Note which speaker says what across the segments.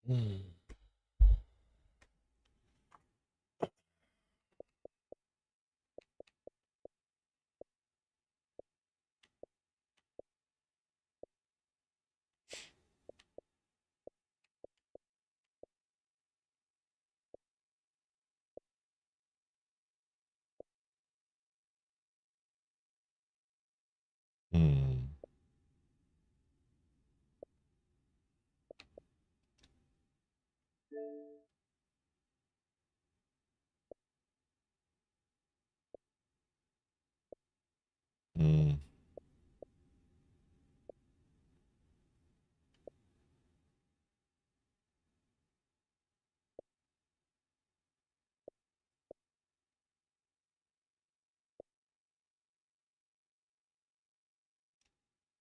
Speaker 1: Mm. Mm. Mm.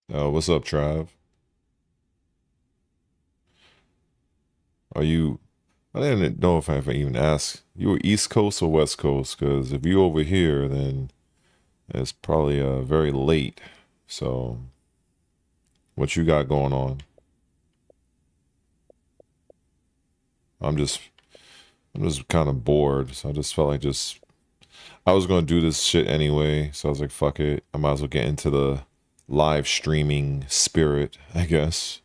Speaker 1: What's up, Trav? Are you? I didn't know if I ever even asked. You were East Coast or West Coast? Because if you over here, then it's probably very late. So, what you got going on? I'm just, I'm just kind of bored. So I just felt like I was gonna do this shit anyway. So I was like, fuck it. I might as well get into the live streaming spirit, I guess.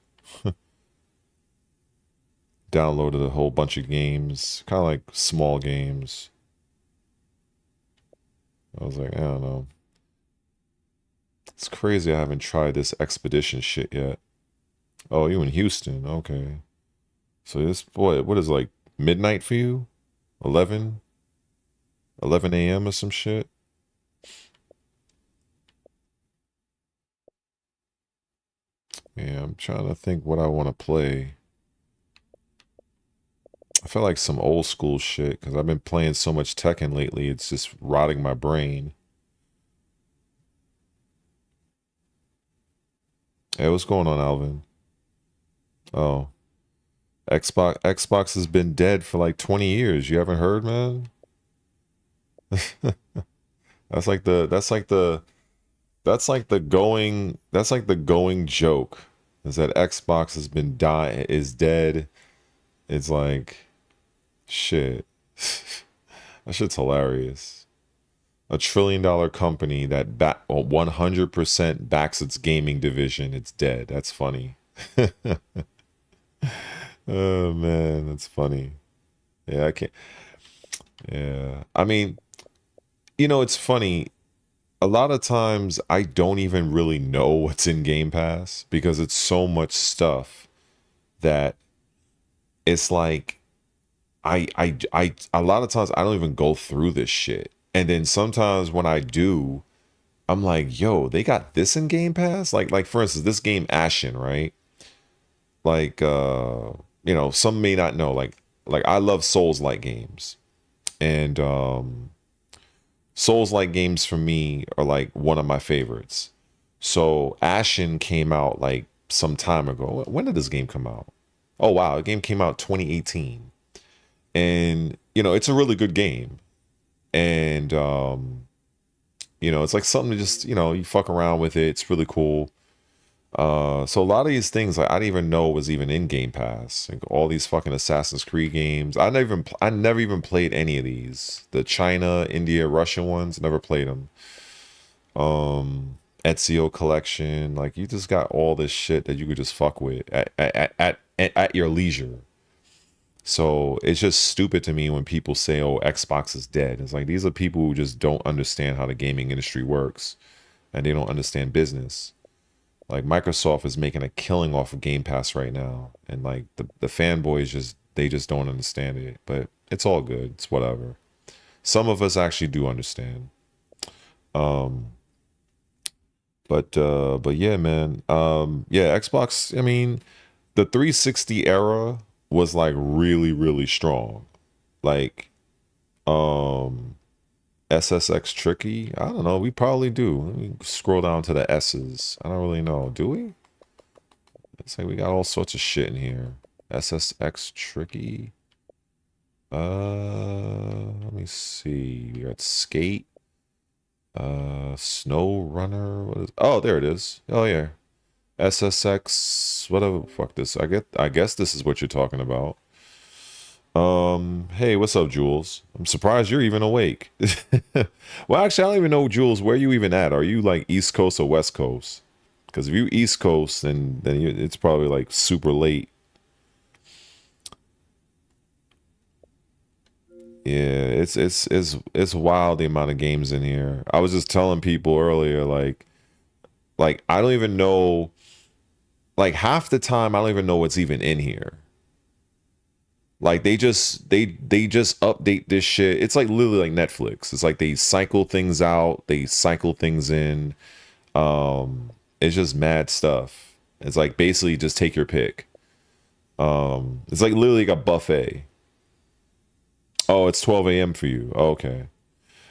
Speaker 1: Downloaded a whole bunch of games, kind of like small games. I was like, I don't know. It's crazy I haven't tried this expedition shit yet. Oh, you in Houston. Okay. So this, what is like midnight for you? 11? 11 a.m. or some shit? Yeah, I'm trying to think what I want to play. I feel like some old school shit because I've been playing so much Tekken lately. It's just rotting my brain. Hey, what's going on, Alvin? Oh, Xbox has been dead for like 20 years. You haven't heard, man? That's like the that's like the that's like the going that's like the going joke is that Xbox has been is dead. It's like shit. That shit's hilarious. $1 trillion company that 100% backs its gaming division. It's dead. That's funny. Oh man, that's funny. Yeah, I can't. Yeah, I mean, it's funny. A lot of times I don't even really know what's in Game Pass because it's so much stuff that it's like a lot of times I don't even go through this shit. And then sometimes when I do, I'm like, yo, they got this in Game Pass? Like for instance, this game Ashen, right? Like some may not know, like I love Souls-like games. And Souls-like games for me are like one of my favorites. So Ashen came out like some time ago. When did this game come out? Oh wow, the game came out 2018. And it's a really good game. And it's like something to just, you fuck around with it. It's really cool. So a lot of these things like I didn't even know was even in Game Pass. Like all these fucking Assassin's Creed games. I never even played any of these. The China, India, Russian ones, never played them. Ezio collection, like you just got all this shit that you could just fuck with at your leisure. So it's just stupid to me when people say, "Oh, Xbox is dead." It's like these are people who just don't understand how the gaming industry works, and they don't understand business. Like Microsoft is making a killing off of Game Pass right now, and like the fanboys just don't understand it. But it's all good. It's whatever. Some of us actually do understand. Um, but yeah, man. Yeah, Xbox. I mean, the 360 era was like really really strong. Like um SSX tricky. I don't know. We probably do. Let me scroll down to the S's. I don't really know. Do we? It's like we got all sorts of shit in here. SSX tricky. Let me see. We got skate. Snow runner. What is? Oh, there it is. Oh yeah. SSX, whatever. Fuck this. I guess this is what you're talking about. Hey, what's up, Jules? I'm surprised you're even awake. Well, actually, I don't even know, Jules, where you even at? Are you like East Coast or West Coast? Because if you East Coast, then it's probably like super late. Yeah, it's wild the amount of games in here. I was just telling people earlier, like I don't even know, like half the time I don't even know what's even in here. Like they just update this shit. It's like literally like Netflix. It's like they cycle things out, they cycle things in. It's just mad stuff. It's like basically just take your pick. It's like literally like a buffet. Oh, it's 12 a.m. for you. Oh, okay.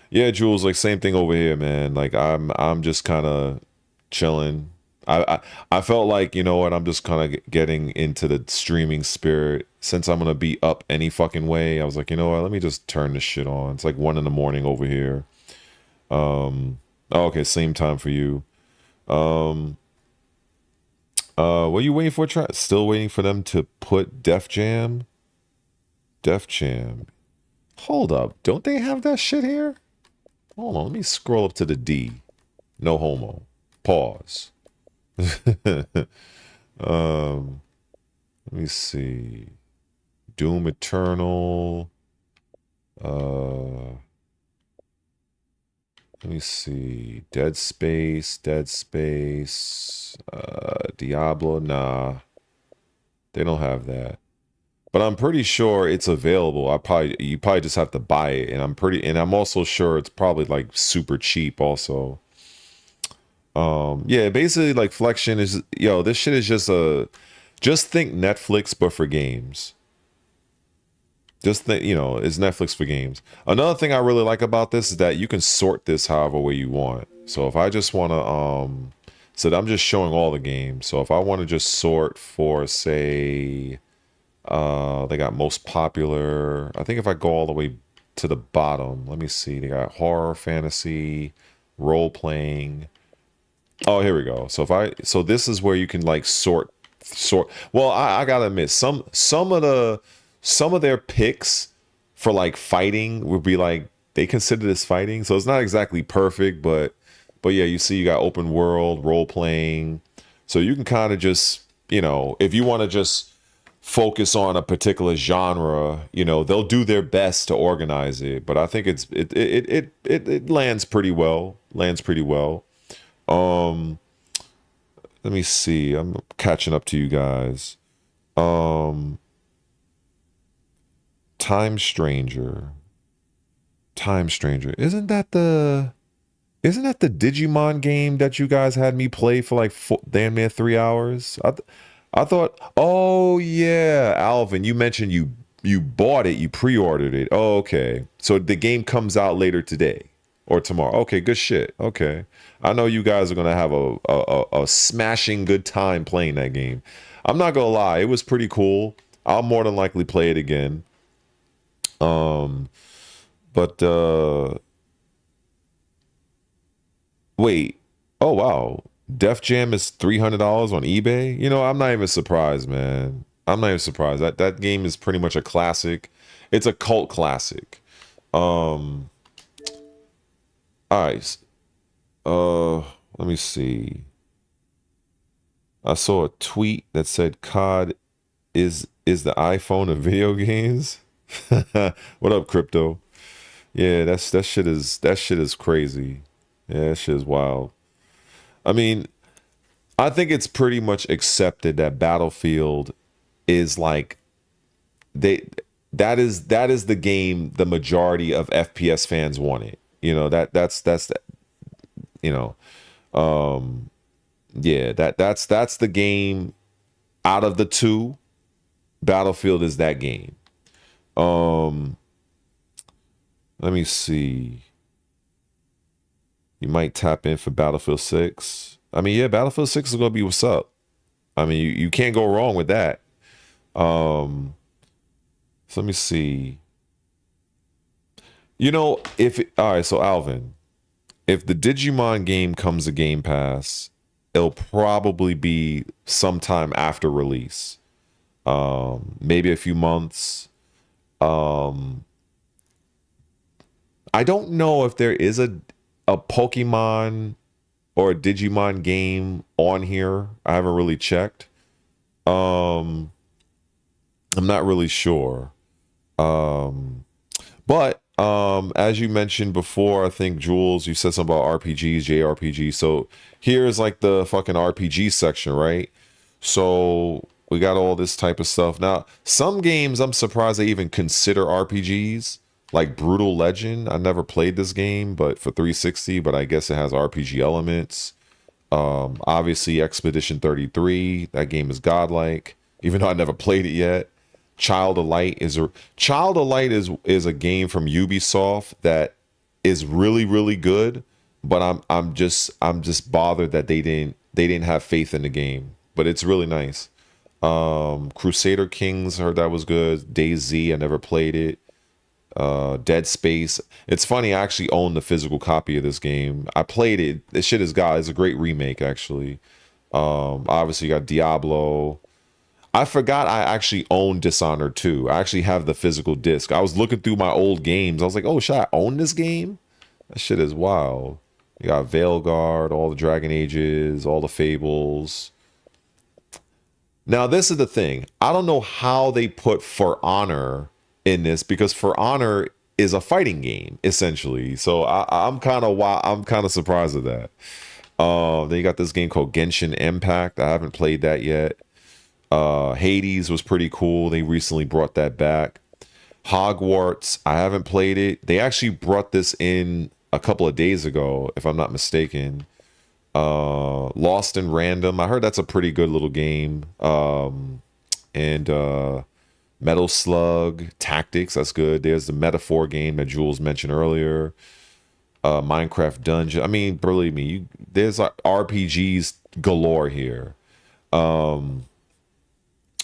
Speaker 1: Yeah, Jules, like same thing over here, man. Like I'm just kind of chilling. I felt like, you know what, I'm just kind of getting into the streaming spirit. Since I'm gonna be up any fucking way, I was like, you know what, let me just turn this shit on. It's like 1 in the morning over here. Oh, okay, same time for you. What are you waiting for? Still waiting for them to put Def Jam? Def Jam. Hold up, don't they have that shit here? Hold on, let me scroll up to the D. No homo. Pause. Let me see. Doom Eternal. Let me see. Dead Space. Diablo. Nah. They don't have that. But I'm pretty sure it's available. You probably just have to buy it. And I'm also sure it's probably like super cheap also. Yeah, basically like Flexion is, yo, this shit is just think Netflix but for games. Just think, it's Netflix for games. Another thing I really like about this is that you can sort this however way you want. So if I just want to, so I'm just showing all the games. So if I want to just sort for, say, they got most popular. I think if I go all the way to the bottom, let me see. They got horror, fantasy, role playing. Oh, here we go. So this is where you can like sort. Well, I gotta admit, some of their picks for like fighting would be like they consider this fighting. So it's not exactly perfect, but yeah, you see, you got open world, role playing. So you can kind of just, if you want to just focus on a particular genre, they'll do their best to organize it. But I think it lands pretty well. Lands pretty well. Let me see. I'm catching up to you guys. Time Stranger. Time Stranger. Isn't that the Digimon game that you guys had me play for like damn near 3 hours? I thought, oh yeah, Alvin, you mentioned you bought it, you pre-ordered it. Oh, okay. So the game comes out later today or tomorrow. Okay, good shit. Okay. I know you guys are gonna have a smashing good time playing that game. I'm not gonna lie, it was pretty cool. I'll more than likely play it again. But wait. Oh wow. Def Jam is $300 on eBay. I'm not even surprised, man. I'm not even surprised. That game is pretty much a classic. It's a cult classic. All right. Let me see. I saw a tweet that said COD is the iPhone of video games. What up, crypto? Yeah, that shit is crazy. Yeah, that shit is wild. I mean, I think it's pretty much accepted that Battlefield is like that is the game the majority of FPS fans wanted. That's you know, yeah, that's the game out of the two. Battlefield is that game. Let me see. You might tap in for Battlefield 6. I mean, yeah, Battlefield 6 is gonna be what's up. I mean, you can't go wrong with that. So let me see. All right, so Alvin, if the Digimon game comes to Game Pass, it'll probably be sometime after release. Maybe a few months. I don't know if there is a Pokemon or a Digimon game on here. I haven't really checked. I'm not really sure. But as you mentioned before, I think Jules, you said something about RPGs, JRPGs. So here's like the fucking RPG section, right? So we got all this type of stuff. Now, some games I'm surprised they even consider RPGs, like Brutal Legend. I never played this game, but for 360, but I guess it has RPG elements. Obviously Expedition 33, that game is godlike, even though I never played it yet. Child of Light is a game from Ubisoft that is really good, but I'm just bothered that they didn't have faith in the game, but it's really nice. Crusader Kings, heard that was good. DayZ, I never played it. Dead Space. It's funny, I actually own the physical copy of this game. I played it. This shit is god. It's a great remake, actually. Obviously, you got Diablo. I forgot I actually own Dishonored 2. I actually have the physical disc. I was looking through my old games. I was like, oh, should I own this game? That shit is wild. You got Veilguard, all the Dragon Ages, all the Fables. Now, this is the thing. I don't know how they put For Honor in this, because For Honor is a fighting game, essentially. So I'm kind of surprised at that. Then you got this game called Genshin Impact. I haven't played that yet. Hades was pretty cool. They recently brought that back. Hogwarts, I haven't played it. They actually brought this in a couple of days ago, if I'm not mistaken. Lost in Random, I heard that's a pretty good little game. And Metal Slug Tactics, that's good. There's the Metaphor game that Jules mentioned earlier. Minecraft Dungeon. I mean, believe me, there's like RPGs galore here.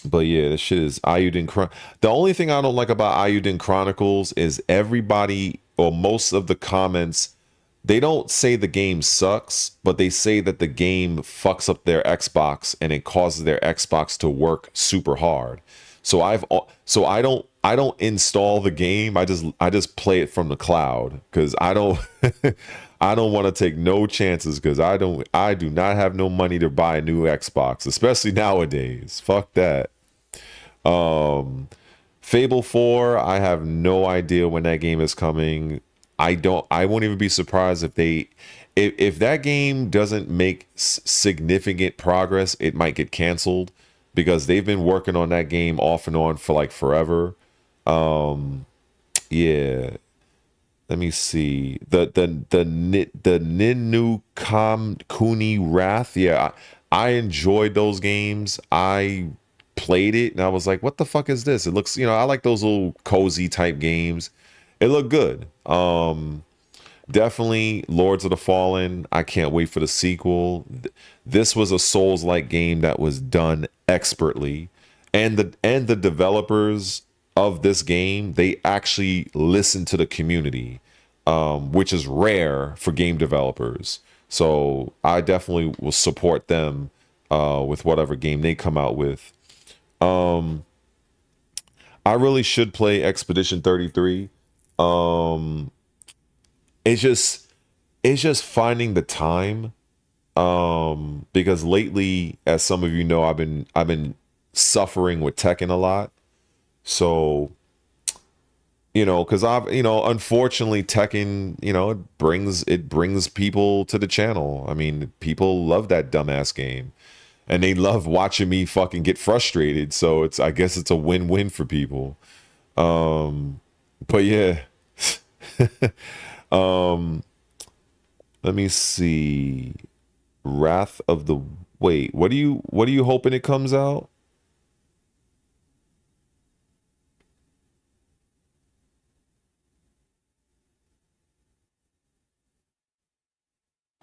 Speaker 1: But yeah, this shit is Ayuden. The only thing I don't like about Ayuden Chronicles is everybody, or most of the comments, they don't say the game sucks, but they say that the game fucks up their Xbox and it causes their Xbox to work super hard. So I don't install the game. I just play it from the cloud, because I don't I don't want to take no chances, because I do not have no money to buy a new Xbox, especially nowadays. Fuck that. Fable 4, I have no idea when that game is coming. I won't even be surprised if that game doesn't make significant progress, it might get canceled, because they've been working on that game off and on for like forever. Yeah. Let me see. The Ninu Kuni Wrath. Yeah, I enjoyed those games. I played it and I was like, what the fuck is this? It looks, I like those little cozy type games. It looked good. Definitely Lords of the Fallen. I can't wait for the sequel. This was a Souls-like game that was done expertly. And the developers of this game, they actually listen to the community, which is rare for game developers. So I definitely will support them with whatever game they come out with. I really should play Expedition 33. It's just finding the time, because lately, as some of you know, I've been suffering with Tekken a lot. So, because unfortunately Tekken, it brings people to the channel. I mean, people love that dumbass game, and they love watching me fucking get frustrated. So I guess it's a win-win for people. But yeah. Let me see. Wrath of the Wait, what are you hoping it comes out?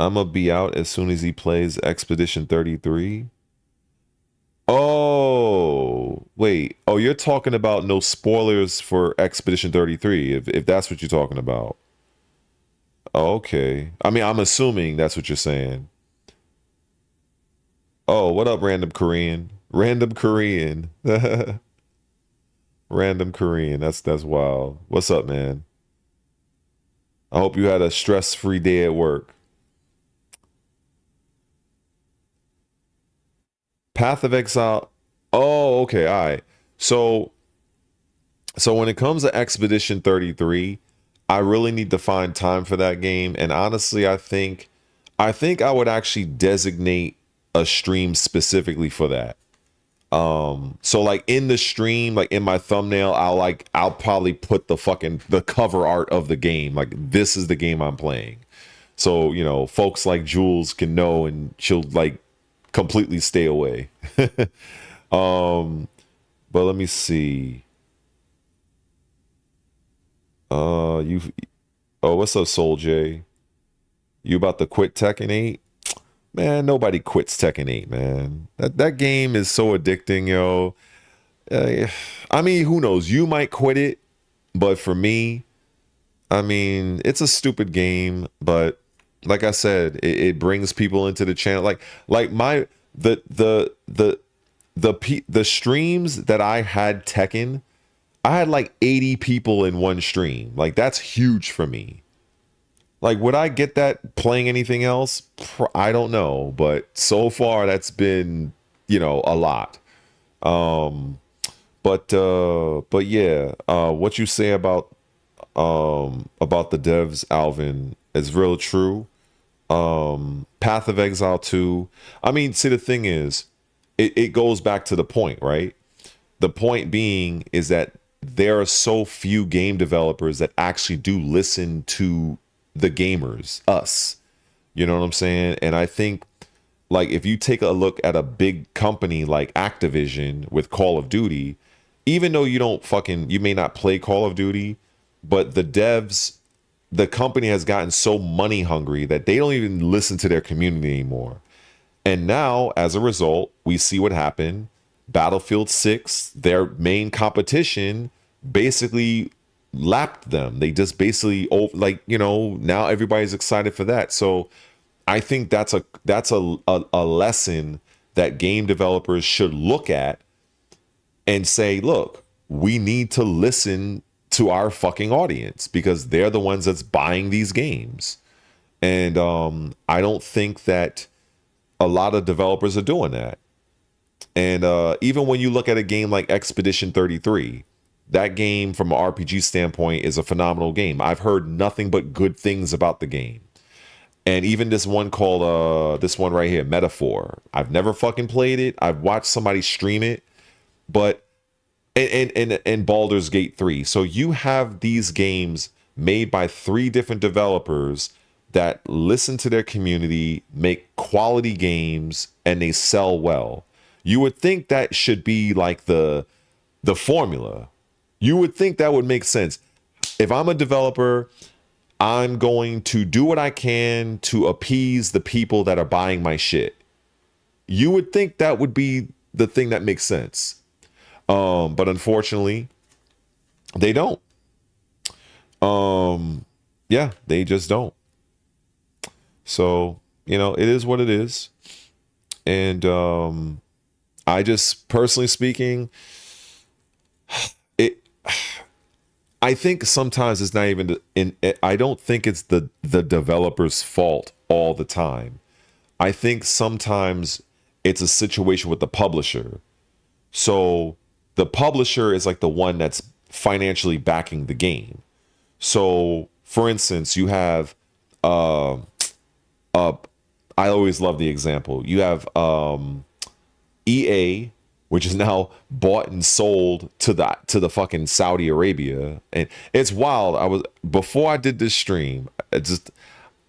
Speaker 1: I'm gonna be out as soon as he plays Expedition 33. Oh, wait. Oh, you're talking about no spoilers for Expedition 33, if that's what you're talking about. Oh, okay. I mean, I'm assuming that's what you're saying. Oh, what up, random Korean? Random Korean. Random Korean. That's wild. What's up, man? I hope you had a stress-free day at work. Path of Exile. Oh, okay, all right. So when it comes to Expedition 33, I really need to find time for that game. And honestly, I think I would actually designate a stream specifically for that. So like in the stream, like in my thumbnail, I'll probably put the cover art of the game. Like this is the game I'm playing. So, folks like Jules can know and she'll like completely stay away. But let me see. You Oh, what's up, Soul J? You about to quit Tekken 8? Man, nobody quits Tekken 8, man. That game is so addicting, yo. I mean, who knows? You might quit it, but for me, I mean, it's a stupid game, but like I said, it brings people into the channel. Like my the streams that I had Tekken, I had like 80 people in one stream. Like that's huge for me. Like, would I get that playing anything else? I don't know, but so far that's been, a lot. But yeah, what you say about the devs, Alvin, is real true. Path of Exile 2. I mean, see, the thing is, it goes back to the point, right? The point being is that there are so few game developers that actually do listen to the gamers, us. You know what I'm saying? And I think, like, if you take a look at a big company like Activision with Call of Duty, even though you may not play Call of Duty, but the company has gotten so money hungry that they don't even listen to their community anymore. And now, as a result, we see what happened. Battlefield 6, their main competition, basically lapped them. They just basically, now everybody's excited for that. So I think that's a lesson that game developers should look at and say, look, we need to listen to our fucking audience because they're the ones that's buying these games. And I don't think that a lot of developers are doing that. And even when you look at a game like Expedition 33, that game from an RPG standpoint is a phenomenal game. I've heard nothing but good things about the game. And even this one called this one right here, Metaphor. I've never fucking played it. I've watched somebody stream it, but and Baldur's Gate 3. So you have these games made by 3 different developers that listen to their community, make quality games, and they sell well. You would think that should be like the formula. You would think that would make sense. If I'm a developer, I'm going to do what I can to appease the people that are buying my shit. You would think that would be the thing that makes sense. But unfortunately, they don't. Yeah, they just don't. So, it is what it is. And I just, personally speaking, I think sometimes it's not even I don't think it's the developer's fault all the time. I think sometimes it's a situation with the publisher. So the publisher is like the one that's financially backing the game. So for instance, you have I always love the example. You have EA, which is now bought and sold to the fucking Saudi Arabia. And it's wild. Before I did this stream,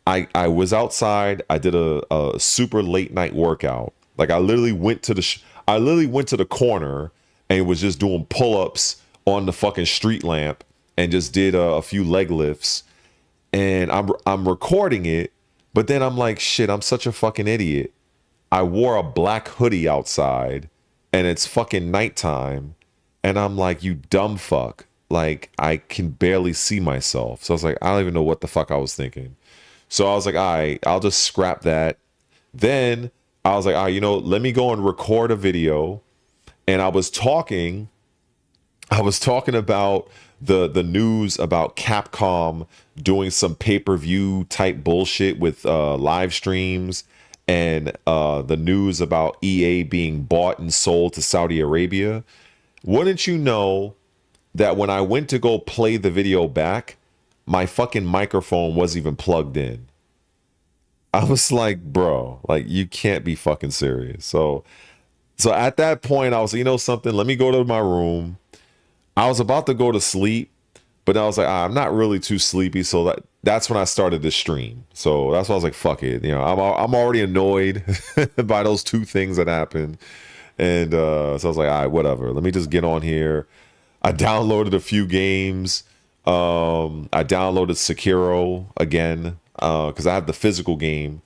Speaker 1: I was outside. I did a super late night workout. Like I literally went to the corner and was just doing pull-ups on the fucking street lamp and just did a few leg lifts. And I'm recording it, but then I'm like, shit, I'm such a fucking idiot. I wore a black hoodie outside and it's fucking nighttime. And I'm like, you dumb fuck. Like, I can barely see myself. So I was like, I don't even know what the fuck I was thinking. So I was like, all right, I'll just scrap that. Then I was like, all right, you know, let me go and record a video. And I was talking about the news about Capcom doing some pay-per-view type bullshit with live streams, and the news about EA being bought and sold to Saudi Arabia. Wouldn't you know that when I went to go play the video back, my fucking microphone wasn't even plugged in. I was like, bro, like you can't be fucking serious. So at that point, I was, you know something, let me go to my room. I was about to go to sleep, but I was like, I'm not really too sleepy. So that's when I started the stream. So that's why I was like, fuck it. You know, I'm already annoyed by those two things that happened. And so I was like, all right, whatever. Let me just get on here. I downloaded a few games. I downloaded Sekiro again because I have the physical game.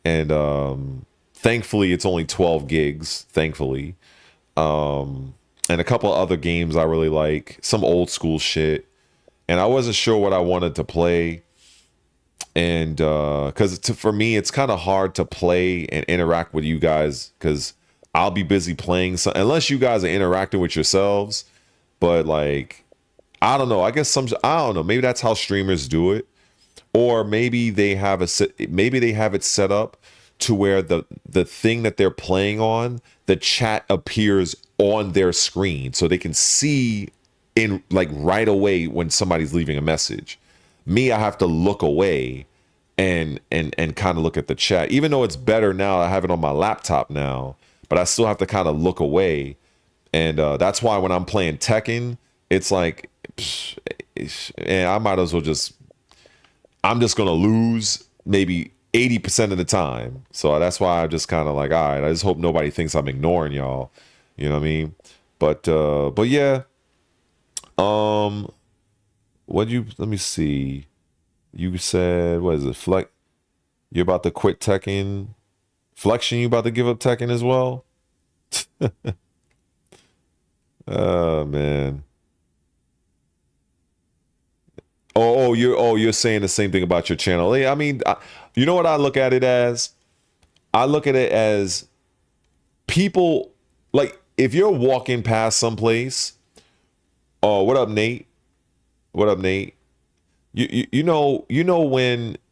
Speaker 1: And thankfully, it's only 12 gigs, thankfully. And a couple of other games I really like, some old school shit. And I wasn't sure what I wanted to play. And because for me, it's kind of hard to play and interact with you guys because I'll be busy playing. So unless you guys are interacting with yourselves. But like, I don't know. I guess I don't know. Maybe that's how streamers do it. Or maybe they have it set up to where the thing that they're playing on, the chat appears on their screen so they can see in like right away when somebody's leaving a message. Me, I have to look away and kind of look at the chat. Even though it's better now, I have it on my laptop now, but I still have to kind of look away. And that's why when I'm playing Tekken, it's like, and I might as well I'm just gonna lose maybe 80% of the time. So that's why I'm just kind of like, all right, I just hope nobody thinks I'm ignoring y'all. You know what I mean? But yeah. Let me see. You said, what is it? You're about to quit Tekken. Flexion, you about to give up Tekken as well? Oh man. You're saying the same thing about your channel. I mean, you know what I look at it as? I look at it as people, like if you're walking past someplace. Oh, what up, Nate? What up, Nate? You know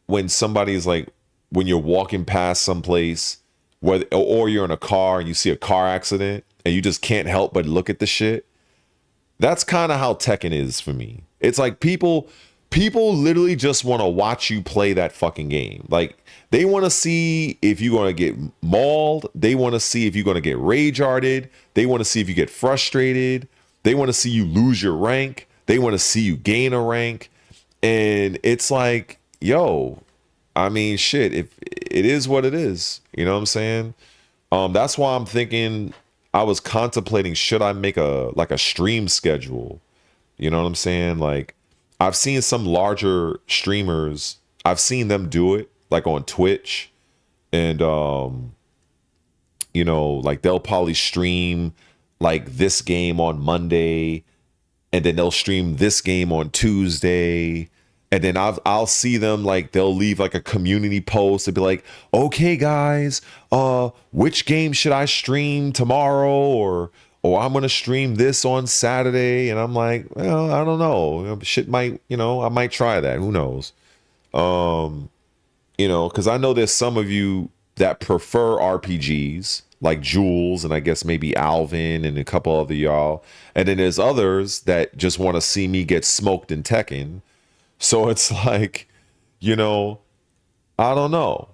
Speaker 1: when somebody's like, when you're walking past someplace, or you're in a car and you see a car accident and you just can't help but look at the shit. That's kind of how Tekken is for me. It's like people literally just want to watch you play that fucking game. Like they want to see if you're going to get mauled. They want to see if you're going to get rage-arted. They want to see if you get frustrated. They want to see you lose your rank. They want to see you gain a rank. And it's like, yo, I mean, shit, if it is what it is, you know what I'm saying? That's why I'm thinking, I was contemplating, should I make a stream schedule? You know what I'm saying? Like, I've seen some larger streamers, I've seen them do it, like on Twitch. And, you know, like they'll probably stream like this game on Monday, and then they'll stream this game on Tuesday. And then I'll see them, like they'll leave like a community post and be like, okay guys, which game should I stream tomorrow, or I'm gonna stream this on Saturday? And I'm like, well, I don't know. Shit might, you know, I might try that. Who knows? You know, because I know there's some of you that prefer RPGs, like Jules, and I guess maybe Alvin and a couple other y'all. And then there's others that just want to see me get smoked in Tekken. So it's like, you know, I don't know.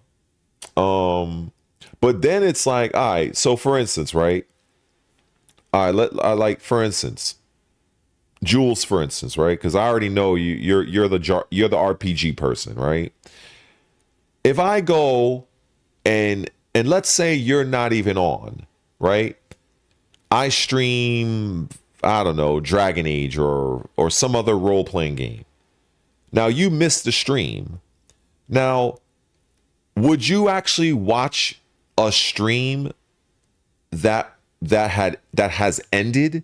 Speaker 1: But then it's like, all right, so for instance, right? All right, for instance, Jules, for instance, right? Because I already know you're the RPG person, right? If I go and let's say you're not even on, right? I stream, I don't know, Dragon Age or some other role-playing game. Now you missed the stream. Now, would you actually watch a stream that has ended?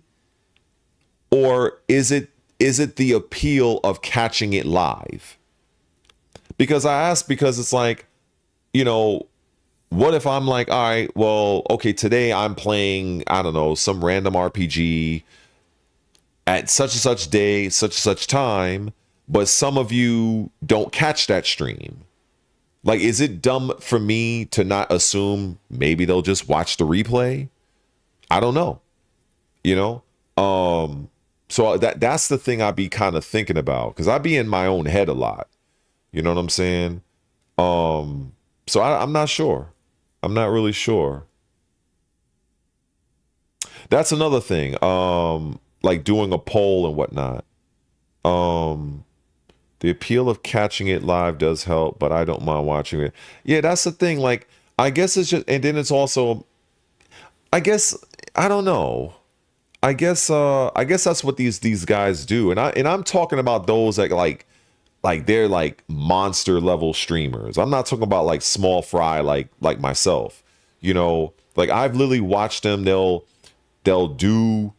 Speaker 1: Or is it the appeal of catching it live? Because I ask, because it's like, you know, what if I'm like, all right, well, okay, today I'm playing, I don't know, some random RPG at such and such day, such and such time, but some of you don't catch that stream. Like, is it dumb for me to not assume maybe they'll just watch the replay? I don't know. You know? So that's the thing I'd be kind of thinking about, because I be in my own head a lot. You know what I'm saying? So I'm not sure. I'm not really sure. That's another thing. Like doing a poll and whatnot. The appeal of catching it live does help, but I don't mind watching it. Yeah, that's the thing. Like, I guess it's just, and then it's also, I guess, I don't know. I guess that's what these guys do. And I'm talking about those that like they're like monster level streamers. I'm not talking about like small fry like myself. You know, like I've literally watched them. They'll do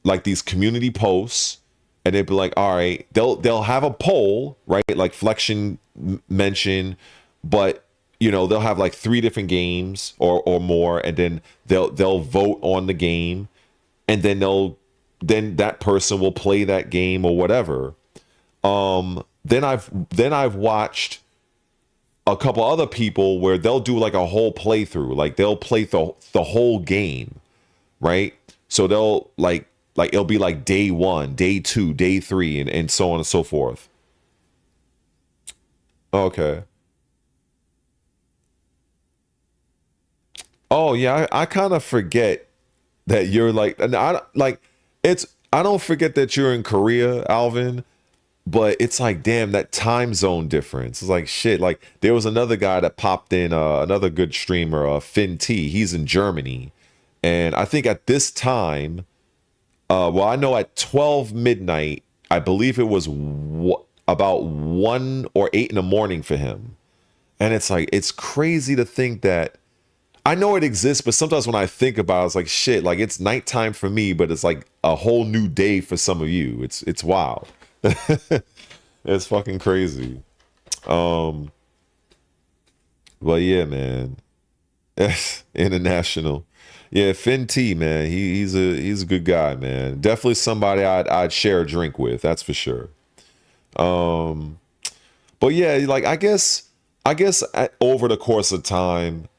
Speaker 1: like these community posts, and they'd be like, all right, they'll have a poll, right? Like Flexion mentioned, but you know, they'll have like 3 different games or more, and then they'll vote on the game, and then that person will play that game or whatever. Then I've watched a couple other people where they'll do like a whole playthrough, like they'll play the whole game, right? So they'll like it'll be like day 1, day 2, day 3, and so on and so forth. Okay. Oh yeah, I kind of forget that you're like, and I don't forget that you're in Korea, Alvin, but it's like, damn, that time zone difference. It's like shit. Like there was another guy that popped in, another good streamer, Finn T. He's in Germany, and I think at this time, well, I know at 12 midnight, I believe it was about 1 or 8 in the morning for him, and it's like it's crazy to think that. I know it exists, but sometimes when I think about it, it's like shit, like it's nighttime for me, but it's like a whole new day for some of you. It's wild. It's fucking crazy. Um, but yeah, man. International. Yeah, Finn T, man. He's a good guy, man. Definitely somebody I'd share a drink with, that's for sure. Um, but yeah, like I guess over the course of time,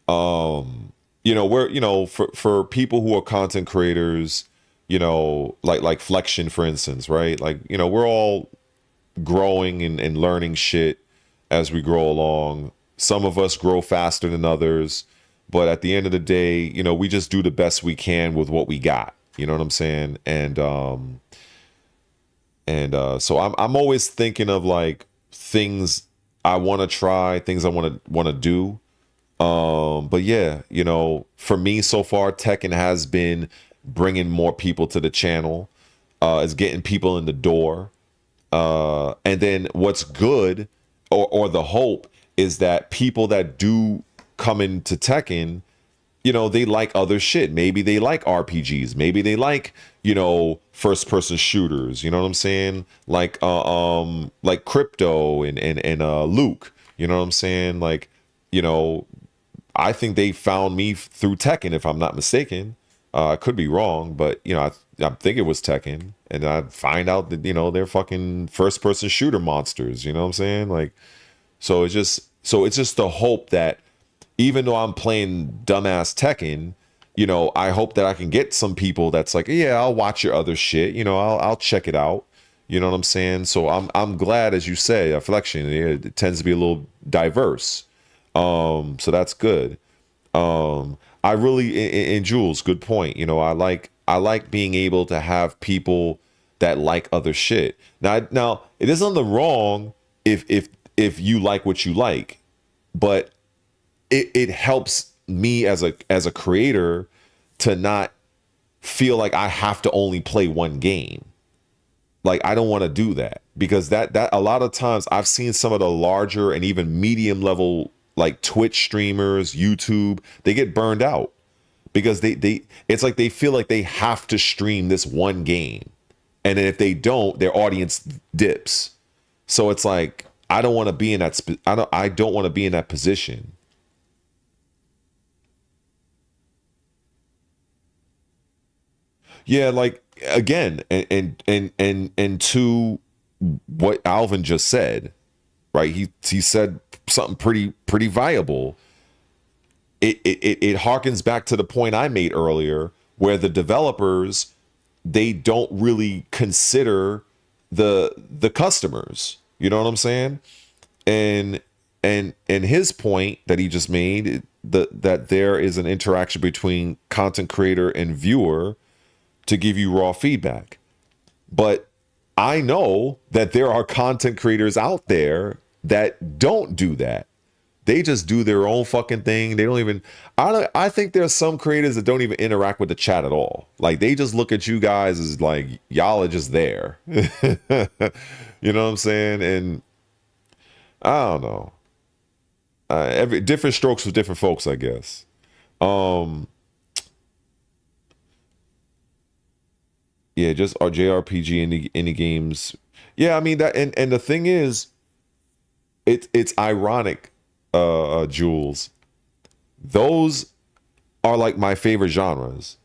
Speaker 1: you know, we're, you know, for people who are content creators, you know, like Flexion, for instance, right? Like, you know, we're all growing and learning shit as we grow along. Some of us grow faster than others, but at the end of the day, you know, we just do the best we can with what we got. You know what I'm saying? So I'm always thinking of like things I want to try, things I want to do. But yeah, you know, for me so far, Tekken has been bringing more people to the channel, is getting people in the door. And then what's good, or the hope, is that people that do come into Tekken, you know, they like other shit. Maybe they like RPGs. Maybe they like, you know, first person shooters. You know what I'm saying? Like Crypto and Luke. You know what I'm saying? Like, you know, I think they found me through Tekken, if I'm not mistaken. I could be wrong, but you know, I think it was Tekken, and I find out that, you know, they're fucking first person shooter monsters. You know what I'm saying? Like, so it's just the hope that even though I'm playing dumbass Tekken, you know, I hope that I can get some people that's like, yeah, I'll watch your other shit. You know, I'll check it out. You know what I'm saying? So I'm glad, as you say, Flexion, it tends to be a little diverse. So that's good. I really, and Jules, good point. You know, I like being able to have people that like other shit. Now it isn't the wrong if you like what you like, but it helps me as a creator to not feel like I have to only play one game. Like, I don't want to do that, because that a lot of times I've seen some of the larger and even medium level like Twitch streamers, YouTube, they get burned out because they it's like they feel like they have to stream this one game, and then if they don't, their audience dips. So it's like, I don't want to be in that I don't want to be in that position. Yeah, like again, and to what Alvin just said, right? He said something pretty viable. It harkens back to the point I made earlier, where the developers, they don't really consider the customers. You know what I'm saying? And and his point that he just made, that there is an interaction between content creator and viewer to give you raw feedback. But I know that there are content creators out there that don't do that. They just do their own fucking thing. They don't even, I think there's some creators that don't even interact with the chat at all. Like they just look at you guys as like y'all are just there. You know what I'm saying? And I don't know. Every different strokes for different folks, I guess. Um yeah, just our JRPG indie games. Yeah, I mean that, and the thing is, it's ironic, Jules. Those are like my favorite genres.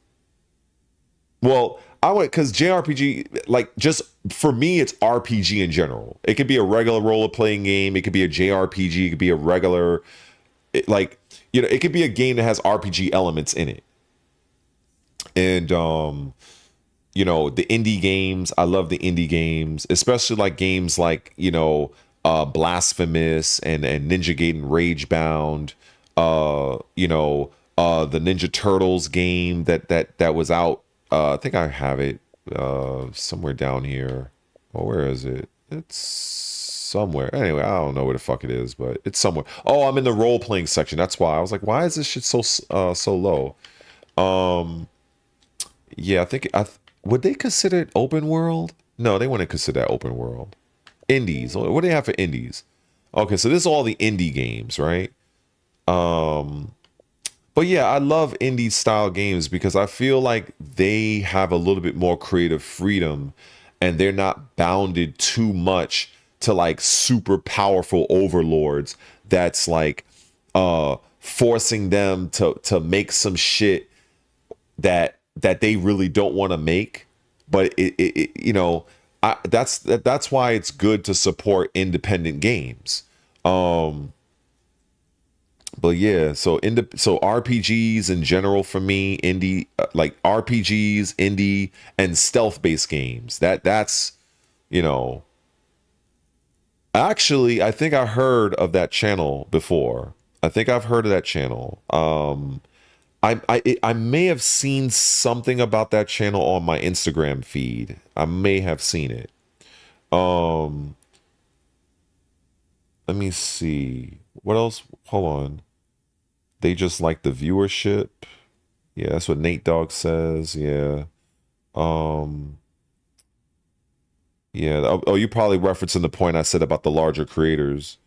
Speaker 1: Well, I went because JRPG, like just for me, it's RPG in general. It could be a regular role playing game. It could be a JRPG. It could be a regular, like, you know, it could be a game that has RPG elements in it. And you know, the indie games, I love the indie games, especially like games like, you know, Blasphemous and Ninja Gaiden Ragebound, you know, the Ninja Turtles game that was out. I think I have it somewhere down here. Oh, where is it? It's somewhere. Anyway, I don't know where the fuck it is, but it's somewhere. Oh, I'm in the role playing section. That's why I was like, why is this shit so low? Um, yeah, I think would they consider it open world? No, they wouldn't consider that open world. Indies. What do they have for indies? Okay, so this is all the indie games, right? Um, but yeah, I love indie style games because I feel like they have a little bit more creative freedom and they're not bounded too much to like super powerful overlords that's like forcing them to make some shit that they really don't want to make. But you know, that's why it's good to support independent games. Um, but yeah, so RPGs in general for me, indie, like RPGs, indie, and stealth based games. That's, you know, actually, I think I heard of that channel before. I think I've heard of that channel. I may have seen something about that channel on my Instagram feed. I may have seen it. Um, Let me see. What else? Hold on. They just like the viewership. Yeah, that's what Nate Dogg says. Yeah. Um, yeah. Oh, you probably referencing the point I said about the larger creators.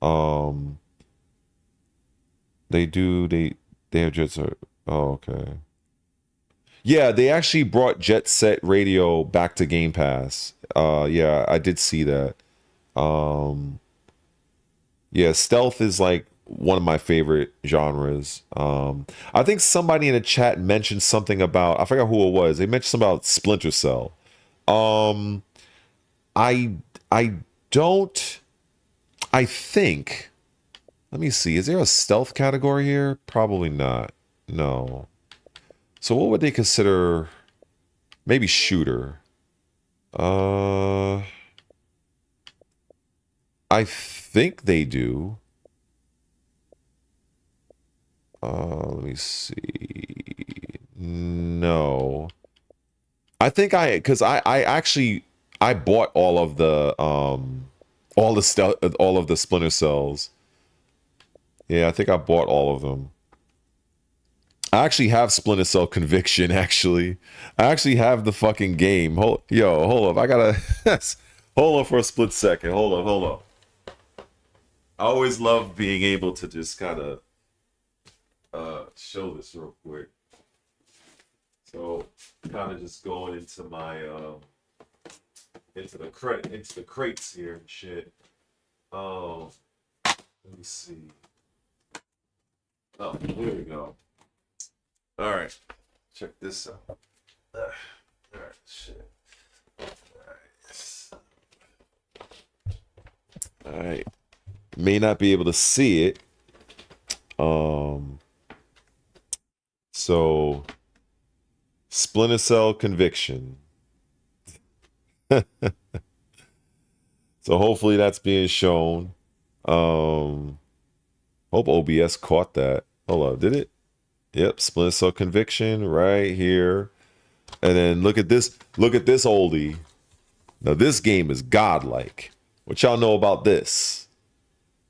Speaker 1: Um, they do. They're just. Oh, okay. Yeah, they actually brought Jet Set Radio back to Game Pass. Yeah, I did see that. Um, yeah, stealth is like one of my favorite genres. I think somebody in the chat mentioned something about, I forgot who it was. They mentioned something about Splinter Cell. Um, I I don't. I think. Let me see. Is there a stealth category here? Probably not. No. So what would they consider? Maybe shooter. Uh, I think they do. Let me see. No. I think because I actually I bought all the stuff, all of the Splinter Cells. Yeah, I think I bought all of them. I actually have Splinter Cell Conviction. Actually, I actually have the fucking game. Hold up. I gotta hold on for a split second. Hold on. I always love being able to just kind of show this real quick. So, kind of just going into my into the crates here and shit. Oh, let me see. Oh, here we go. All right, check this out. All right, shit. All right. May not be able to see it. So Splinter Cell Conviction. So hopefully that's being shown. Hope OBS caught that. Hold on, did it? Yep, Splinter Cell Conviction right here. And then look at this oldie. Now this game is godlike. What y'all know about this?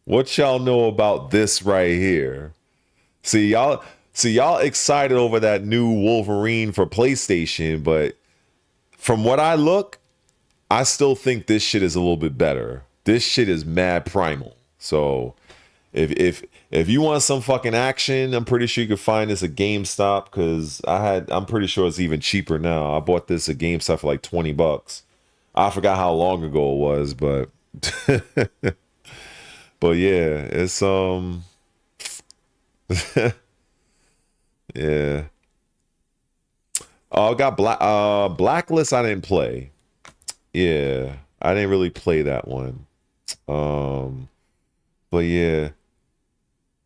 Speaker 1: What y'all know about this right here? See y'all excited over that new Wolverine for PlayStation, but from what I look, I still think this shit is a little bit better. This shit is mad primal. So if you want some fucking action, I'm pretty sure you could find this at GameStop, because I'm pretty sure it's even cheaper now. I bought this at GameStop for like $20. I forgot how long ago it was, but but yeah, it's yeah. I got Blacklist. I didn't play. Yeah, I didn't really play that one. But yeah,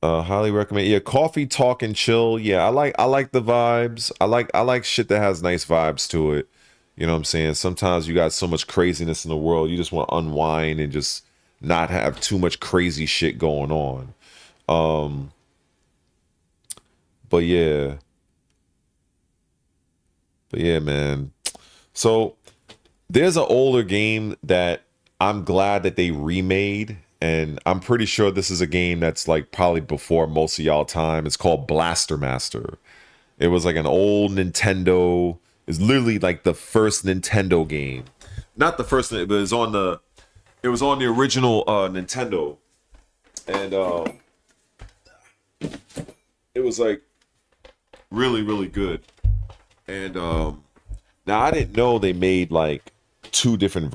Speaker 1: highly recommend. Yeah, Coffee Talk and Chill. Yeah, I like the vibes. I like shit that has nice vibes to it. You know what I'm saying? Sometimes you got so much craziness in the world, you just want to unwind and just not have too much crazy shit going on. But yeah. But yeah, man. So there's an older game that I'm glad that they remade, and I'm pretty sure this is a game that's like probably before most of y'all time. It's called Blaster Master. It was like an old Nintendo. It's literally like the first Nintendo game. Not the first, but it was on the original Nintendo. And it was like really, really good. And now I didn't know they made like two different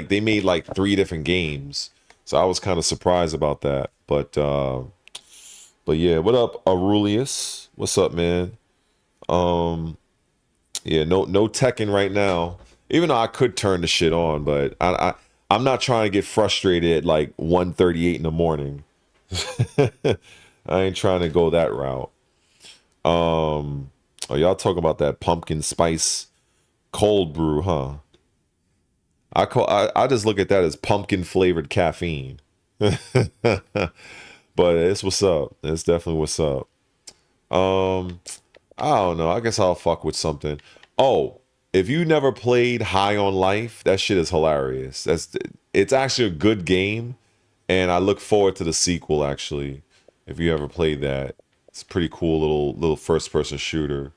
Speaker 1: they made like 3 different games. So I was kind of surprised about that. But yeah, what up, Aurelius? What's up, man? Yeah, no Tekken right now. Even though I could turn the shit on, but I'm not trying to get frustrated at like 1:38 in the morning. I ain't trying to go that route. Oh, y'all talking about that pumpkin spice cold brew, huh? I just look at that as pumpkin flavored caffeine. But it's what's up. It's definitely what's up. I don't know. I guess I'll fuck with something. Oh, if you never played High on Life, that shit is hilarious. It's actually a good game, and I look forward to the sequel. Actually, if you ever played that, it's a pretty cool little first person shooter.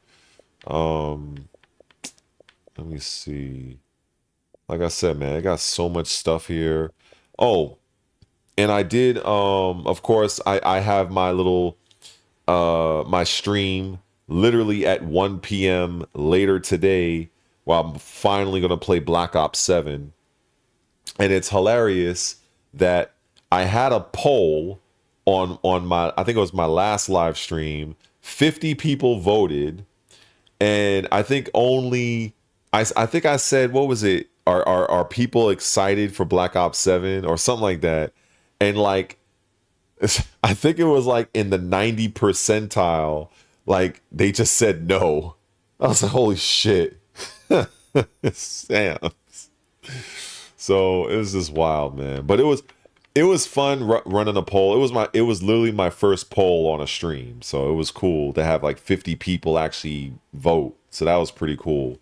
Speaker 1: Let me see. Like I said, man, I got so much stuff here. Oh, and I did. Of course, I have my little my stream literally at 1 p.m. later today, while I'm finally gonna play Black Ops 7. And it's hilarious that I had a poll on my, I think it was my last live stream. 50 people voted, and I think only I think I said, what was it? Are people excited for Black Ops 7 or something like that? And like I think it was like in the 90 percentile, like they just said no. I was like, holy shit. Damn. So it was just wild, man. But it was fun running a poll. It was literally my first poll on a stream. So it was cool to have like 50 people actually vote. So that was pretty cool.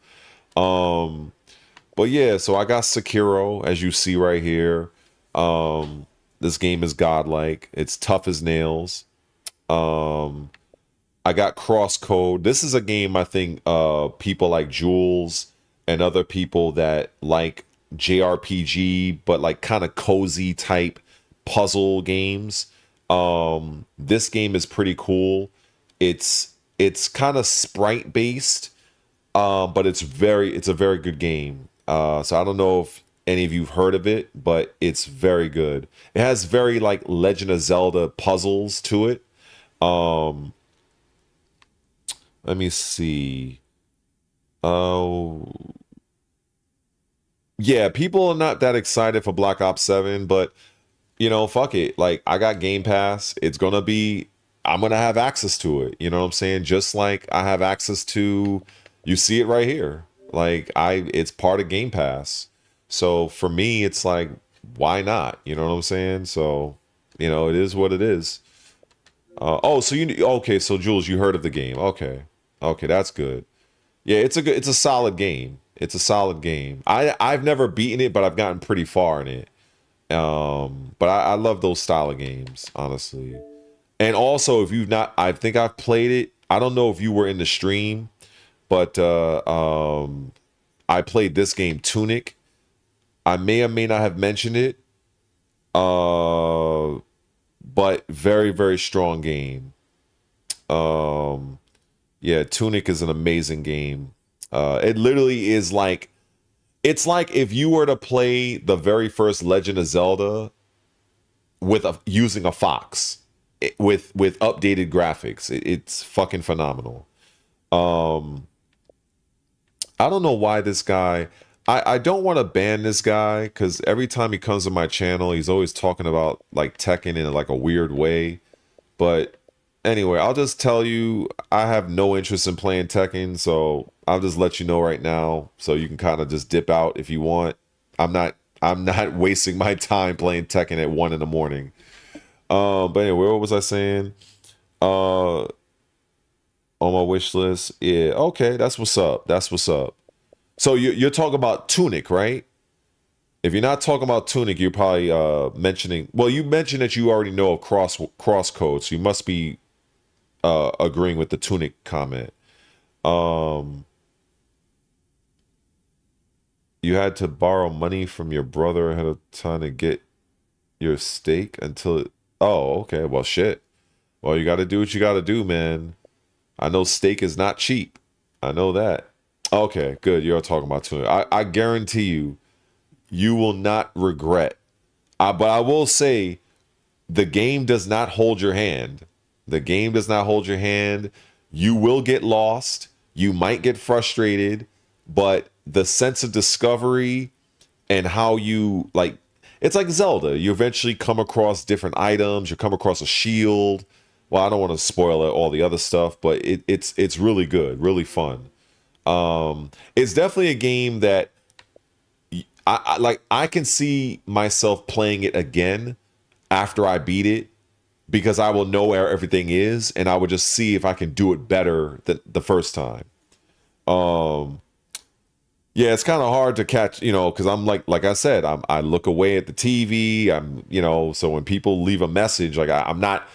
Speaker 1: But yeah, so I got Sekiro, as you see right here. This game is godlike. It's tough as nails. I got Crosscode. This is a game I think people like Jules and other people that like JRPG, but like kind of cozy type puzzle games. This game is pretty cool. It's kind of sprite based, but it's a very good game. So I don't know if any of you've heard of it, but it's very good. It has very like Legend of Zelda puzzles to it. Let me see. Oh, yeah, people are not that excited for Black Ops 7, but you know, fuck it. Like, I got Game Pass. It's gonna be, I'm gonna have access to it. You know what I'm saying? Just like I have access to, you see it right here. Like, it's part of Game Pass. So for me, it's like, why not? You know what I'm saying? So, you know, it is what it is. Oh, so okay, so Jules, you heard of the game. Okay. Okay, that's good. Yeah, it's a solid game. It's a solid game. I've never beaten it, but I've gotten pretty far in it. But I love those style of games, honestly. And also, if you've not, I think I've played it. I don't know if you were in the stream, but I played this game, Tunic. I may or may not have mentioned it. But very, very strong game. Yeah, Tunic is an amazing game. It literally is like, it's like if you were to play the very first Legend of Zelda with using a fox with updated graphics. It's fucking phenomenal. I don't know why this guy. I don't want to ban this guy because every time he comes to my channel, he's always talking about like Tekken in like a weird way. But anyway, I'll just tell you, I have no interest in playing Tekken, so I'll just let you know right now, so you can kind of just dip out if you want. I'm not wasting my time playing Tekken at 1 in the morning. But anyway, what was I saying? On my wish list, yeah. Okay, that's what's up. That's what's up. So you're talking about Tunic, right? If you're not talking about Tunic, you're probably mentioning. Well, you mentioned that you already know of crosscode, so you must be agreeing with the Tunic comment. You had to borrow money from your brother ahead of time to get your steak until it. Oh, okay. Well, shit. Well, you got to do what you got to do, man. I know steak is not cheap. I know that. Okay, good. You're talking about Tunic. I guarantee you, you will not regret. But I will say, the game does not hold your hand. The game does not hold your hand. You will get lost. You might get frustrated, but the sense of discovery and how you like, it's like Zelda. You eventually come across different items. You come across a shield. Well, I don't want to spoil all the other stuff, but it's really good, really fun. It's definitely a game that I like. I can see myself playing it again after I beat it because I will know where everything is, and I would just see if I can do it better than the first time. Yeah, it's kind of hard to catch, you know, because I'm like I said, I look away at the TV. So when people leave a message, like I'm not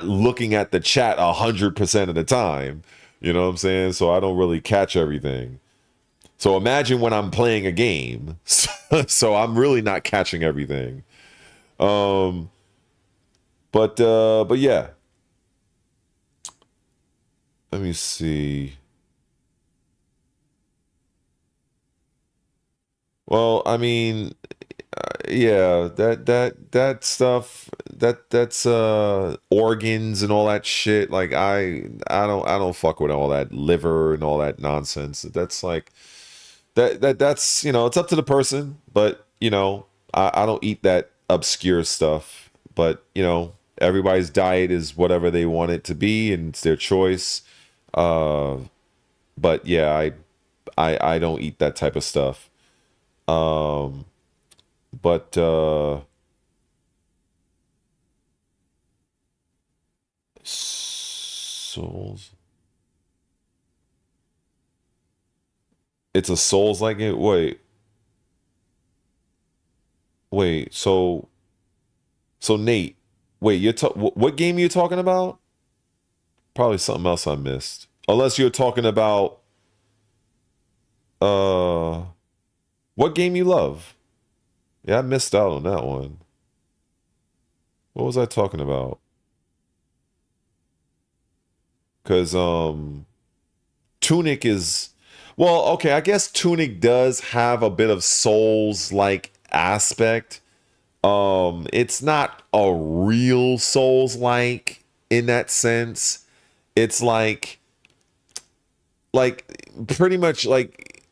Speaker 1: looking at the chat 100% of the time. You know what I'm saying? So I don't really catch everything. So imagine when I'm playing a game. So I'm really not catching everything. But yeah. Let me see. Well, I mean, yeah, that stuff, that's organs and all that shit. Like I don't fuck with all that liver and all that nonsense. That's like that's it's up to the person, but I don't eat that obscure stuff. But everybody's diet is whatever they want it to be, and it's their choice. Uh, but yeah, I don't eat that type of stuff. Um, but Souls. It's a Souls like it. Wait. So Nate, wait. What game are you talking about? Probably something else I missed. Unless you're talking about uh, what game you love? Yeah, I missed out on that one. What was I talking about? Because Tunic is, well, okay, I guess Tunic does have a bit of Souls like aspect. It's not a real Souls like in that sense. It's like pretty much like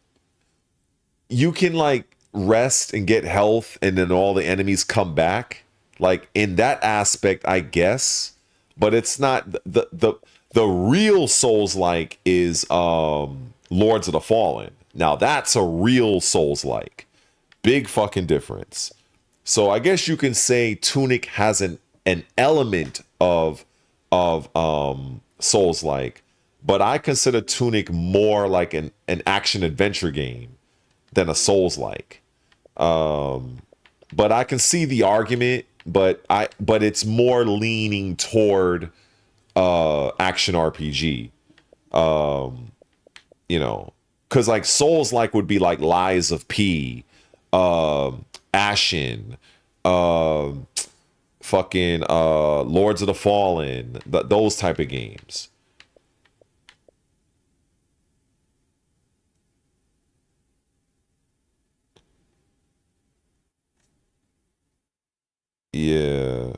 Speaker 1: you can like rest and get health and then all the enemies come back. Like in that aspect, I guess, but it's not the real Souls-like is Lords of the Fallen. Now that's a real Souls-like. Big fucking difference. So I guess you can say Tunic has an element of Souls-like, but I consider Tunic more like an action adventure game than a Souls-like. But I can see the argument, but it's more leaning toward action RPG. You know, because like Souls-like would be like Lies of P, Ashen, fucking Lords of the Fallen, those type of games. Yeah.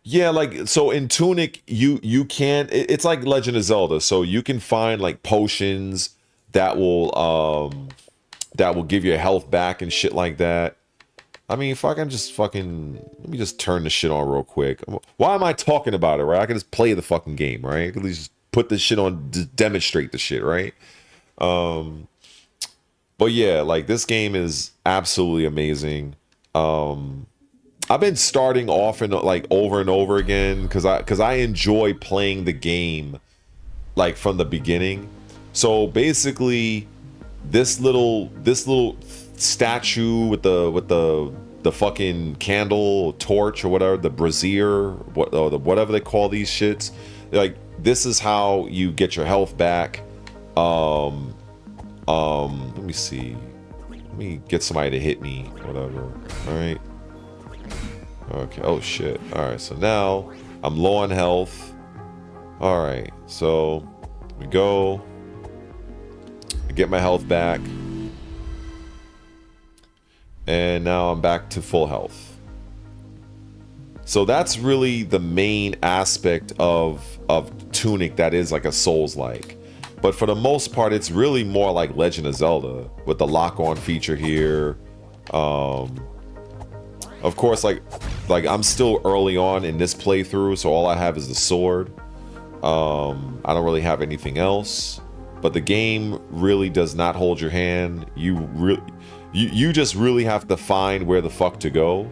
Speaker 1: Yeah, like so in Tunic, it's like Legend of Zelda, so you can find like potions that will give you health back and shit like that. I mean, if I can just fucking let me just turn the shit on real quick. Why am I talking about it, right? I can just play the fucking game, right? I can just put this shit on to demonstrate the shit, right? But yeah, like this game is absolutely amazing. I've been starting off and like over and over again because I enjoy playing the game like from the beginning. So basically, this little statue with the fucking candle, torch or whatever, the brazier, whatever they call these shits. Like this is how you get your health back. Let me see. Let me get somebody to hit me. Whatever. All right. Okay. Oh shit. All right. So now I'm low on health. All right. So we go. I get my health back. And now I'm back to full health. So that's really the main aspect of Tunic that is like a Souls-like. But for the most part, it's really more like Legend of Zelda with the lock-on feature here. Of course, like I'm still early on in this playthrough, so all I have is the sword. I don't really have anything else. But the game really does not hold your hand. You just really have to find where the fuck to go.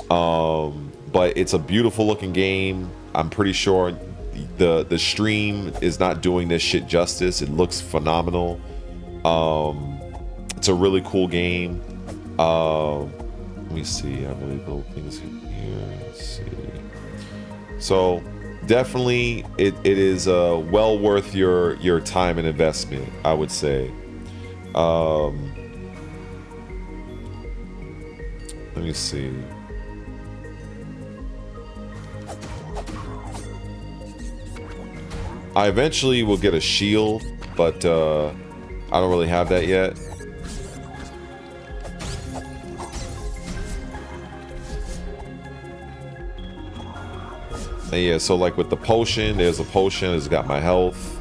Speaker 1: But it's a beautiful looking game. I'm pretty sure the stream is not doing this shit justice. It looks phenomenal. It's a really cool game. Let me see. I believe little things here. Let's see. So definitely, it is well worth your time and investment, I would say. Let me see. I eventually will get a shield, but I don't really have that yet. And yeah, so like with the potion, there's a potion, it's got my health.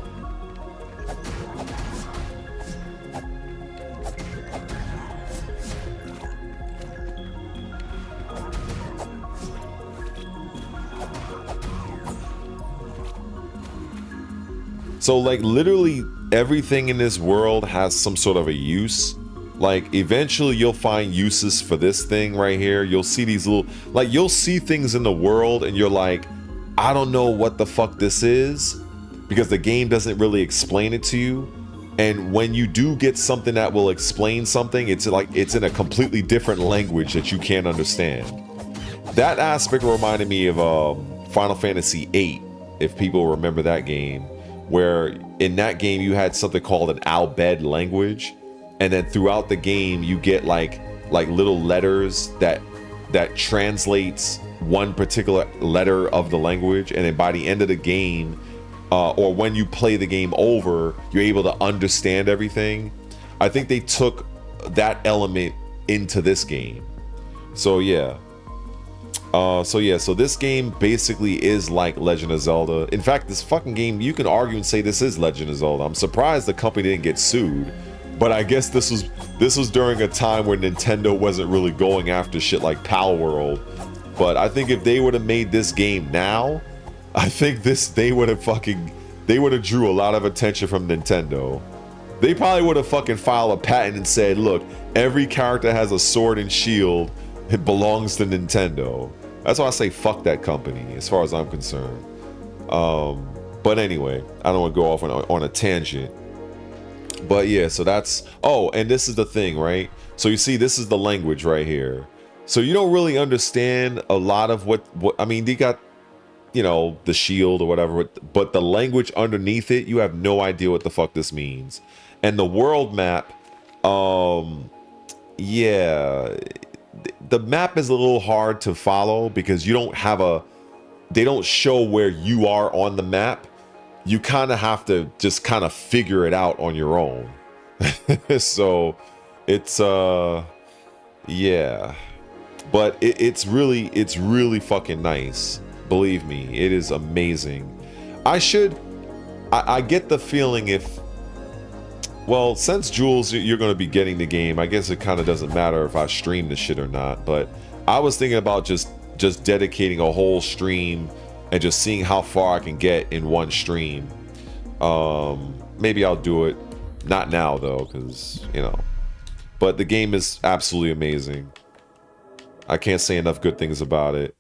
Speaker 1: So like literally everything in this world has some sort of a use. Like eventually you'll find uses for this thing right here. You'll see these little, like you'll see things in the world and you're like, I don't know what the fuck this is, because the game doesn't really explain it to you. And when you do get something that will explain something, it's like it's in a completely different language that you can't understand. That aspect reminded me of Final Fantasy VIII, if people remember that game, where in that game you had something called an Al-Bhed language, and then throughout the game you get like little letters that translates one particular letter of the language, and then by the end of the game, or when you play the game over, you're able to understand everything. I think they took that element into this game. So yeah, So yeah, so this game basically is like Legend of Zelda. In fact, this fucking game, you can argue and say this is Legend of Zelda. I'm surprised the company didn't get sued, but I guess this was during a time where Nintendo wasn't really going after shit like Pal World. But I think if they would have made this game now, I think they would have drew a lot of attention from Nintendo. They probably would have fucking filed a patent and said, look, every character has a sword and shield. It belongs to Nintendo. That's why I say fuck that company, as far as I'm concerned. But anyway, I don't want to go off on a tangent. But yeah, so that's... Oh, and this is the thing, right? So you see, this is the language right here. So you don't really understand a lot of what I mean, they got, you know, the shield or whatever, but the language underneath it, you have no idea what the fuck this means. And the world map, yeah... The map is a little hard to follow because you don't have they don't show where you are on the map. You kind of have to just kind of figure it out on your own. So it's yeah, but it's really fucking nice. Believe me, it is amazing. I get the feeling if, well, since Jules, you're going to be getting the game, I guess it kind of doesn't matter if I stream the shit or not. But I was thinking about just dedicating a whole stream and just seeing how far I can get in one stream. Maybe I'll do it. Not now, though, because, you know. But the game is absolutely amazing. I can't say enough good things about it.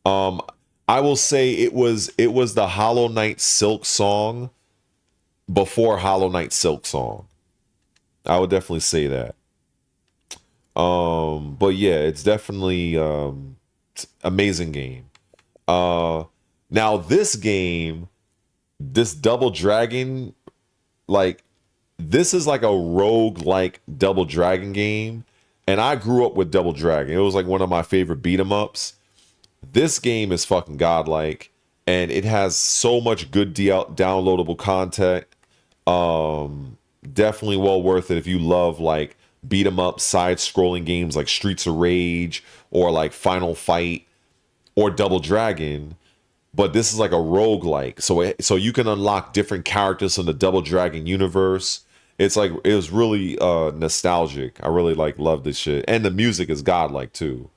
Speaker 1: I will say it was the Hollow Knight Silk song before Hollow Knight Silk song. I would definitely say that. But yeah, it's definitely amazing game. Now this game, this Double Dragon, like, this is like a rogue-like Double Dragon game, and I grew up with Double Dragon. It was like one of my favorite beat 'em ups. This game is fucking godlike, and it has so much good downloadable content. Definitely well worth it if you love like beat 'em up side scrolling games like Streets of Rage or like Final Fight or Double Dragon. But this is like a roguelike, so you can unlock different characters in the Double Dragon universe. It's like, it was really nostalgic. I really love this shit, and the music is godlike too.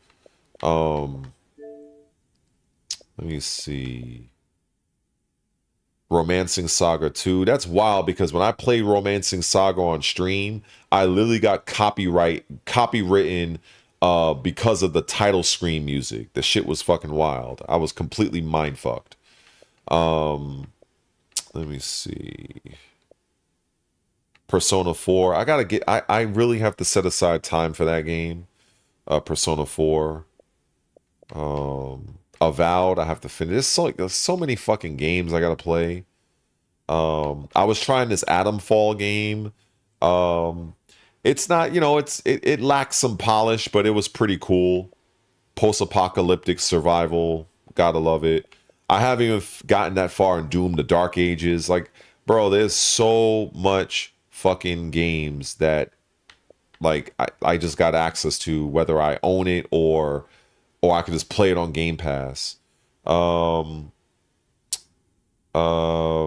Speaker 1: Let me see. Romancing Saga 2. That's wild because when I played Romancing Saga on stream, I literally got copywritten because of the title screen music. The shit was fucking wild. I was completely mind fucked. Let me see. Persona 4. I really have to set aside time for that game. Persona 4. Avowed, I have to finish. There's so many fucking games I gotta play. I was trying this Atomfall game. It's not, you know, it lacks some polish, but it was pretty cool. Post-apocalyptic survival, gotta love it. I haven't even gotten that far in Doom: The Dark Ages. Like, bro, there's so much fucking games that, like, I just got access to, whether I own it or I could just play it on Game Pass.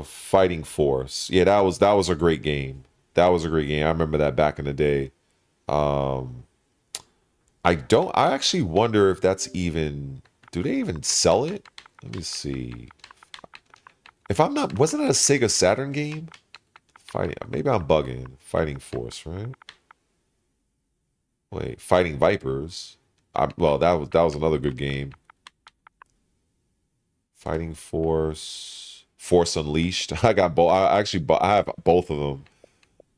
Speaker 1: Fighting Force. Yeah, that was a great game. That was a great game. I remember that back in the day. I actually wonder if that's even, do they even sell it? Let me see. If I'm not, wasn't that a Sega Saturn game? Maybe I'm bugging. Fighting Force, right? Wait, Fighting Vipers. Well, that was another good game. Fighting Force, Force Unleashed. I got both. I have both of them.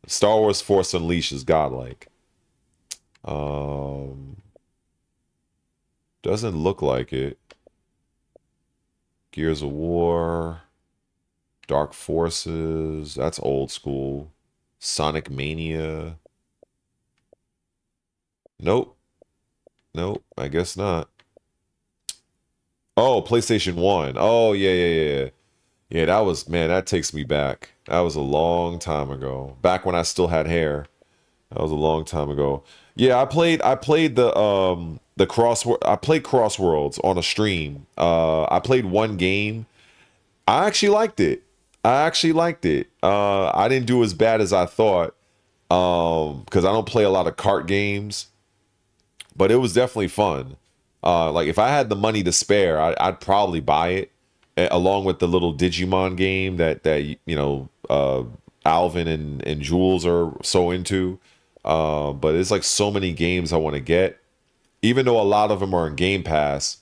Speaker 1: Star Wars Force Unleashed is godlike. Doesn't look like it. Gears of War, Dark Forces. That's old school. Sonic Mania. Nope. Nope, I guess not. Oh, PlayStation 1. Oh, yeah. Yeah, that was, man, that takes me back. That was a long time ago. Back when I still had hair. That was a long time ago. Yeah, I played the the crossword. I played Crossworlds on a stream. I played one game. I actually liked it. I didn't do as bad as I thought, because I don't play a lot of cart games, but it was definitely fun. Like if I had the money to spare, I'd probably buy it, along with the little Digimon game that Alvin and Jules are so into. But it's like so many games I want to get, even though a lot of them are in Game Pass.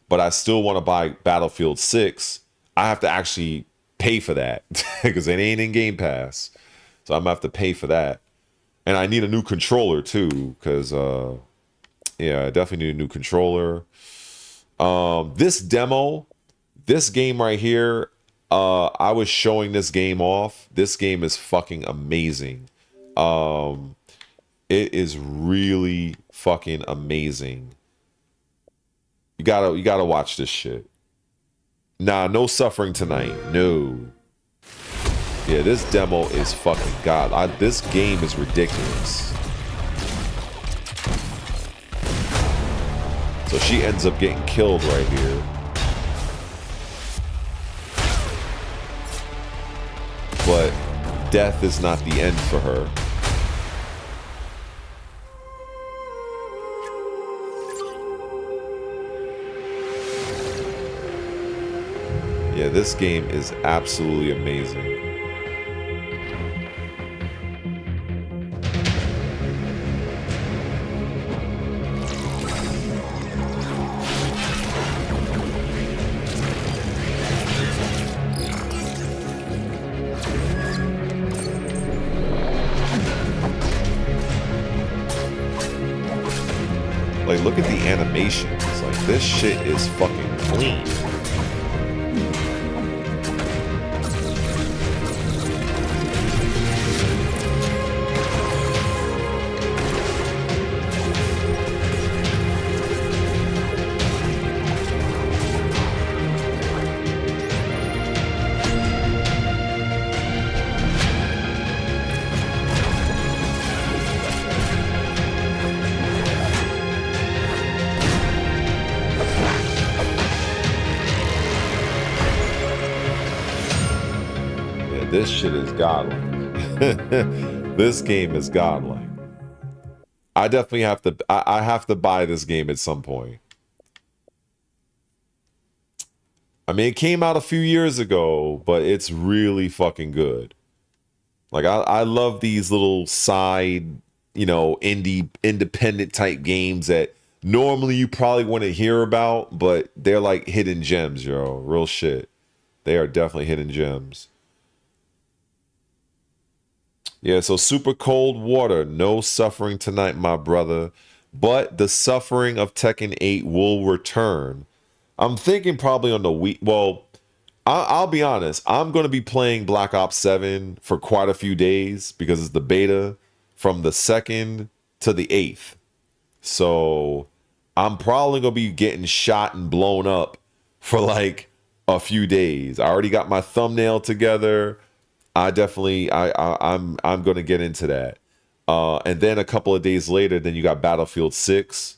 Speaker 1: But I still want to buy Battlefield 6. I have to actually pay for that because it ain't in Game Pass, so I'm gonna have to pay for that. And I need a new controller too, because yeah, I definitely need a new controller. This game right here, I was showing this game off. This game is fucking amazing. It is really fucking amazing. You gotta watch this shit. Nah, no suffering tonight. No. Yeah, this demo is fucking god. This game is ridiculous. So she ends up getting killed right here. But death is not the end for her. Yeah, this game is absolutely amazing. Like, look at the animations. Like, this shit is fucking clean. This shit is godlike. This game is godlike. I definitely have to. I have to buy this game at some point. I mean, it came out a few years ago, but it's really fucking good. Like I love these little side, independent type games that normally you probably want to hear about, but they're like hidden gems, yo. Real shit. They are definitely hidden gems. Yeah, so super cold water. No suffering tonight, my brother. But the suffering of Tekken 8 will return. I'm thinking probably on the week. Well, I'll be honest. I'm going to be playing Black Ops 7 for quite a few days because it's the beta from the 2nd to the 8th. So I'm probably going to be getting shot and blown up for like a few days. I already got my thumbnail together. I'm going to get into that. And then a couple of days later, then you got Battlefield 6.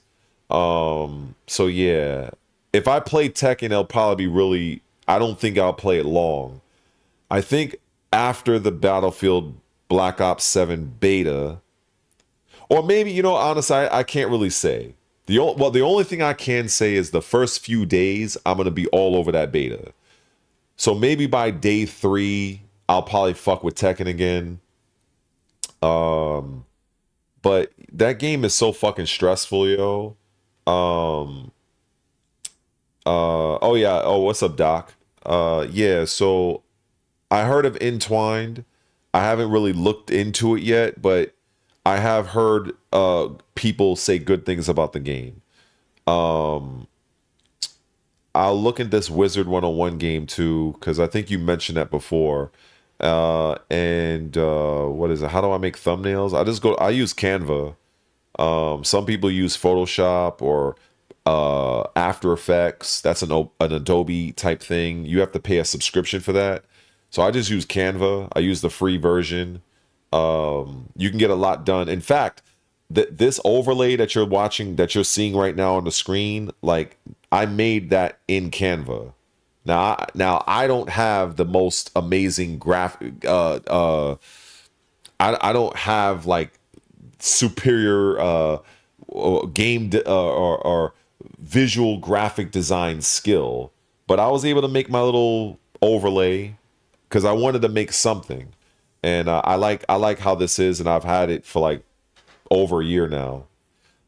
Speaker 1: So yeah, if I play Tekken, it'll probably be really, I don't think I'll play it long. I think after the Battlefield Black Ops 7 beta, or maybe, honestly, I can't really say. The only thing I can say is the first few days, I'm going to be all over that beta. So maybe by day 3, I'll probably fuck with Tekken again. But that game is so fucking stressful, yo. Oh yeah. Oh, what's up, Doc? Yeah, so I heard of Entwined. I haven't really looked into it yet, but I have heard people say good things about the game. I'll look at this Wizard 101 game too, because I think you mentioned that before. What is it? How do I make thumbnails? I use Canva. Some people use Photoshop or After Effects. That's an Adobe type thing. You have to pay a subscription for that. So I just use Canva. I use the free version. You can get a lot done. In fact, this overlay that you're watching, that you're seeing right now on the screen, like I made that in Canva. Now I don't have the most amazing graphic. I don't have like superior or visual graphic design skill, but I was able to make my little overlay because I wanted to make something, and I like how this is, and I've had it for like over a year now.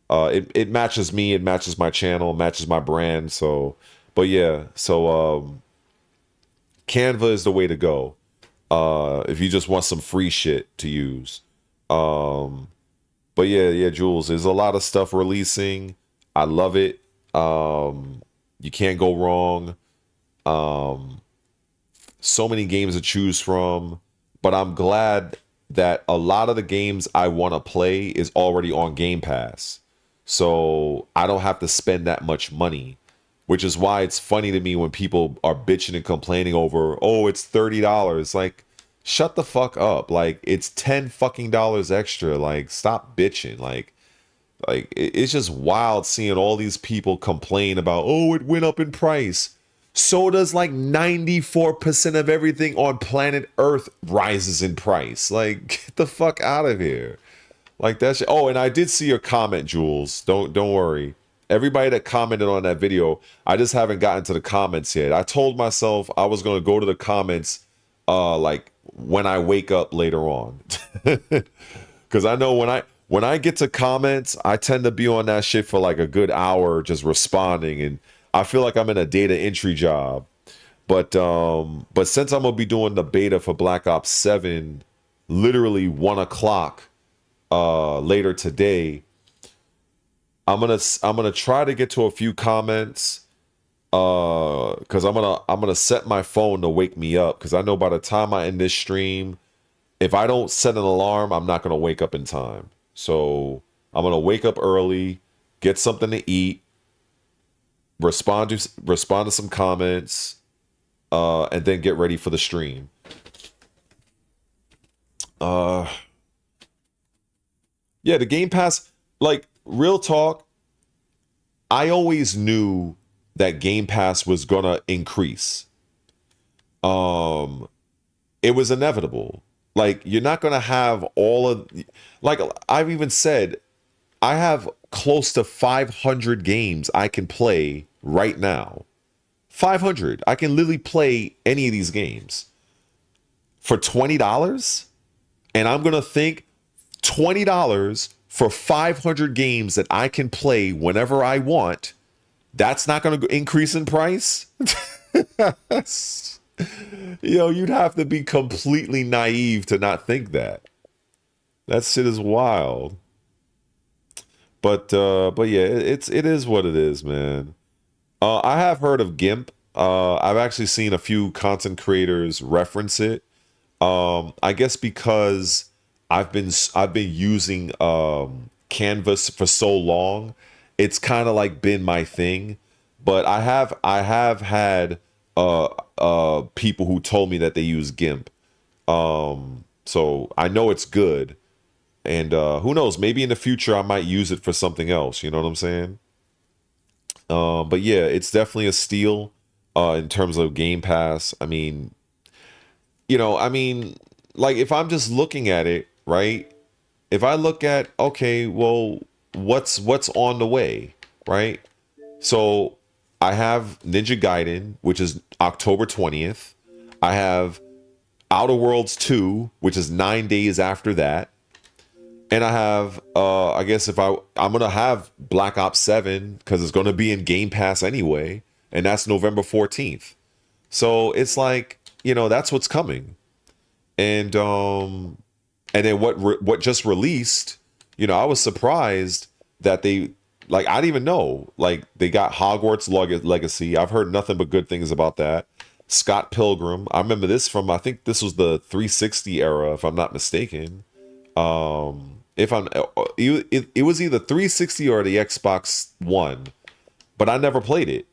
Speaker 1: It matches me, it matches my channel, matches my brand. So, but yeah, so Canva is the way to go if you just want some free shit to use. But yeah, Jules, there's a lot of stuff releasing. I love it. You can't go wrong. So many games to choose from, but I'm glad that a lot of the games I want to play is already on Game Pass. So I don't have to spend that much money, which is why it's funny to me when people are bitching and complaining over, oh, it's $30. Like, shut the fuck up. Like, it's 10 fucking dollars extra. Like, stop bitching. Like it's just wild seeing all these people complain about, oh, it went up in price. So does like 94% of everything on planet Earth rises in price. Like, get the fuck out of here. Like that shit. Oh, and I did see your comment, Jules. Don't worry. Everybody that commented on that video, I just haven't gotten to the comments yet. I told myself I was gonna go to the comments like when I wake up later on. Cause I know when I get to comments, I tend to be on that shit for like a good hour just responding, and I feel like I'm in a data entry job. But since I'm gonna be doing the beta for Black Ops 7 literally 1 o'clock later today, I'm gonna try to get to a few comments because I'm gonna set my phone to wake me up, because I know by the time I end this stream, if I don't set an alarm, I'm not gonna wake up in time. So I'm gonna wake up early, get something to eat, respond to some comments, and then get ready for the stream. Yeah, the Game Pass, like, real talk, I always knew that Game Pass was gonna increase. It was inevitable. Like, you're not gonna have all of, like I've even said, I have close to 500 games I can play right now. 500. I can literally play any of these games for $20, and I'm gonna think $20 for 500 games that I can play whenever I want. That's not going to increase in price. Yo, you'd have to be completely naive to not think that. That shit is wild. But yeah, it is what it is, man. I have heard of GIMP. I've actually seen a few content creators reference it. I guess because I've been using Canvas for so long, it's kind of like been my thing. But I have had people who told me that they use GIMP. So I know it's good, and who knows, maybe in the future I might use it for something else. You know what I'm saying? But yeah, it's definitely a steal in terms of Game Pass. I mean, like, if I'm just looking at it, right? If I look at, okay, well, what's on the way, right? So I have Ninja Gaiden, which is October 20th. I have Outer Worlds 2, which is 9 days after that. And I have, I guess I'm going to have Black Ops 7, because it's going to be in Game Pass anyway. And that's November 14th. So it's like, that's what's coming. And then what just released, I was surprised that they, like, I didn't even know, like, they got Hogwarts Legacy. I've heard nothing but good things about that. Scott Pilgrim. I remember this from, I think this was the 360 era, if I'm not mistaken. It was either 360 or the Xbox One, but I never played it.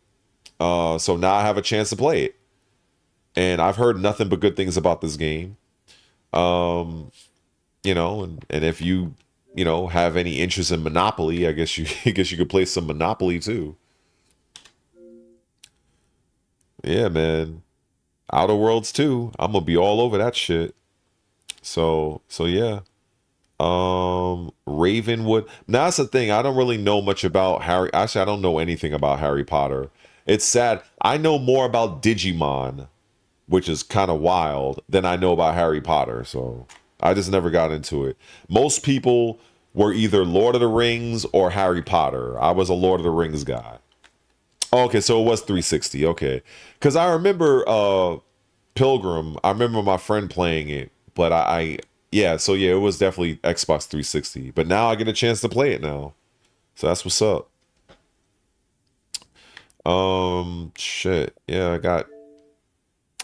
Speaker 1: So now I have a chance to play it. And I've heard nothing but good things about this game. And if you you know, have any interest in Monopoly, I guess you I guess you could play some Monopoly too. Yeah, man. Outer Worlds too. I'm gonna be all over that shit. So yeah. Ravenwood. Now that's the thing. I don't really know much about Harry. Actually, I don't know anything about Harry Potter. It's sad. I know more about Digimon, which is kind of wild, than I know about Harry Potter. So I just never got into it. Most people were either Lord of the Rings or Harry Potter. I was a Lord of the Rings guy. Okay, so it was 360. Okay. Because I remember Pilgrim. I remember my friend playing it, but yeah, so yeah, it was definitely Xbox 360. But now I get a chance to play it now. So that's what's up. Shit. Yeah, I got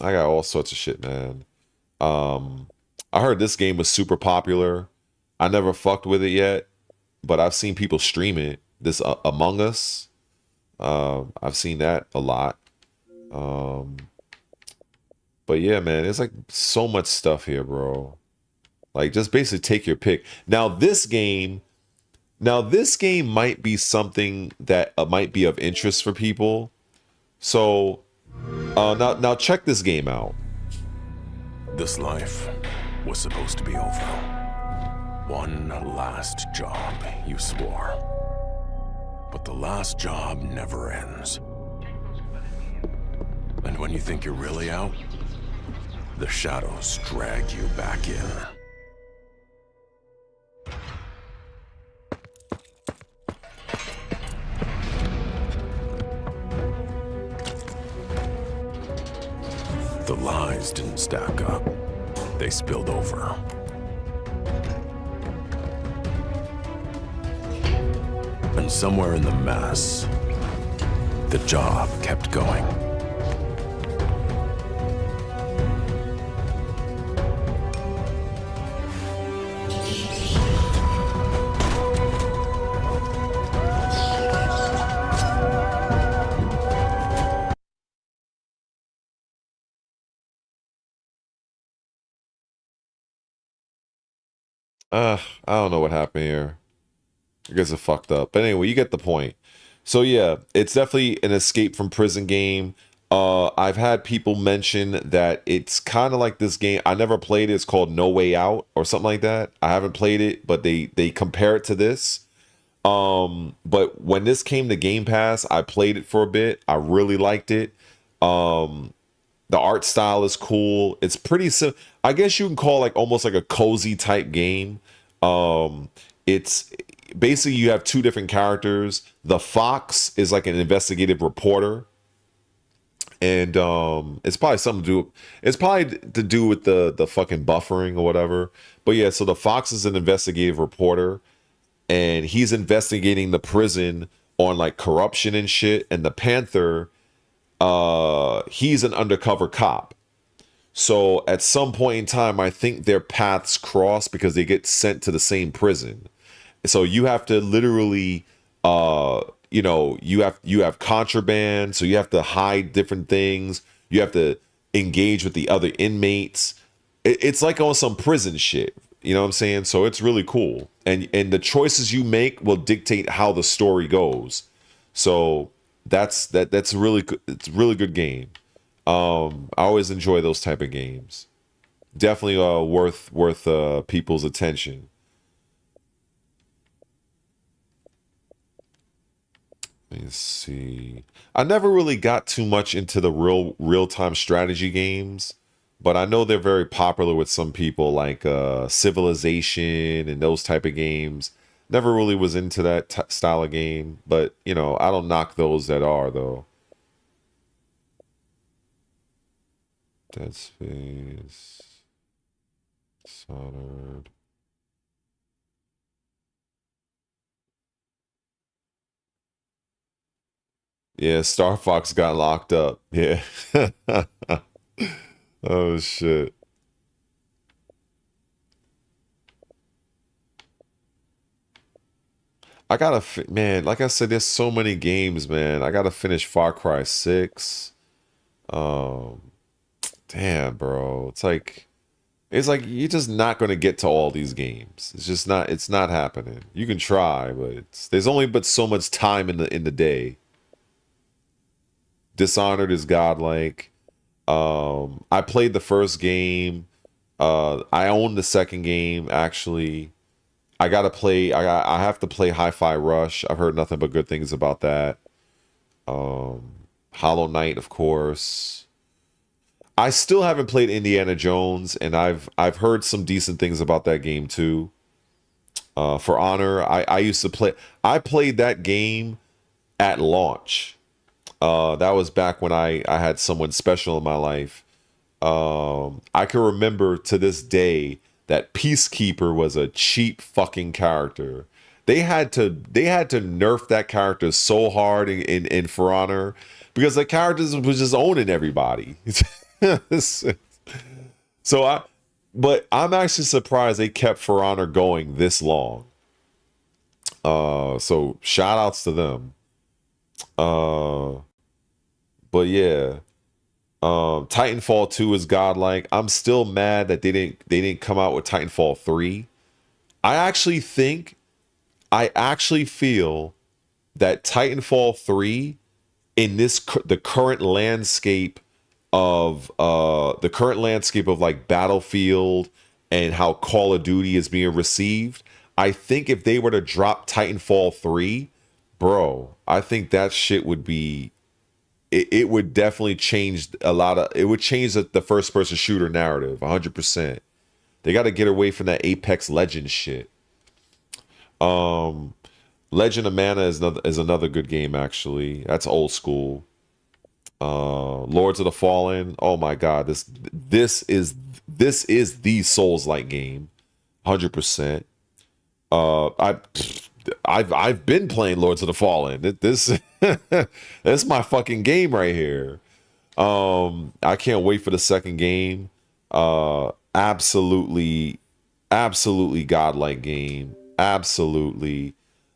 Speaker 1: all sorts of shit, man. Um I heard this game was super popular. I never fucked with it yet, but I've seen people stream it. This Among Us. I've seen that a lot. Um but yeah, man, there's like so much stuff here, bro. Like just basically take your pick. Now this game might be something that might be of interest for people. So now check this game out.
Speaker 2: This life was supposed to be over. One last job, you swore. But the last job never ends. And when you think you're really out, the shadows drag you back in. The lies didn't stack up. They spilled over. And somewhere in the mess, the job kept going.
Speaker 1: I don't know what happened here. I guess it fucked up. But anyway, you get the point. So yeah, it's definitely an escape from prison game. I've had people mention that it's kind of like this game. I never played it. It's called No Way Out or something like that. I haven't played it, but they compare it to this. But when this came to Game Pass, I played it for a bit. I really liked it. The art style is cool. It's pretty simple. I guess you can call like almost like a cozy type game. It's basically you have two different characters. The fox is like an investigative reporter, and it's probably something to do. It's probably to do with the fucking buffering or whatever. But yeah, so the fox is an investigative reporter, and he's investigating the prison on like corruption and shit. And the panther, he's an undercover cop. So at some point in time, I think their paths cross because they get sent to the same prison. So you have to literally, you have contraband, so you have to hide different things. You have to engage with the other inmates. It's like on some prison shit. You know what I'm saying? So it's really cool. And the choices you make will dictate how the story goes. So that's really good. It's a really good game. I always enjoy those type of games. Definitely worth people's attention. Let me see. I never really got too much into the real-time strategy games, but I know they're very popular with some people, like Civilization and those type of games. Never really was into that style of game, but you know, I don't knock those that are though. Dead Space, Dishonored. Yeah, Star Fox got locked up. Yeah. Oh shit. I gotta man, like I said, there's so many games, man. I gotta finish Far Cry 6. Um, damn, bro. It's like It's like you're just not going to get to all these games. It's just not. It's not happening. You can try, but there's only but so much time in the day. Dishonored is godlike. I played the first game. I own the second game actually. I gotta play. I have to play Hi-Fi Rush. I've heard nothing but good things about that. Hollow Knight, of course. I still haven't played Indiana Jones, and I've heard some decent things about that game too. For Honor, I used to play. I played that game at launch. That was back when I had someone special in my life. I can remember to this day that Peacekeeper was a cheap fucking character. They had to nerf that character so hard in For Honor because the characters was just owning everybody. But I'm actually surprised they kept For Honor going this long. So shout outs to them. But yeah. Titanfall 2 is godlike. I'm still mad that they didn't come out with Titanfall 3. I actually feel that Titanfall 3 in the current landscape of like Battlefield and how Call of Duty is being received, I think if they were to drop Titanfall 3, bro, I think that shit would be it would definitely change it would change the first person shooter narrative 100%. They got to get away from that Apex Legends shit. Legend of Mana is another good game actually. That's old school. Lords of the Fallen. Oh my god, this is the Souls-like game, 100%. I've been playing Lords of the Fallen. This is my fucking game right here. I can't wait for the second game. Absolutely godlike game. Absolutely.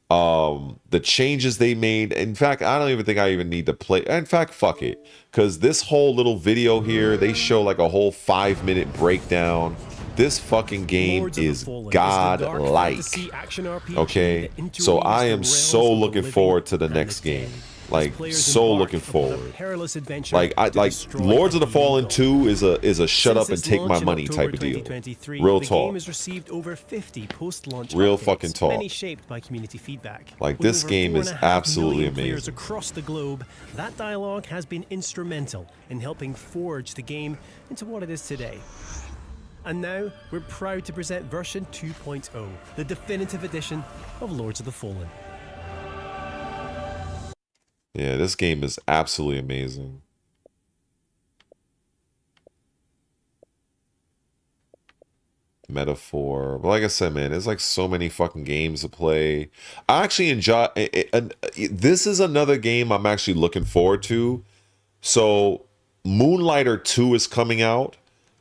Speaker 1: The changes they made. In fact, I don't even think I even need to play. In fact, fuck it. Because this whole little video here, they show like a whole 5-minute breakdown. This fucking game is godlike. Okay, so I am so looking forward to the next game. Like, so looking forward. Like Lords of the Fallen 2 is a shut up and take my money type of deal. Real talk. Real fucking talk. Like, this game is absolutely amazing.
Speaker 3: Across the globe, that dialogue has been instrumental in helping forge the game into what it is today. And now, we're proud to present version 2.0, the definitive edition of Lords of the Fallen.
Speaker 1: Yeah, this game is absolutely amazing. Metaphor. But like I said, man, there's like so many fucking games to play. I actually enjoy it. This is another game I'm actually looking forward to. So, Moonlighter 2 is coming out.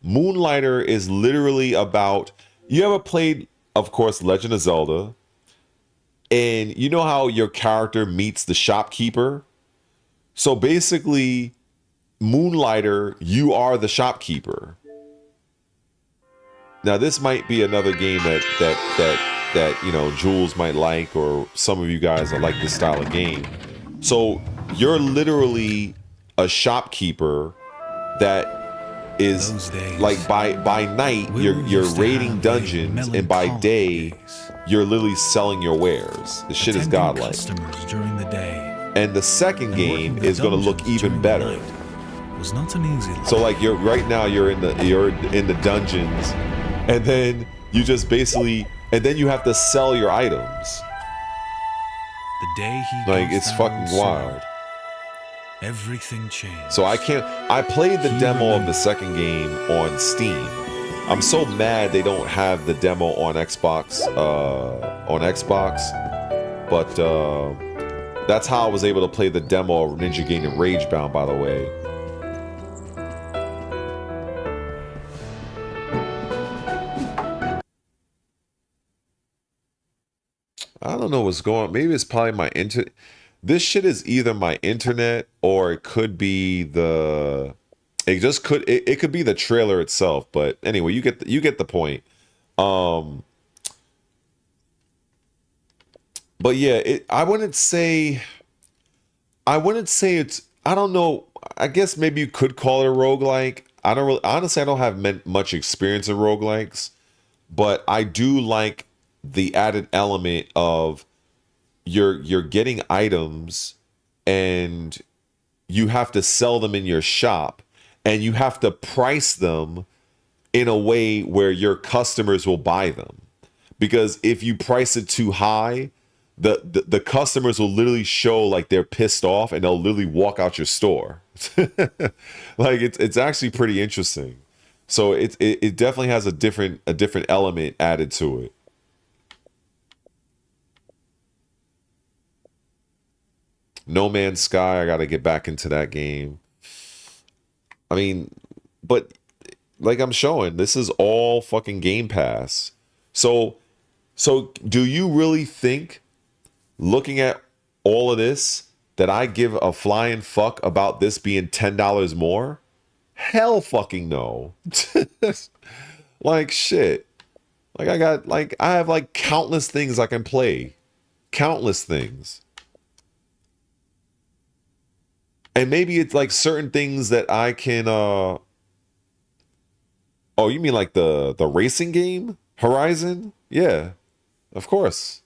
Speaker 1: Moonlighter is literally about, you ever played, of course, Legend of Zelda, and you know how your character meets the shopkeeper? So basically, Moonlighter, you are the shopkeeper. Now this might be another game that you know, Jules might like, or some of you guys that like this style of game. So you're literally a shopkeeper that is like by night you're raiding dungeons, and by day you're literally selling your wares. The shit is godlike. And the second game is going to look even better. So like you're in the dungeons, and then you just basically, and then you have to sell your items. Like, it's fucking wild.
Speaker 4: Everything changed.
Speaker 1: So I played the demo of the second game on Steam. I'm so mad they don't have the demo on Xbox. But that's how I was able to play the demo of Ninja Gaiden Ragebound, by the way. I don't know what's going on. Maybe it's probably my internet. This shit is either my internet, or it could be the It just could it could be the trailer itself, but anyway, you get the point. But yeah, I wouldn't say it's, I don't know. I guess maybe you could call it a roguelike. I don't really, honestly, I don't have much experience in roguelikes, but I do like the added element of you're getting items and you have to sell them in your shop and you have to price them in a way where your customers will buy them. Because if you price it too high, the customers will literally show like they're pissed off and they'll literally walk out your store. Like it's actually pretty interesting. So it definitely has a different element added to it. No Man's Sky, I got to get back into that game. I mean, but like I'm showing, this is all fucking Game Pass. So do you really think, looking at all of this, that I give a flying fuck about this being $10 more? Hell fucking no. Like shit. Like I have like countless things I can play. Countless things. And maybe it's like certain things that I can oh, you mean like the racing game? Horizon? Yeah. Of course.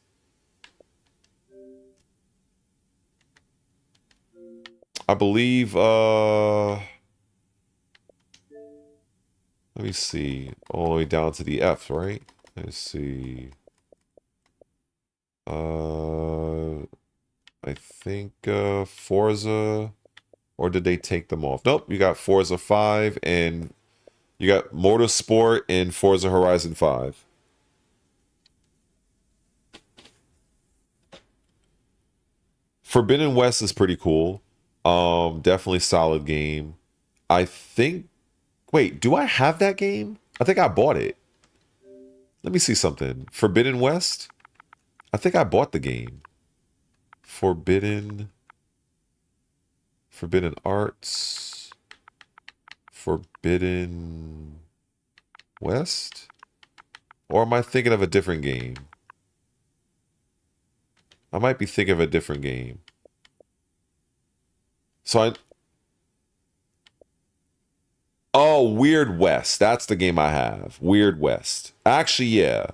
Speaker 1: I believe let me see. All the way down to the F, right? Let's see. I think Forza, or did they take them off? Nope, you got Forza 5 and you got Motorsport and Forza Horizon 5. Forbidden West is pretty cool. Definitely solid game. I think, wait, do I have that game? I think I bought it. Let me see something. Forbidden West? I think I bought the game. Forbidden Arts. Forbidden West? Or am I thinking of a different game? I might be thinking of a different game. Oh, Weird West. That's the game I have. Weird West. Actually, yeah.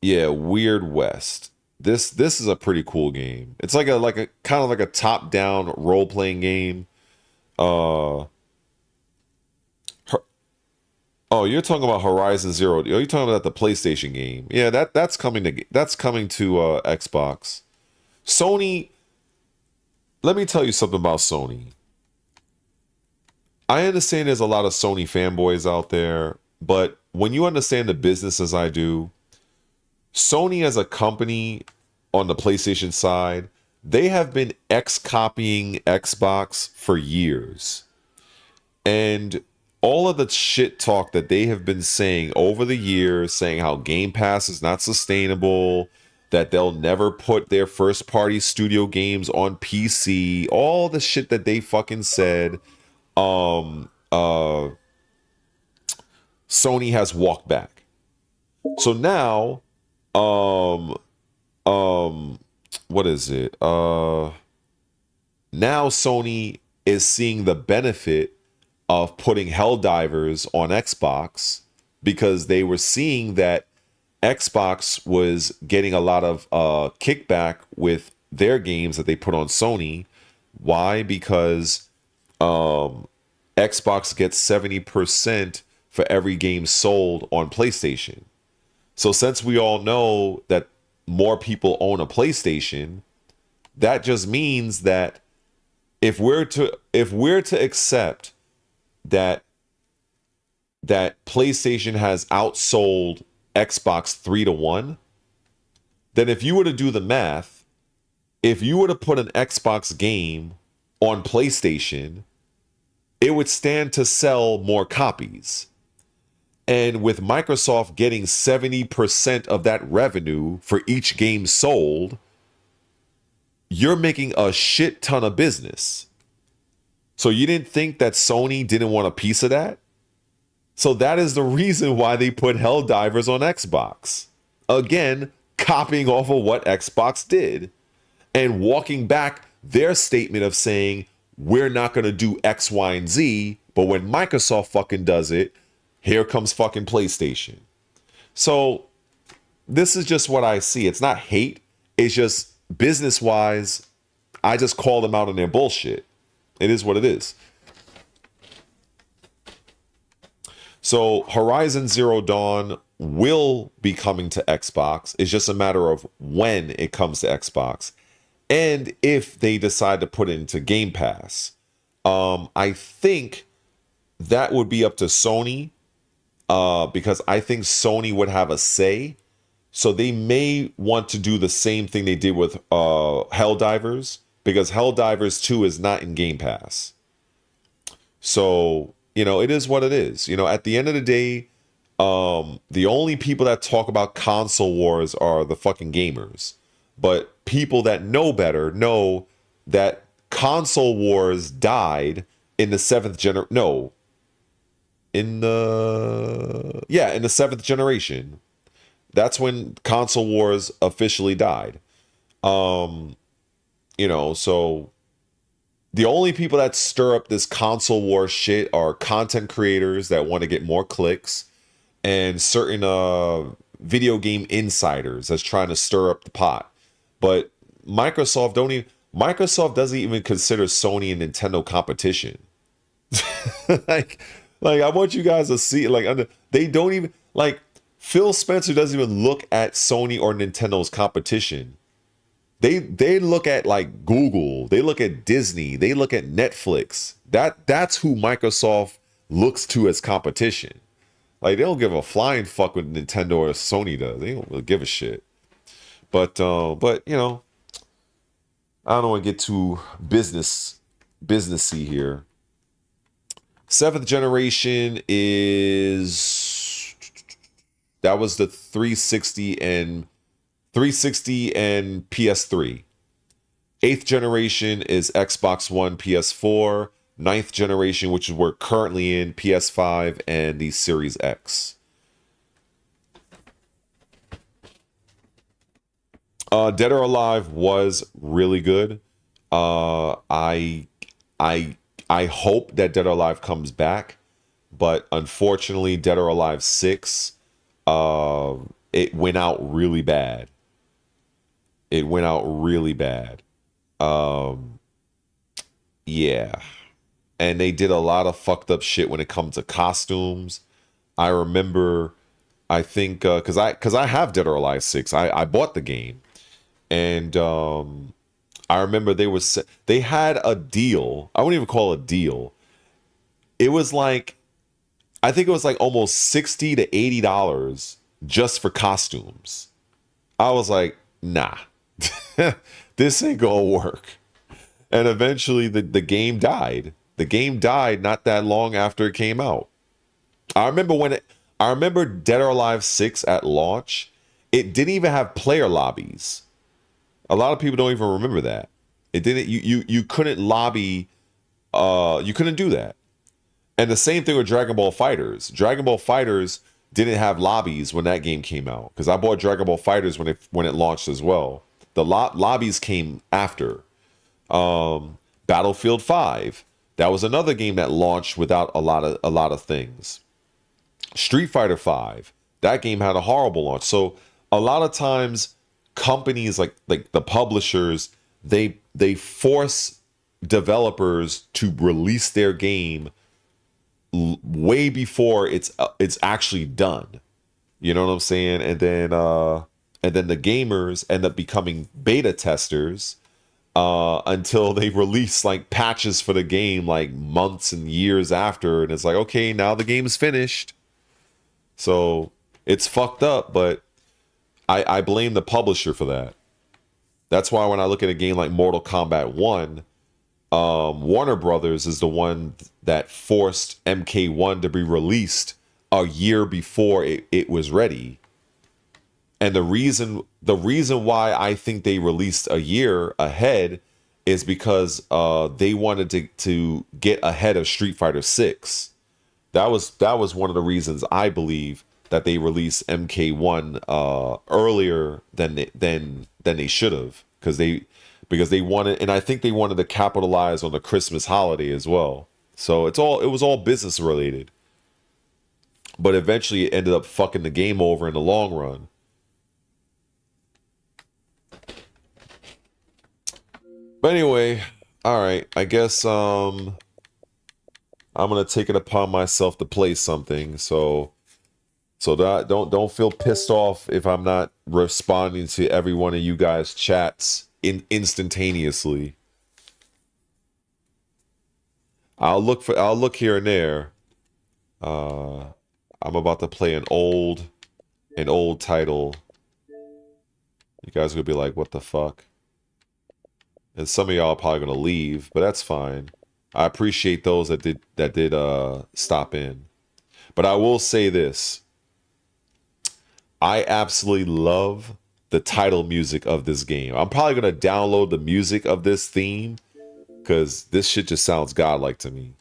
Speaker 1: Yeah, Weird West. This is a pretty cool game. It's like a kind of like a top-down role-playing game. Oh, you're talking about Horizon Zero. You're talking about the PlayStation game. Yeah, that's coming to Xbox. Sony, let me tell you something about Sony. I understand there's a lot of Sony fanboys out there, but when you understand the business as I do, Sony as a company on the PlayStation side, they have been copying Xbox for years. And all of the shit talk that they have been saying over the years, saying how Game Pass is not sustainable, that they'll never put their first party studio games on PC, all the shit that they fucking said, Sony has walked back. So now, what is it? Now Sony is seeing the benefit of putting Helldivers on Xbox because they were seeing that Xbox was getting a lot of kickback with their games that they put on Sony. Why? Because Xbox gets 70% for every game sold on PlayStation. So since we all know that more people own a PlayStation, that just means that if we're to accept that PlayStation has outsold Xbox 3-1, then if you were to do the math, if you were to put an Xbox game on PlayStation, it would stand to sell more copies. And with Microsoft getting 70% of that revenue for each game sold, you're making a shit ton of business. So you didn't think that Sony didn't want a piece of that? So that is the reason why they put Helldivers on Xbox. Again, copying off of what Xbox did and walking back their statement of saying, we're not going to do X, Y, and Z, but when Microsoft fucking does it, here comes fucking PlayStation. So this is just what I see. It's not hate. It's just business-wise, I just call them out on their bullshit. It is what it is. So Horizon Zero Dawn will be coming to Xbox. It's just a matter of when it comes to Xbox. And if they decide to put it into Game Pass. I think that would be up to Sony. Because I think Sony would have a say. So they may want to do the same thing they did with Helldivers. Because Helldivers 2 is not in Game Pass. So, you know, it is what it is. You know, at the end of the day, the only people that talk about console wars are the fucking gamers. But people that know better know that console wars died in the seventh generation. No. In the seventh generation. That's when console wars officially died. You know, so the only people that stir up this console war shit are content creators that want to get more clicks and certain video game insiders that's trying to stir up the pot. But Microsoft doesn't even consider Sony and Nintendo competition. like I want you guys to see, like, they don't even, like, Phil Spencer doesn't even look at Sony or Nintendo's competition. They look at, like, Google, they look at Disney, they look at Netflix. That's who Microsoft looks to as competition. Like, they don't give a flying fuck what Nintendo or Sony does. They don't really give a shit. But you know, I don't want to get too businessy here. Seventh generation that was the 360 and PS3. Eighth generation is Xbox One, PS4. Ninth generation, which is we're currently in, PS5 and the Series X. Dead or Alive was really good. I hope that Dead or Alive comes back, but unfortunately, Dead or Alive 6, it went out really bad. Yeah. And they did a lot of fucked up shit when it comes to costumes. I remember, I think, because I have Dead or Alive 6. I bought the game. And I remember they had a deal. I wouldn't even call it a deal. It was like, I think it was like almost $60 to $80 just for costumes. I was like, nah, this ain't gonna work. And eventually the game died. The game died not that long after it came out. I remember Dead or Alive 6 at launch. It didn't even have player lobbies. A lot of people don't even remember that. It didn't. You couldn't lobby. You couldn't do that. And the same thing with Dragon Ball FighterZ. Dragon Ball FighterZ didn't have lobbies when that game came out, because I bought Dragon Ball FighterZ when it launched as well. The lobbies came after. Battlefield 5. That was another game that launched without a lot of things. Street Fighter 5. That game had a horrible launch. So a lot of times, companies like the publishers, they force developers to release their game way before it's actually done. You know what I'm saying? And then the gamers end up becoming beta testers until they release like patches for the game like months and years after, and it's like, okay, now the game is finished. So it's fucked up, but I blame the publisher for that. That's why when I look at a game like Mortal Kombat 1, Warner Brothers is the one that forced MK1 to be released a year before it was ready. And the reason why I think they released a year ahead is because they wanted to get ahead of Street Fighter 6. That was one of the reasons I believe that they released MK1 earlier than they should have, because they wanted, and I think they wanted to capitalize on the Christmas holiday as well. So it was all business related. But eventually it ended up fucking the game over in the long run. But anyway, all right, I guess I'm gonna take it upon myself to play something. So that don't feel pissed off if I'm not responding to every one of you guys' chats instantaneously. I'll look here and there. I'm about to play an old title. You guys are gonna be like, what the fuck? And some of y'all are probably gonna leave, but that's fine. I appreciate those that did stop in. But I will say this. I absolutely love the title music of this game. I'm probably gonna download the music of this theme because this shit just sounds godlike to me.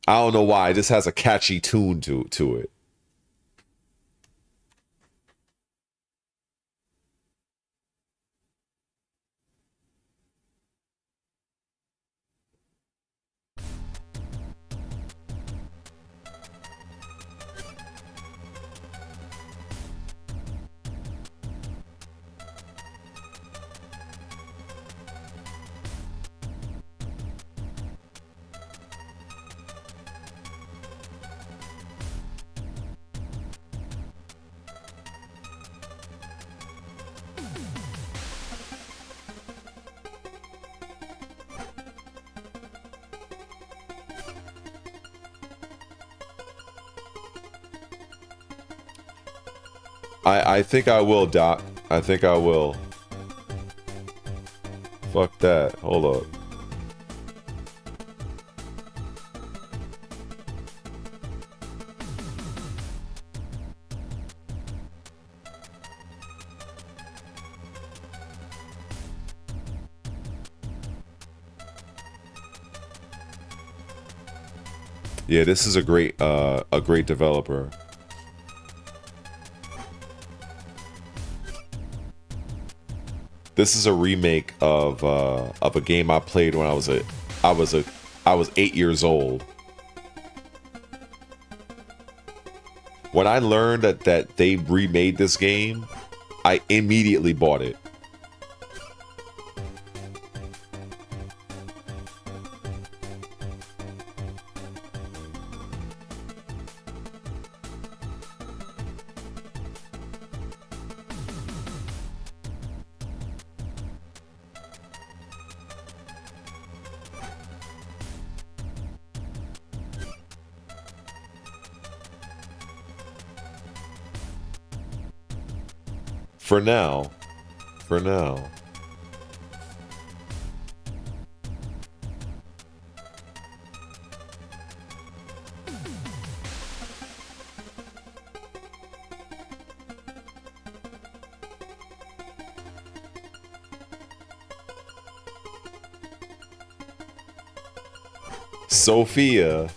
Speaker 1: I don't know why. It just has a catchy tune to it. I think I will, Doc. I think I will. Fuck that. Hold up. Yeah, this is a great developer. This is a remake of a game I played when I was 8 years old. When I learned that they remade this game, I immediately bought it. For now. Sophia.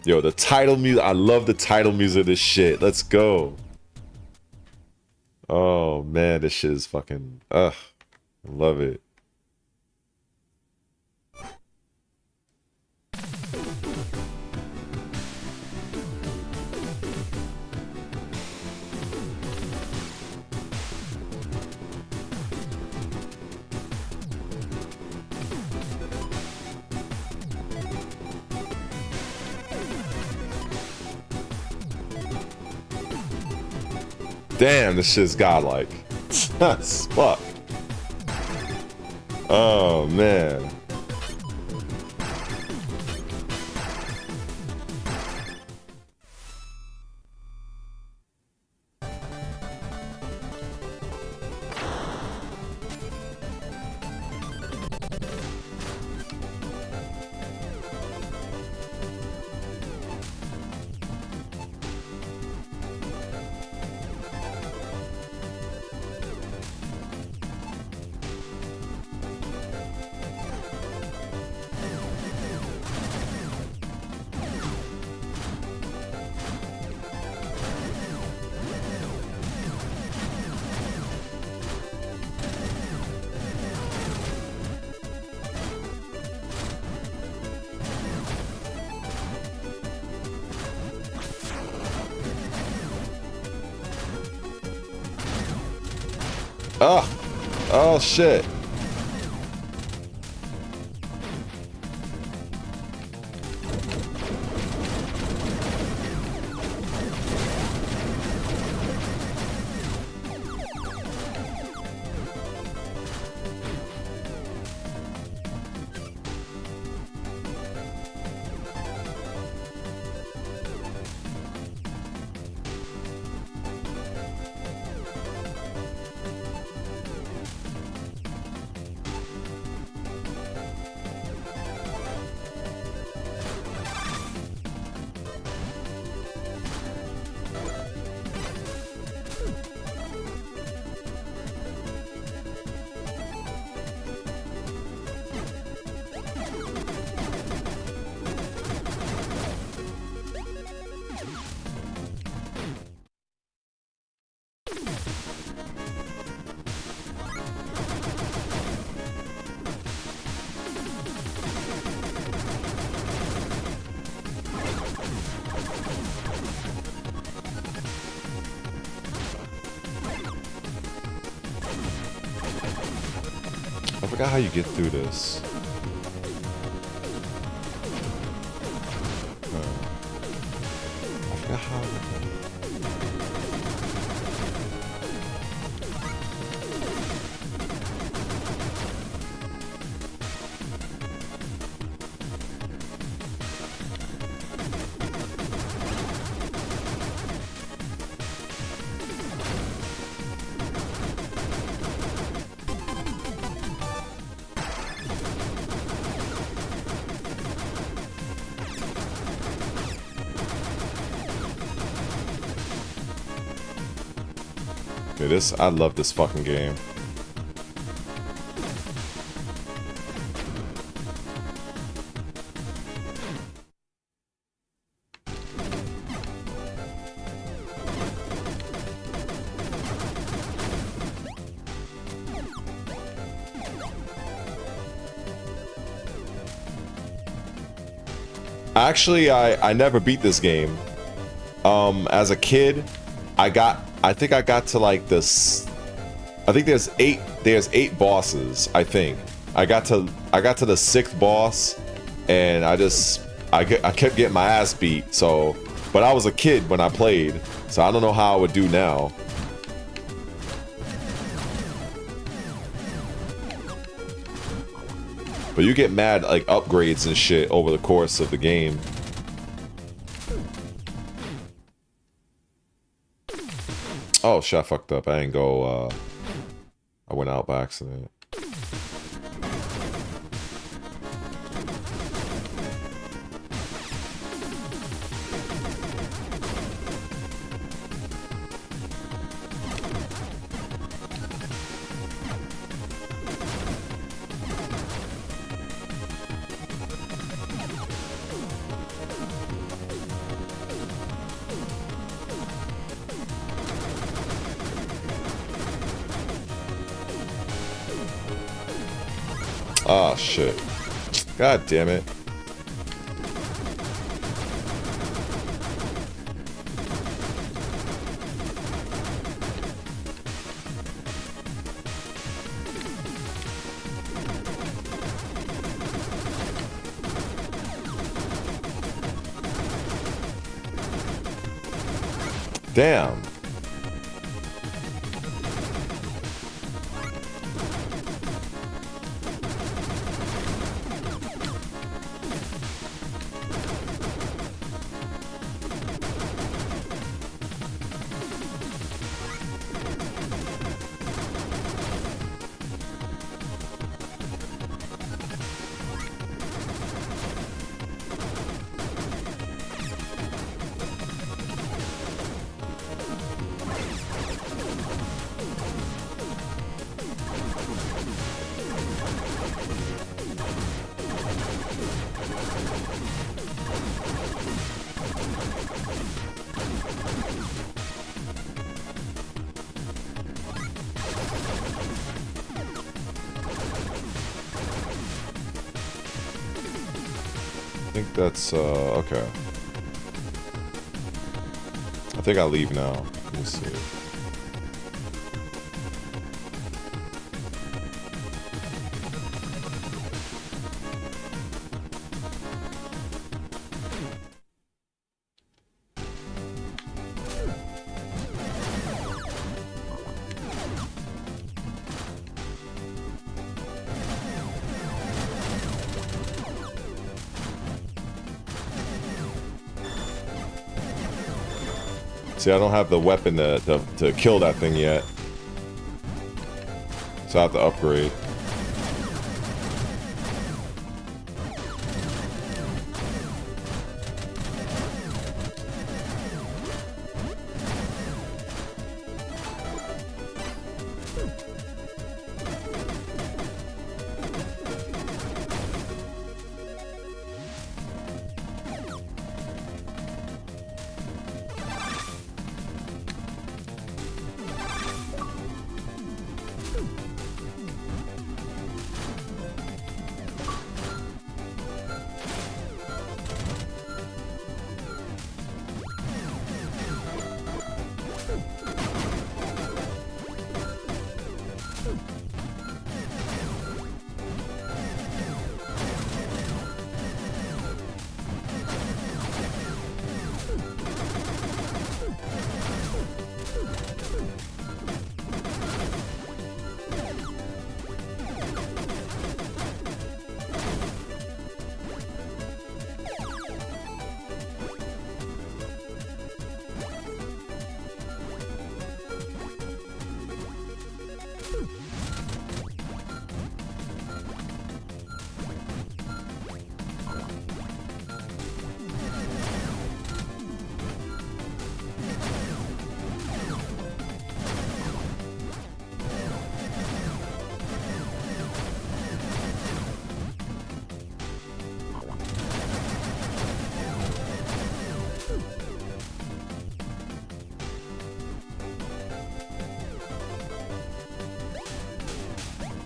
Speaker 1: Yo, the title music. I love the title music of this shit. Let's go. Oh man, this shit is fucking. Ugh, I love it. Damn, this shit's godlike. That's fuck. Oh man. Oh, oh shit. I forgot how you get through this. I forgot how. Yeah, I love this fucking game. Actually, I never beat this game. As a kid, I think I got to like this. I think there's eight bosses. I think I got to the 6th boss, and I kept getting my ass beat. So, but I was a kid when I played, so I don't know how I would do now. But you get mad like upgrades and shit over the course of the game. Oh shit, I fucked up. I didn't go, I went out by accident. Oh shit. God damn it. Damn. I think that's, okay. I think I'll leave now. Let me see. See, I don't have the weapon to kill that thing yet. So I have to upgrade.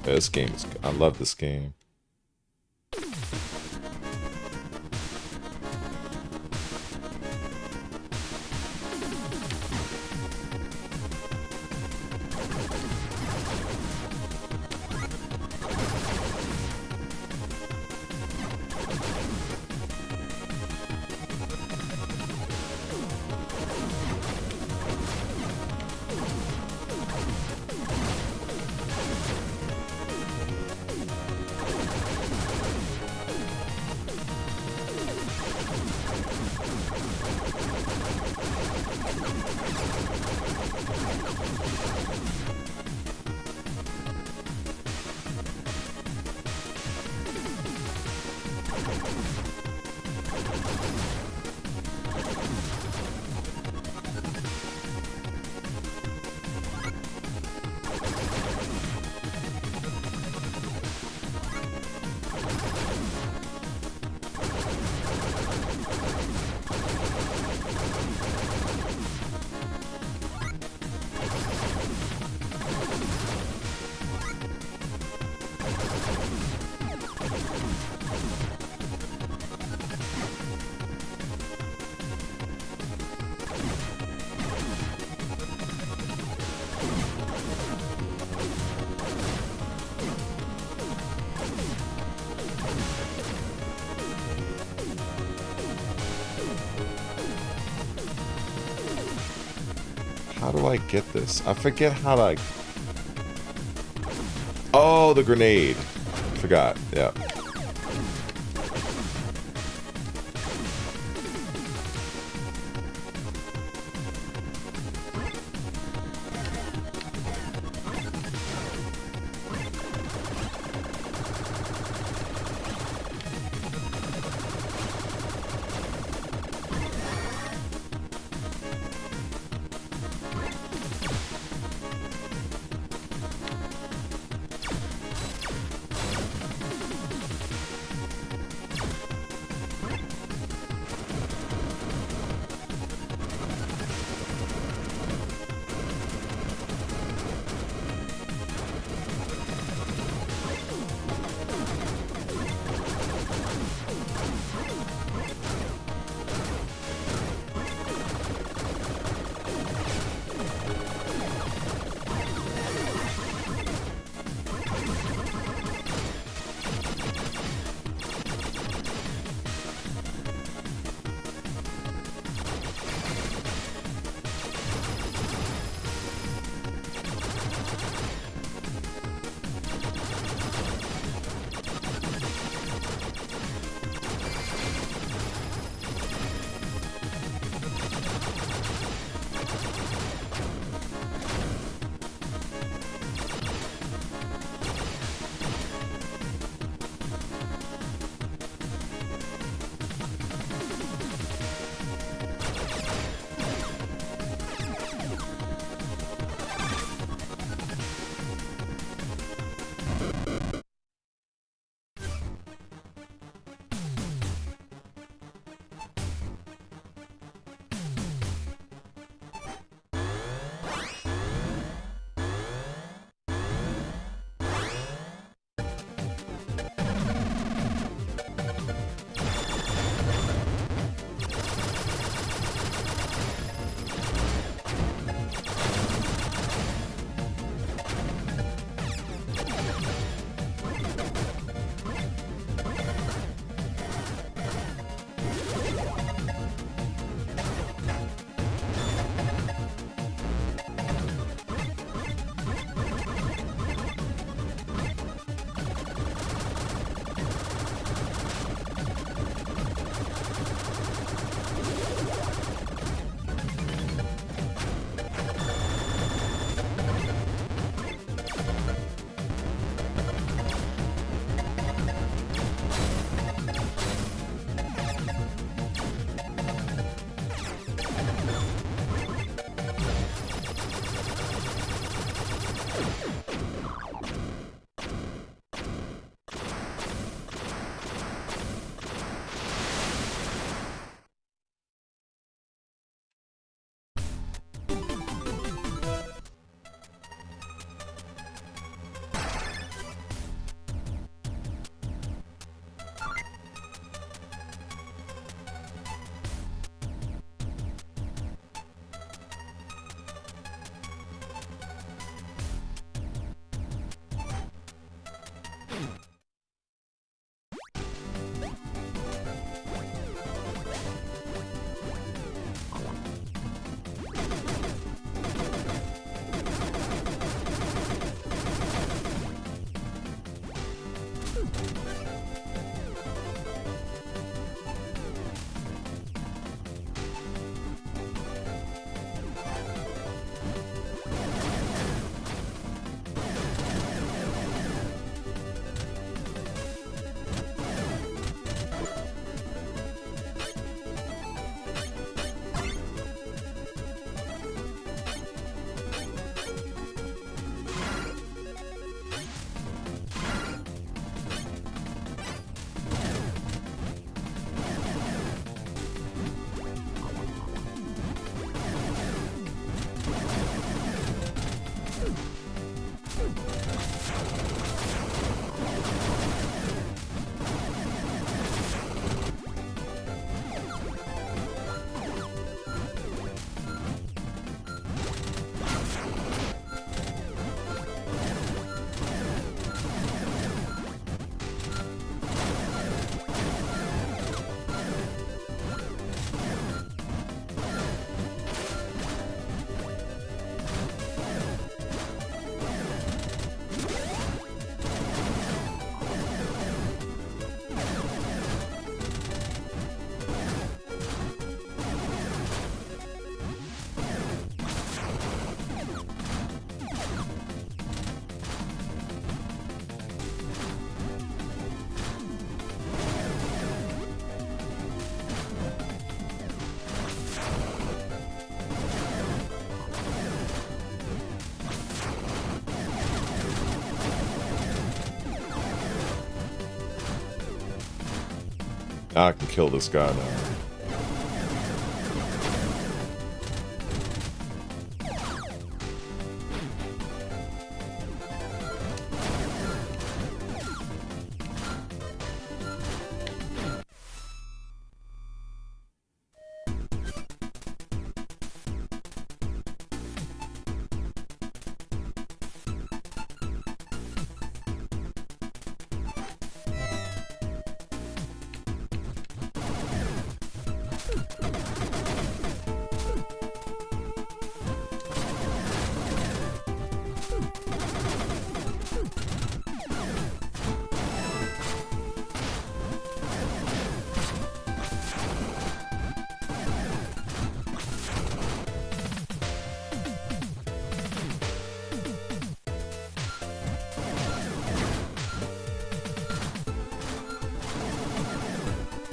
Speaker 1: Yeah, this game is good. I love this game. How do I get this? I forget how to... Oh, the grenade. Forgot. Yeah. I can kill this guy now.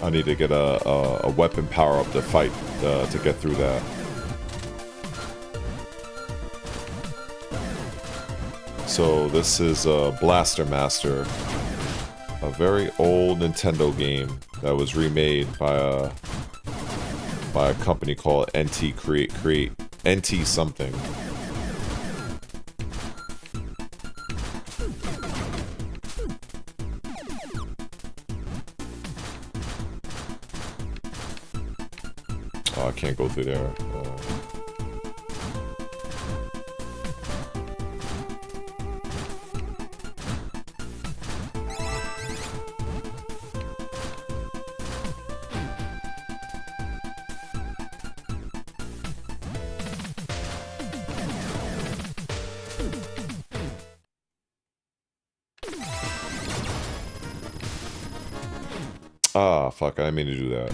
Speaker 1: I need to get a weapon power up to fight to get through that. So this is Blaster Master, a very old Nintendo game that was remade by a company called NT Create NT something. Oh, I can't go through there. Ah, fuck, I didn't mean to do that.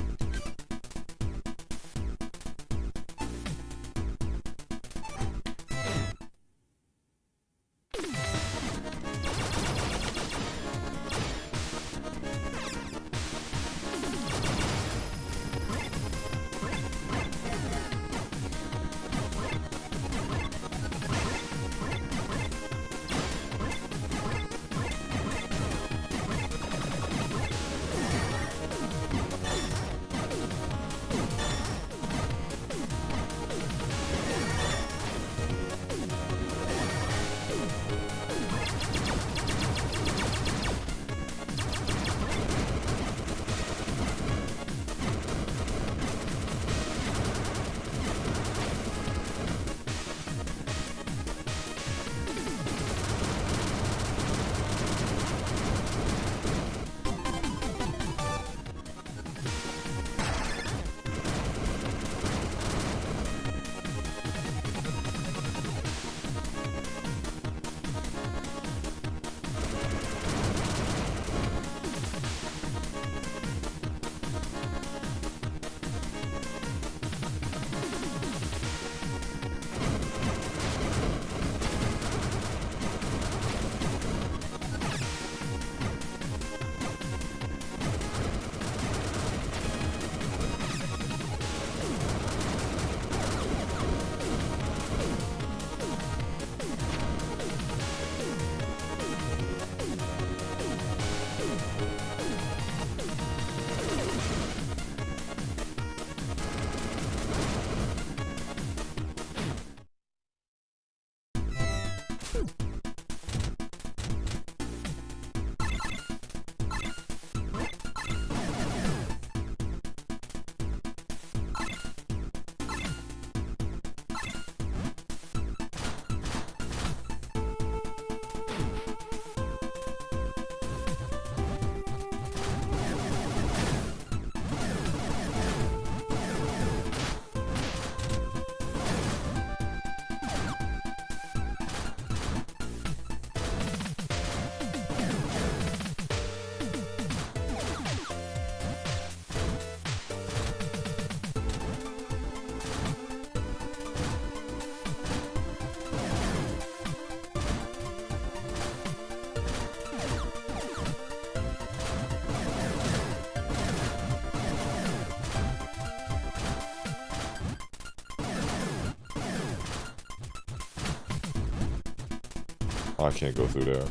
Speaker 1: Oh, I can't go through there.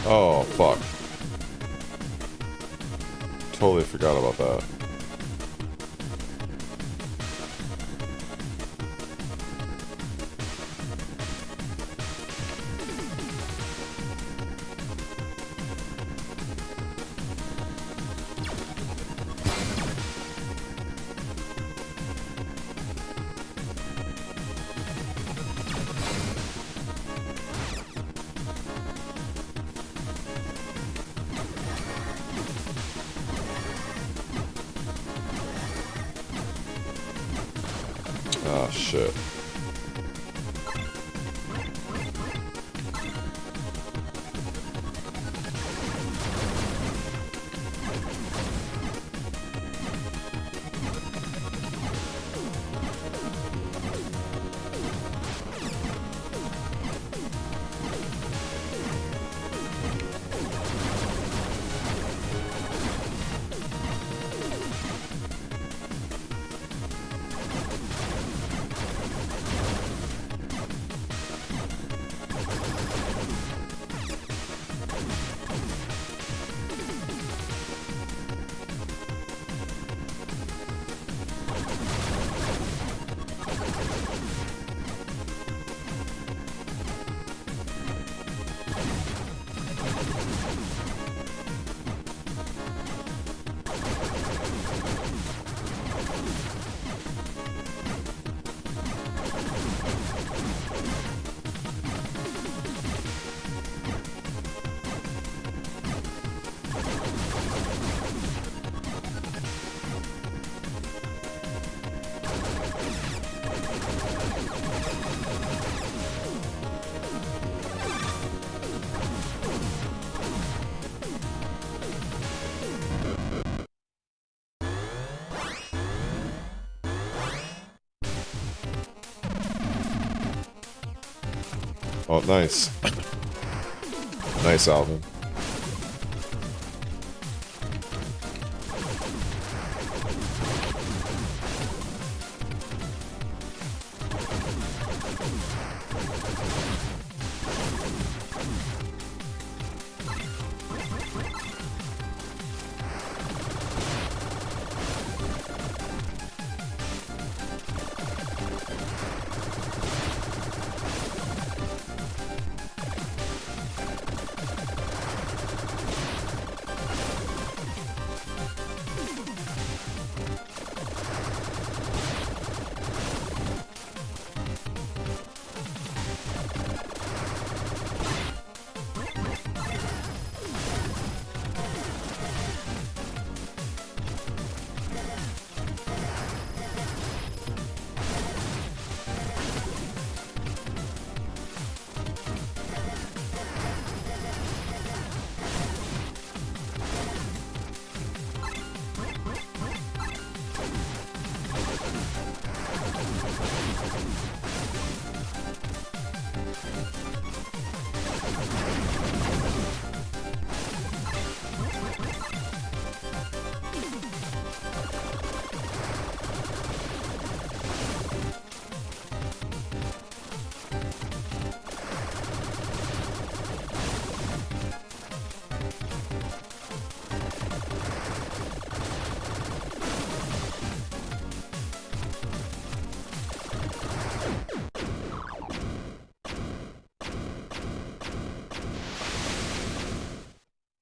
Speaker 1: Oh, fuck. Totally forgot about that. Ah, shit. Oh, nice. Nice, Alvin.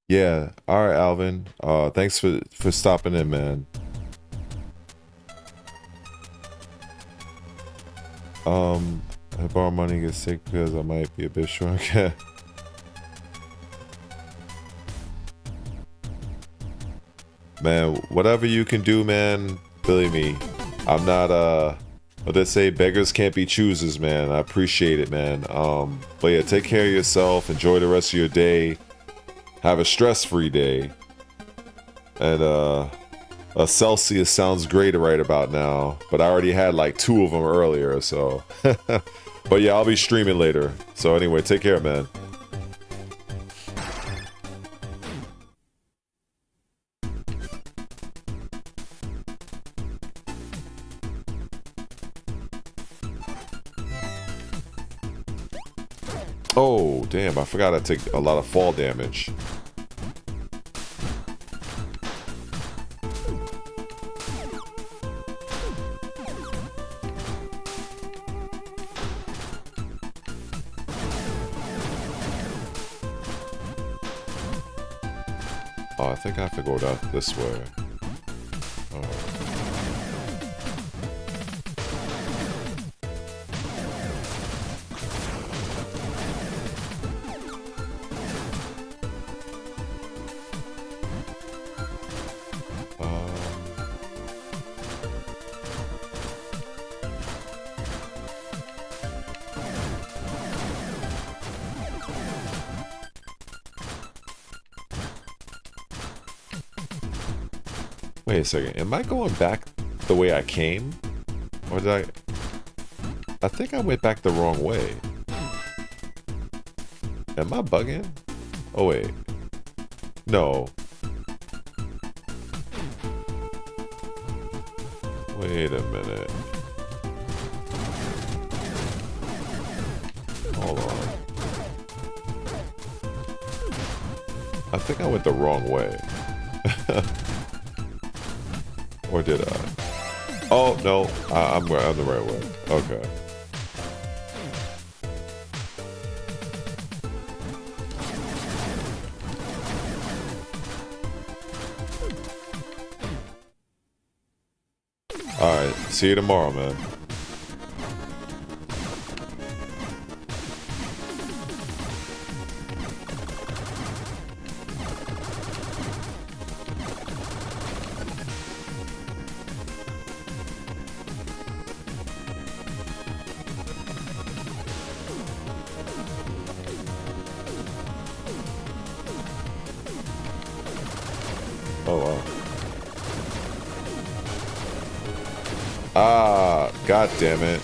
Speaker 1: Yeah. All right, Alvin. Thanks for stopping in, man. I borrow money and get sick because I might be a bit short. Okay. Man, whatever you can do, man. Believe me, I'm not what they say, beggars can't be choosers, man. I appreciate it, man. But yeah, take care of yourself. Enjoy the rest of your day. Have a stress-free day. And a Celsius sounds great right about now, but I already had like 2 of them earlier, so. But yeah, I'll be streaming later. So anyway, take care, man. Oh, damn, I forgot I take a lot of fall damage. Oh, I think I have to go down this way. Oh. Wait a second, am I going back the way I came? Or did I think I went back the wrong way. Am I bugging? Oh wait. No. Wait a minute. Hold on. I think I went the wrong way. Or did I? Oh, no. I'm the right way. Okay. Alright. See you tomorrow, man. Oh, wow. Ah, god damn it.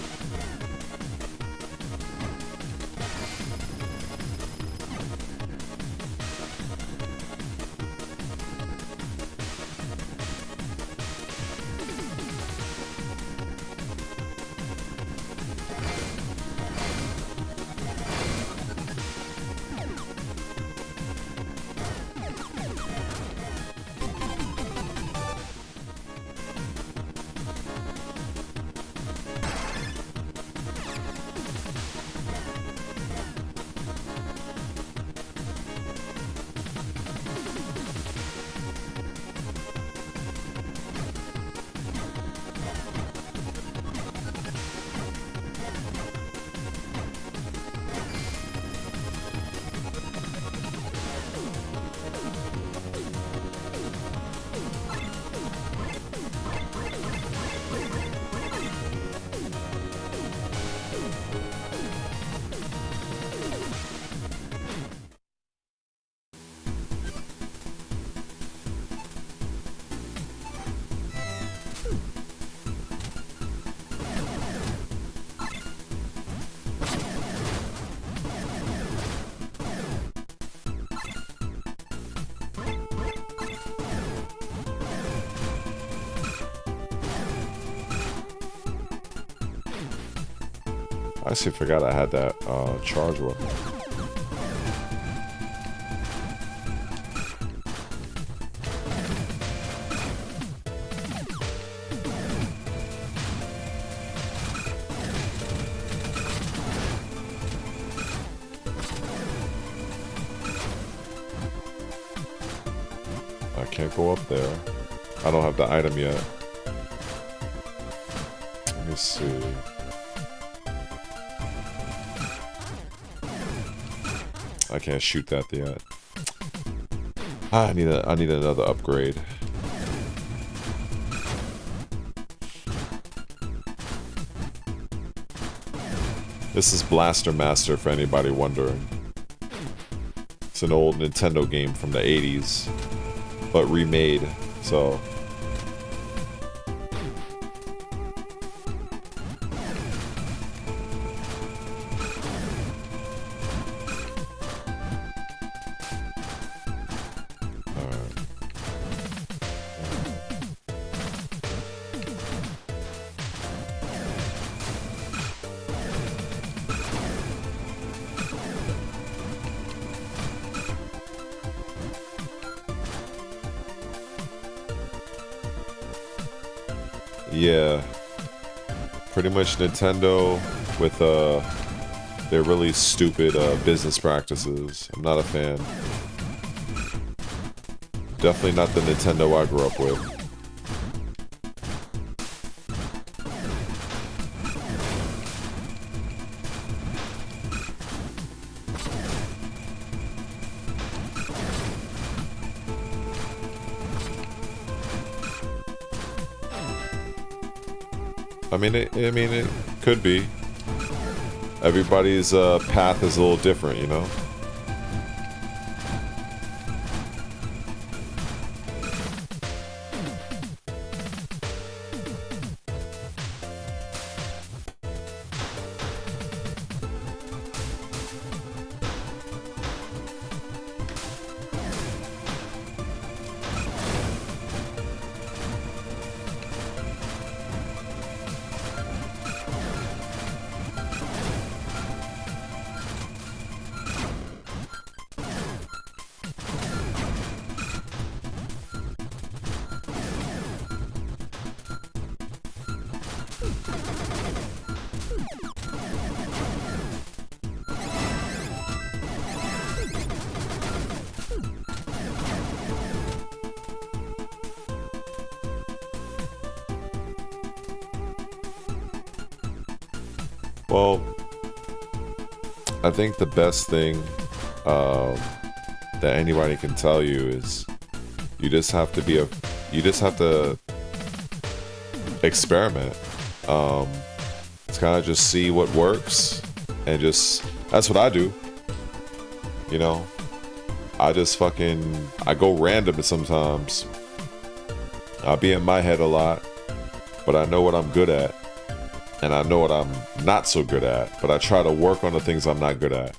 Speaker 1: I actually forgot I had that charge weapon. I can't go up there. I don't have the item yet. Let me see. I can't shoot that yet. I need another upgrade. This is Blaster Master for anybody wondering. It's an old Nintendo game from the 80s, but remade, so. Yeah, pretty much Nintendo with their really stupid business practices. I'm not a fan. Definitely not the Nintendo I grew up with. I mean, it could be. Everybody's path is a little different, you know? Well, I think the best thing that anybody can tell you is you just have to experiment. It's kind of just see what works and that's what I do. You know, I go random sometimes. I'll be in my head a lot, but I know what I'm good at. And I know what I'm not so good at, but I try to work on the things I'm not good at.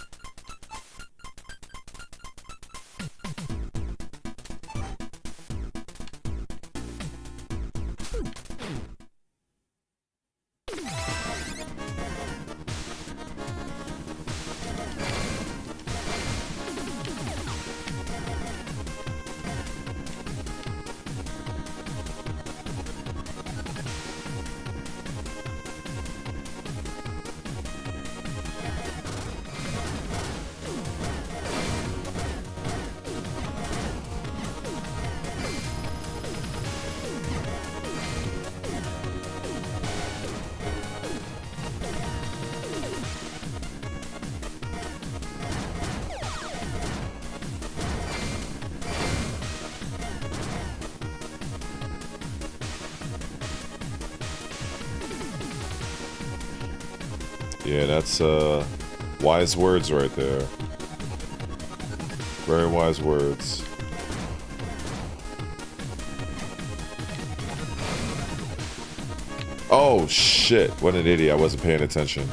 Speaker 1: Yeah, that's wise words right there. Very wise words. Oh shit, what an idiot, I wasn't paying attention.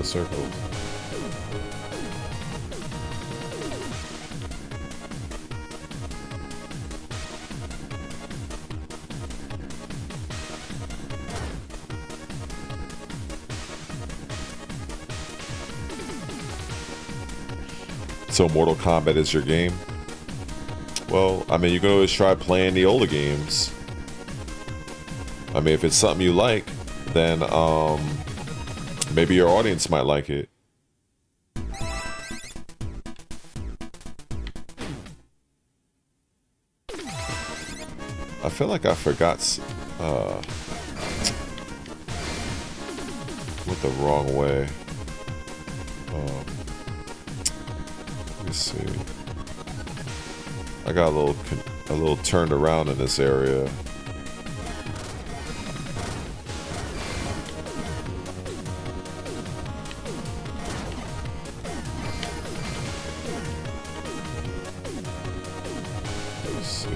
Speaker 1: circles. So Mortal Kombat is your game? Well, I mean, you can always try playing the older games. I mean, if it's something you like, then maybe your audience might like it. I feel like I forgot went the wrong way. Let me see. I got a little turned around in this area. Let's see.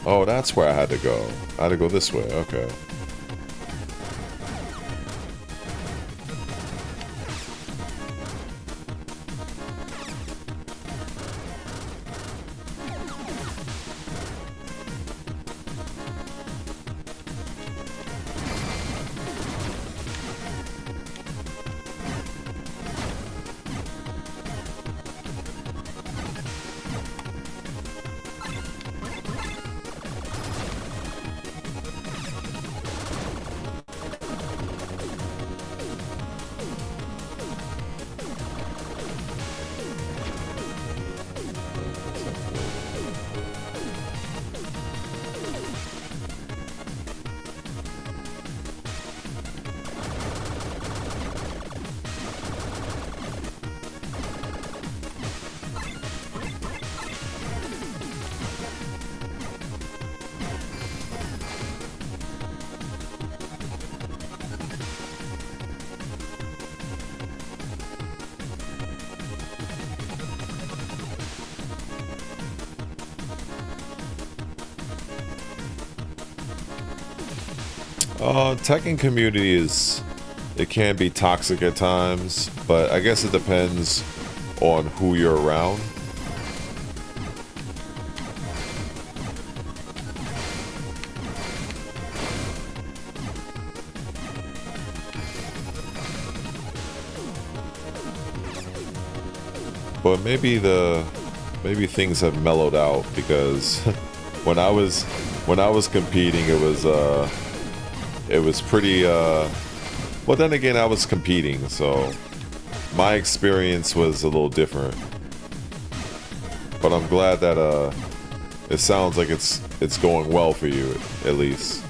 Speaker 1: Oh, that's where I had to go. I had to go this way. Okay. Tekken community it can be toxic at times, but I guess it depends on who you're around. But maybe things have mellowed out, because when I was competing, it was pretty, well, then again, I was competing, so my experience was a little different. But I'm glad that it sounds like it's going well for you, at least.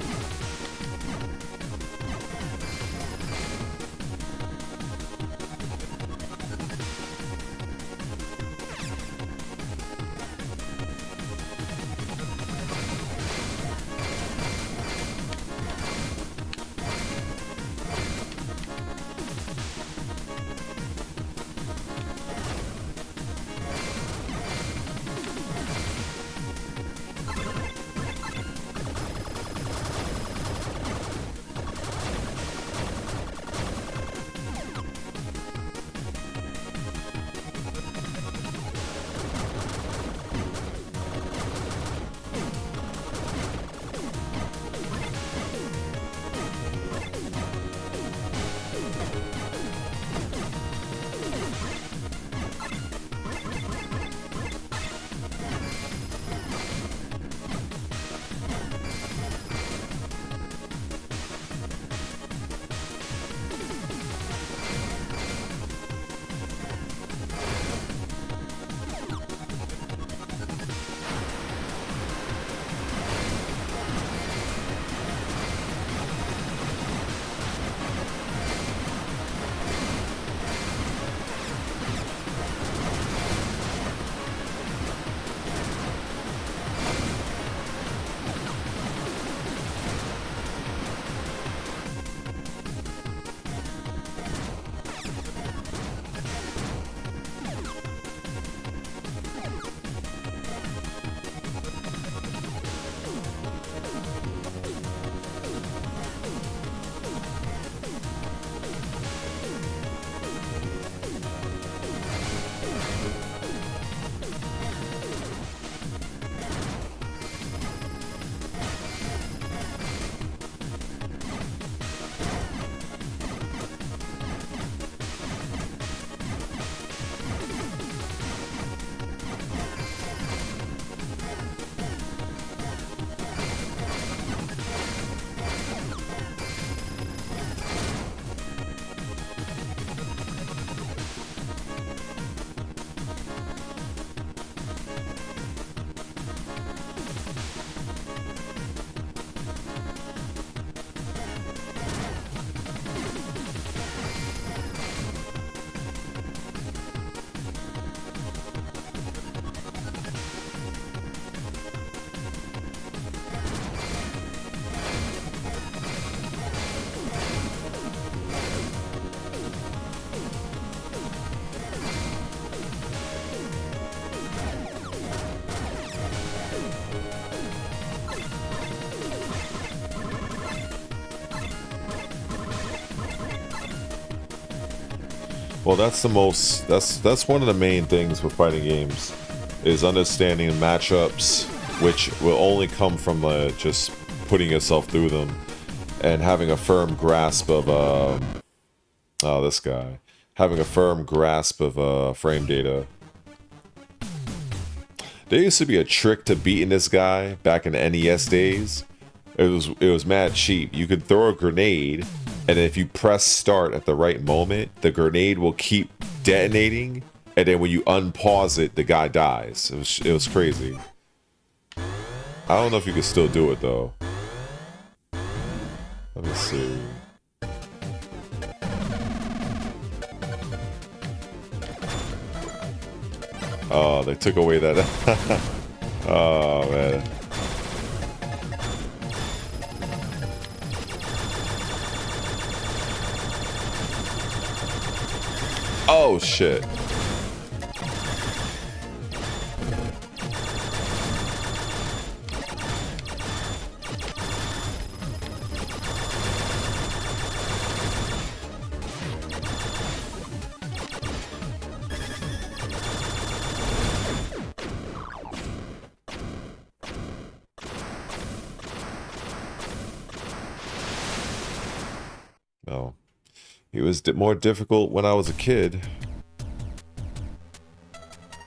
Speaker 1: Well, that's the most. That's one of the main things with fighting games, is understanding matchups, which will only come from just putting yourself through them, and having a firm grasp of oh, this guy, having a firm grasp of frame data. There used to be a trick to beating this guy back in the NES days. It was mad cheap. You could throw a grenade, and if you press start at the right moment, the grenade will keep detonating, and then when you unpause it, the guy dies. It was crazy. I don't know if you can still do it though. Let me see. Oh, they took away that. Oh man. Oh shit. No. It was more difficult when I was a kid.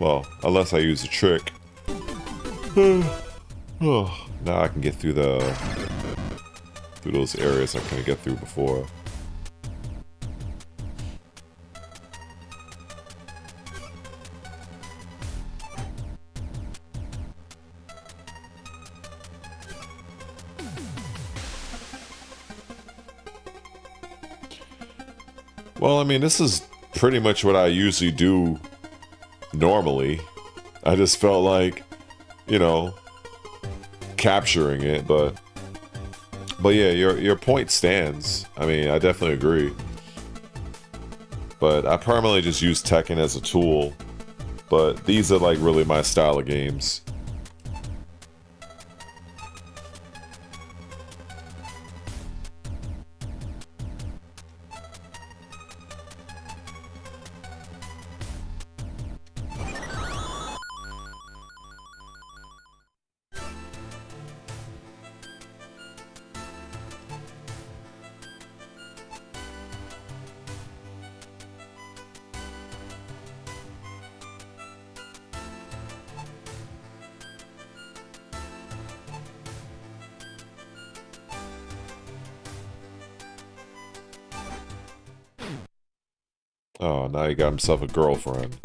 Speaker 1: Well, unless I use a trick. Oh, now I can get through those areas I couldn't get through before. Well, I mean, this is pretty much what I usually do normally. I just felt like, you know, capturing it, but yeah, your point stands. I mean, I definitely agree. But I primarily just use Tekken as a tool, but these are like really my style of games. Oh, now he got himself a girlfriend.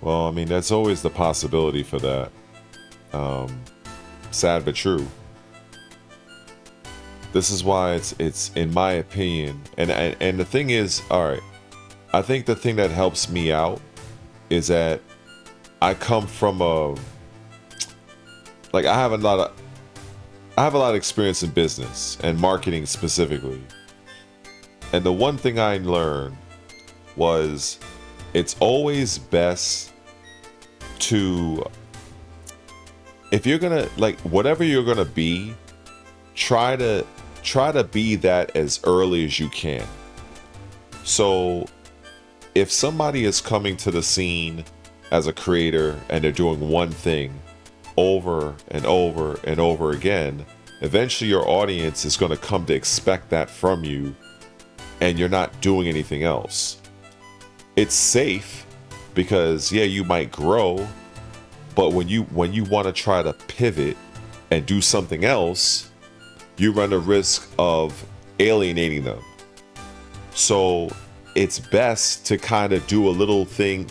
Speaker 1: Well, I mean, that's always the possibility for that. Sad but true. This is why it's in my opinion, and the thing is, all right, I think the thing that helps me out is that I come from I have a I have a lot of experience in business and marketing specifically. And the one thing I learned was it's always best to, if you're gonna, like, whatever you're gonna be, try to be that as early as you can. So if somebody is coming to the scene as a creator and they're doing one thing over and over and over again, eventually your audience is going to come to expect that from you, and you're not doing anything else. It's safe because, yeah, you might grow, but when you want to try to pivot and do something else, you run the risk of alienating them. So it's best to kind of do a little thing,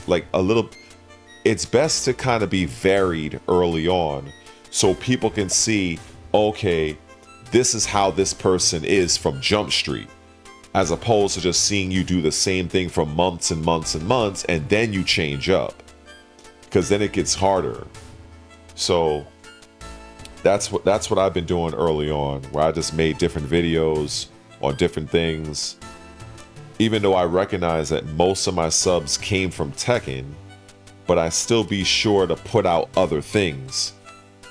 Speaker 1: it's best to kind of be varied early on so people can see, okay, this is how this person is from Jump Street, as opposed to just seeing you do the same thing for months and months and months, and then you change up, because then it gets harder. So that's what I've been doing early on, where I just made different videos on different things. Even though I recognize that most of my subs came from Tekken, but I still be sure to put out other things,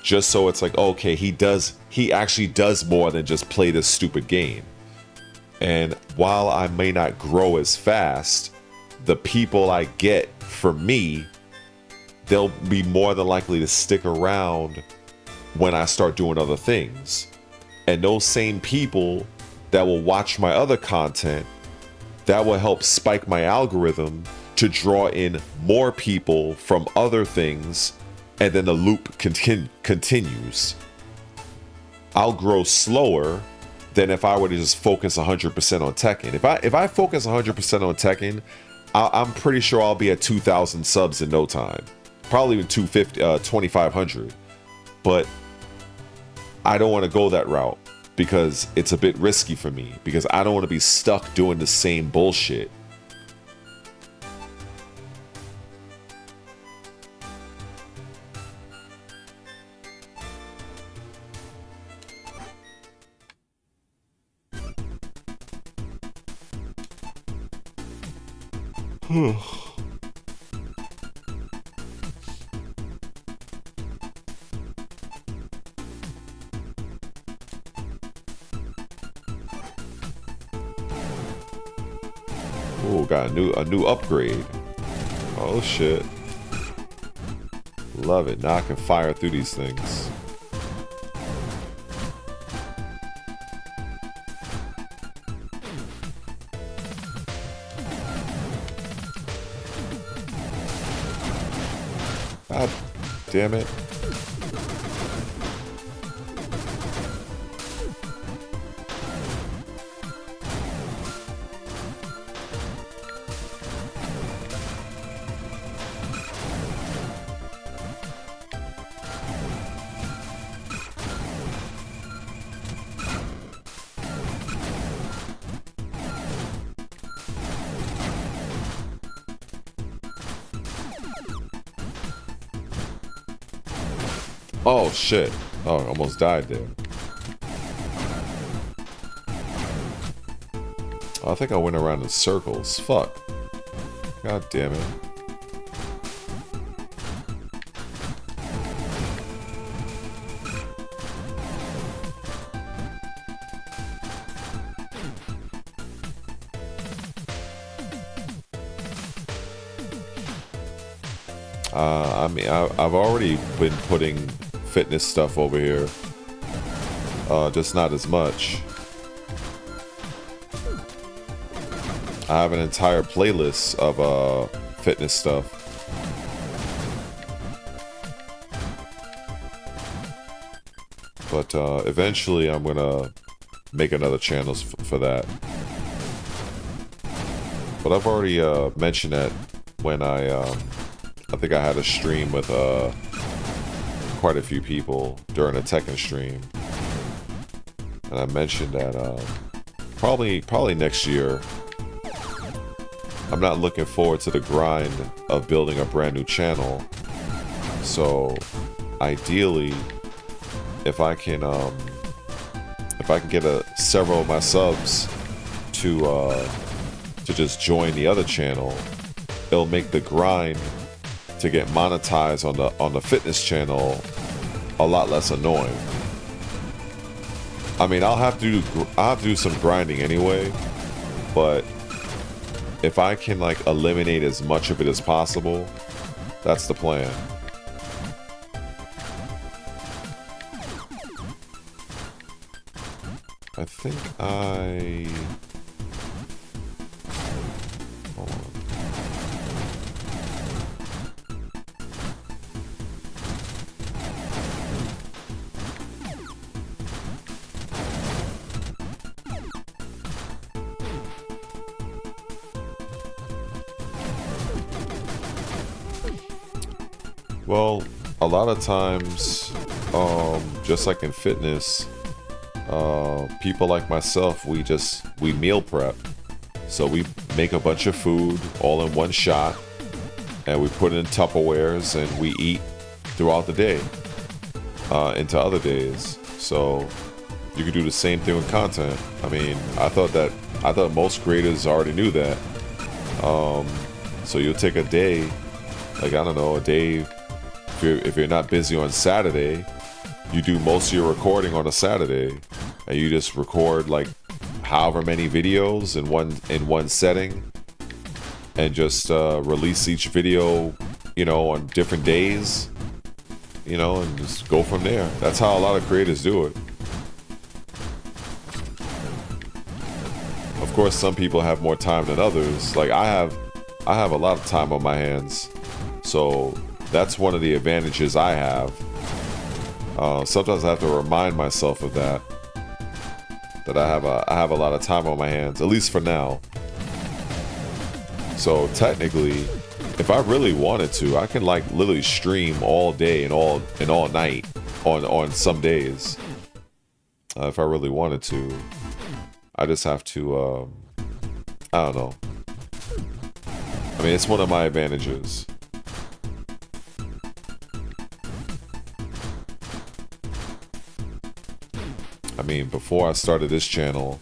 Speaker 1: just so it's like, okay, he actually does more than just play this stupid game. And while I may not grow as fast, the people I get from me, they'll be more than likely to stick around when I start doing other things. And those same people that will watch my other content, that will help spike my algorithm to draw in more people from other things, and then the loop continues. I'll grow slower than if I were to just focus 100% on Tekken. If I focus 100% on Tekken, I'm pretty sure I'll be at 2,000 subs in no time. Probably even 2,500. But I don't want to go that route because it's a bit risky for me, because I don't want to be stuck doing the same bullshit. Oh, got a new upgrade. Oh shit. Love it. Now I can fire through these things. God damn it. Oh shit. Oh, I almost died there. Oh, I think I went around in circles. Fuck. God damn it. I mean, I've already been putting fitness stuff over here, just not as much. I have an entire playlist of fitness stuff. But eventually I'm gonna make another channel for that. But I've already mentioned that when I think I had a stream with quite a few people during a Tekken stream, and I mentioned that probably next year. I'm not looking forward to the grind of building a brand new channel. So ideally, if I can if I can get several of my subs to just join the other channel, it'll make the grind to get monetized on the fitness channel a lot less annoying. I mean, I'll have to do some grinding anyway, but if I can like eliminate as much of it as possible, that's the plan. I think hold on. Well, a lot of times, just like in fitness, people like myself, we meal prep. So we make a bunch of food all in one shot, and we put it in Tupperwares, and we eat throughout the day, into other days. So you could do the same thing with content. I mean, I thought most creators already knew that. So you'll take a day, like, I don't know, a day. If you're not busy on Saturday, you do most of your recording on a Saturday, and you just record like however many videos in one setting, and just release each video, you know, on different days, you know, and just go from there. That's how a lot of creators do it. Of course, some people have more time than others. Like I have a lot of time on my hands, so that's one of the advantages I have. Sometimes I have to remind myself of that I have a lot of time on my hands, at least for now. So technically, if I really wanted to, I can like literally stream all day and all night on some days. If I really wanted to, I just have to. I don't know. I mean, it's one of my advantages. I mean, before I started this channel,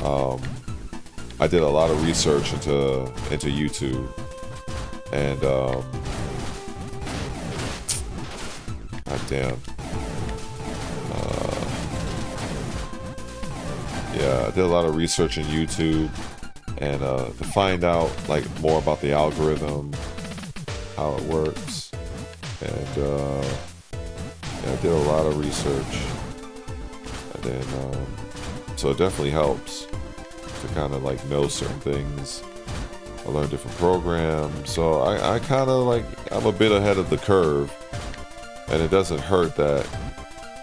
Speaker 1: I did a lot of research into YouTube, and goddamn, yeah, I did a lot of research in YouTube, and to find out like more about the algorithm, how it works, and yeah, I did a lot of research. And so it definitely helps to kind of like know certain things. I learned different programs, so I kind of like, I'm a bit ahead of the curve, and it doesn't hurt that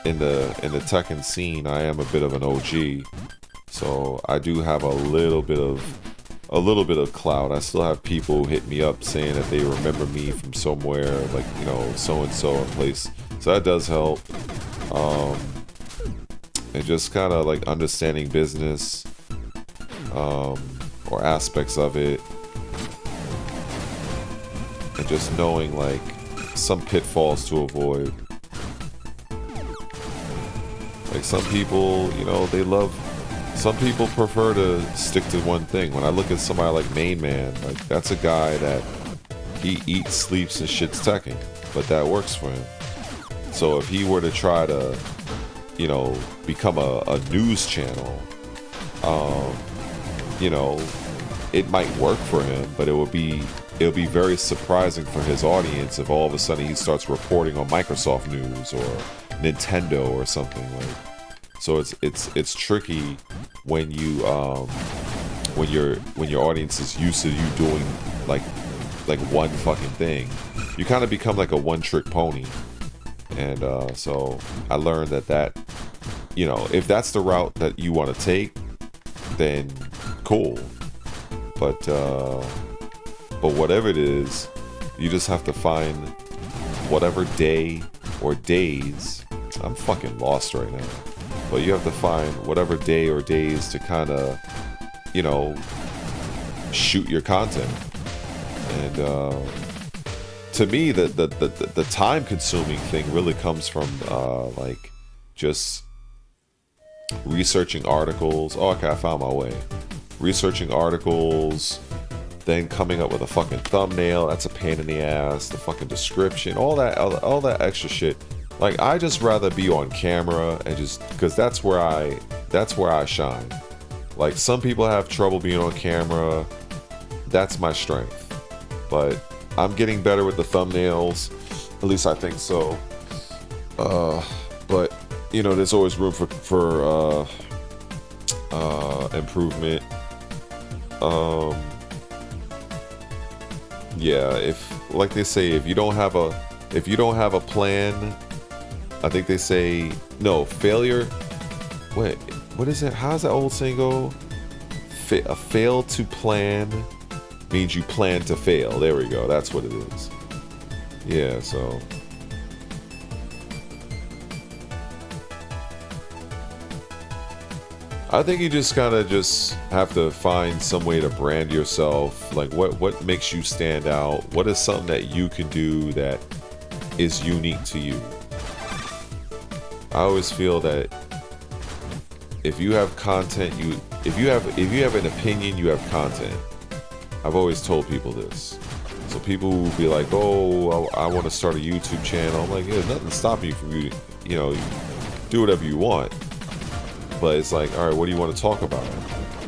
Speaker 1: in the Tekken scene I am a bit of an OG, so I do have a little bit of clout. I still have people hit me up saying that they remember me from somewhere, like, you know, so and so in place, so that does help. And just kind of like understanding business, or aspects of it, and just knowing like some pitfalls to avoid. Like some people, you know, some people prefer to stick to one thing. When I look at somebody like Main Man, like that's a guy that he eats, sleeps, and shits Tekken, but that works for him. So if he were to try to, you know, become a news channel, you know, it might work for him, but it'll be very surprising for his audience if all of a sudden he starts reporting on Microsoft News or Nintendo or something like. So it's tricky when you when your audience is used to you doing like one fucking thing. You kind of become like a one-trick pony. And so I learned that, you know, if that's the route that you want to take, then cool. But whatever it is, you just have to find whatever day or days. I'm fucking lost right now. But you have to find whatever day or days to kind of, you know, shoot your content. And to me, the time consuming thing really comes from like just researching articles. Oh, okay, I found my way. Researching articles, then coming up with a fucking thumbnail. That's a pain in the ass. The fucking description, all that extra shit. Like, I just rather be on camera and just, because that's where I shine. Like, some people have trouble being on camera. That's my strength. But I'm getting better with the thumbnails. At least I think so. But you know, there's always room for improvement. Yeah, if, like they say, if you don't have a plan, I think they say, no, failure. What is it? How's that old saying go? A fail to plan means you plan to fail. There we go. That's what it is. Yeah, so. I think you just kind of just have to find some way to brand yourself. Like, what makes you stand out? What is something that you can do that is unique to you? I always feel that if you have content, if you have an opinion, you have content. I've always told people this. So people will be like, "Oh, I want to start a YouTube channel." I'm like, "Yeah, there's nothing stopping you from you know, do whatever you want." But it's like, all right, what do you want to talk about?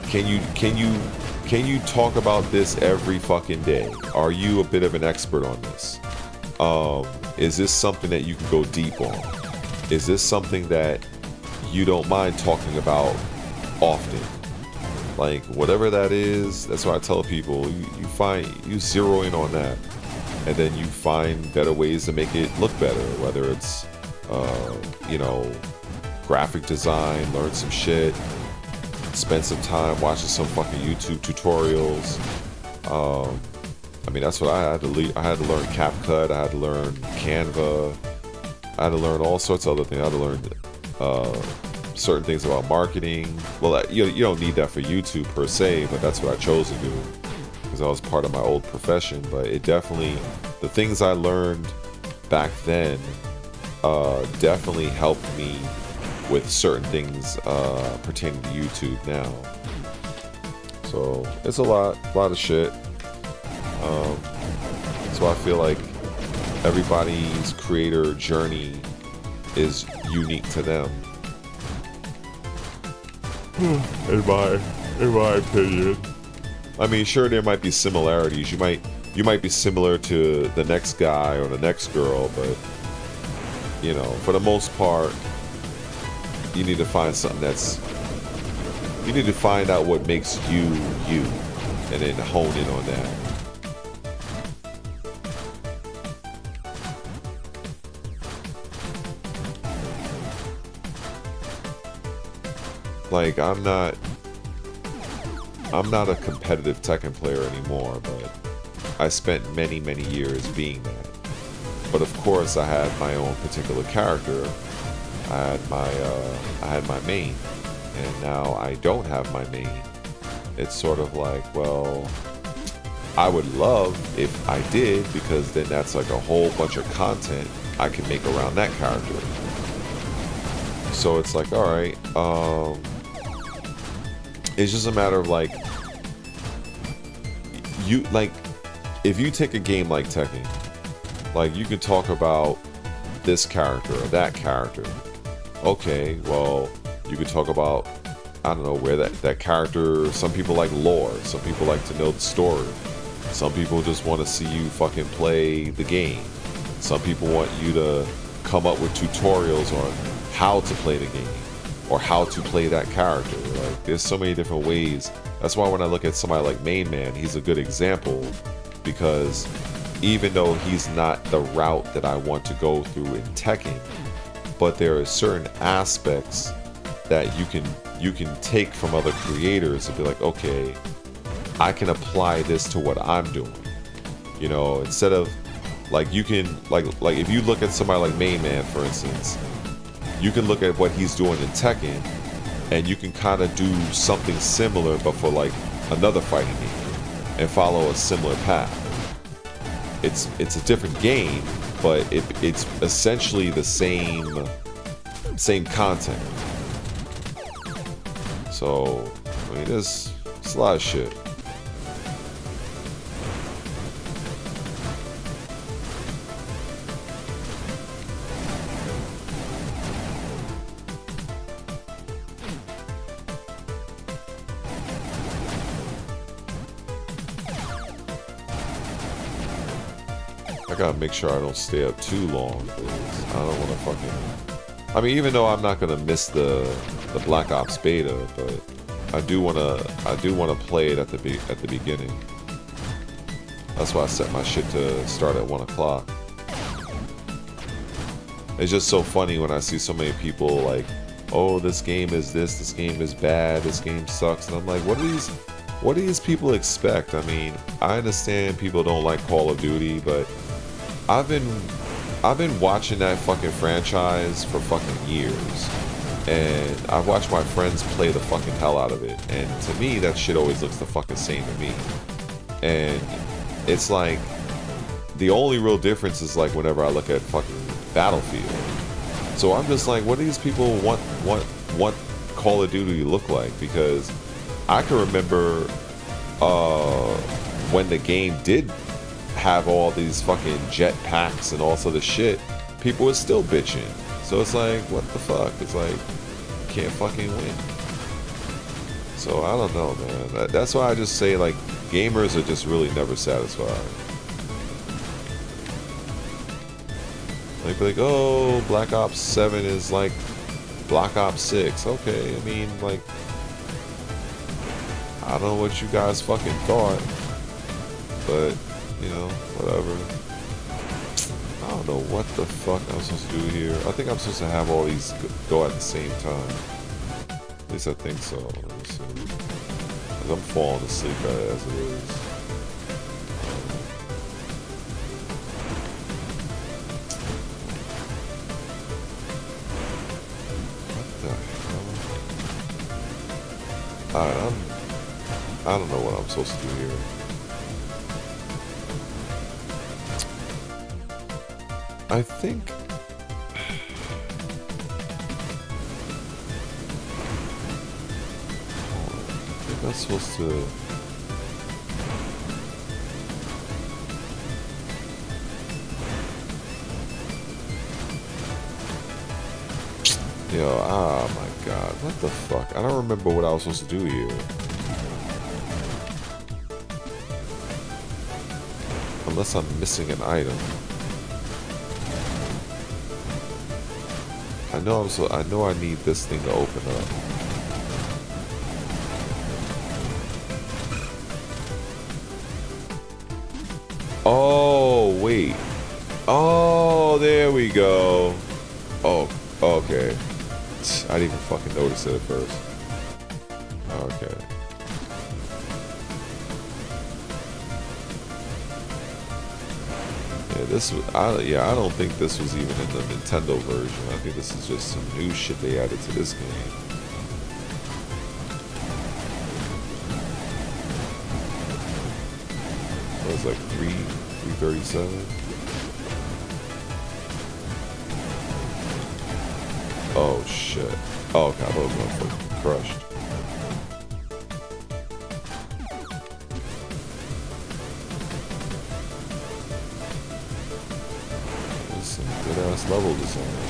Speaker 1: Can you talk about this every fucking day? Are you a bit of an expert on this? Is this something that you can go deep on? Is this something that you don't mind talking about often? Like, whatever that is, that's why I tell people, you zero in on that, and then you find better ways to make it look better, whether it's you know, graphic design, learn some shit, spend some time watching some fucking YouTube tutorials. I mean, that's what I had to learn CapCut, I had to learn Canva, I had to learn all sorts of other things. I had to learn certain things about marketing. Well, you don't need that for YouTube per se, but that's what I chose to do because that was part of my old profession. But it definitely, the things I learned back then definitely helped me with certain things pertaining to YouTube now. So it's a lot of shit. So I feel like everybody's creator journey is unique to them. In my opinion. I mean, sure, there might be similarities. You might be similar to the next guy or the next girl, but you know, for the most part, you need to find something you need to find out what makes you, and then hone in on that. Like, I'm not a competitive Tekken player anymore, but I spent many years being that. But of course, I had my own particular character. I had my main, and now I don't have my main. It's sort of like, well, I would love if I did, because then that's like a whole bunch of content I can make around that character. So it's like, all right, it's just a matter of like, if you take a game like Tekken, like, you could talk about this character or that character. Okay, well, you could talk about, I don't know, where that character, some people like lore, some people like to know the story, some people just want to see you fucking play the game, some people want you to come up with tutorials on how to play the game or how to play that character. Like, there's so many different ways. That's why when I look at somebody like Main Man, he's a good example, because even though he's not the route that I want to go through in Tekken, but there are certain aspects that you can take from other creators and be like, okay, I can apply this to what I'm doing. You know, instead of like, you can like if you look at somebody like Main Man, for instance, you can look at what he's doing in Tekken, and you can kind of do something similar, but for like another fighting game, and follow a similar path. It's a different game, but it's essentially the same content. So, I mean, it's a lot of shit. I gotta make sure I don't stay up too long, because I don't want to fucking... I mean, even though I'm not gonna miss the Black Ops beta, but I do wanna play it at the beginning. That's why I set my shit to start at 1 o'clock. It's just so funny when I see so many people like, oh, this game is this game is bad, this game sucks, and I'm like, what do these people expect? I mean, I understand people don't like Call of Duty, but I've been watching that fucking franchise for fucking years, and I've watched my friends play the fucking hell out of it, and to me that shit always looks the fucking same to me. And it's like the only real difference is like whenever I look at fucking Battlefield. So I'm just like, what do these people want Call of Duty to look like? Because I can remember when the game did have all these fucking jet packs and all sort of shit, people were still bitching. So it's like, what the fuck? It's like, you can't fucking win. So I don't know, man. That's why I just say, like, gamers are just really never satisfied. Like, oh, Black Ops 7 is like Black Ops 6. Okay, I mean, like, I don't know what you guys fucking thought, but, you know, whatever. I don't know what the fuck I'm supposed to do here. I think I'm supposed to have all these go at the same time. At least I think so. Let me see. 'Cause I'm falling asleep as it is. Alright, I don't know what I'm supposed to do here. I think... I think I'm supposed to... Yo, oh my god, what the fuck? I don't remember what I was supposed to do here. Unless I'm missing an item. I know I need this thing to open up. Oh, wait. Oh, there we go. Oh, okay. I didn't even fucking notice it at first. Okay. Yeah, this was. I don't think this was even in the Nintendo version. I think this is just some new shit they added to this game. It was like 337. Oh shit. Oh, okay, I thought it was gonna fucking crushed. There's some good ass level design.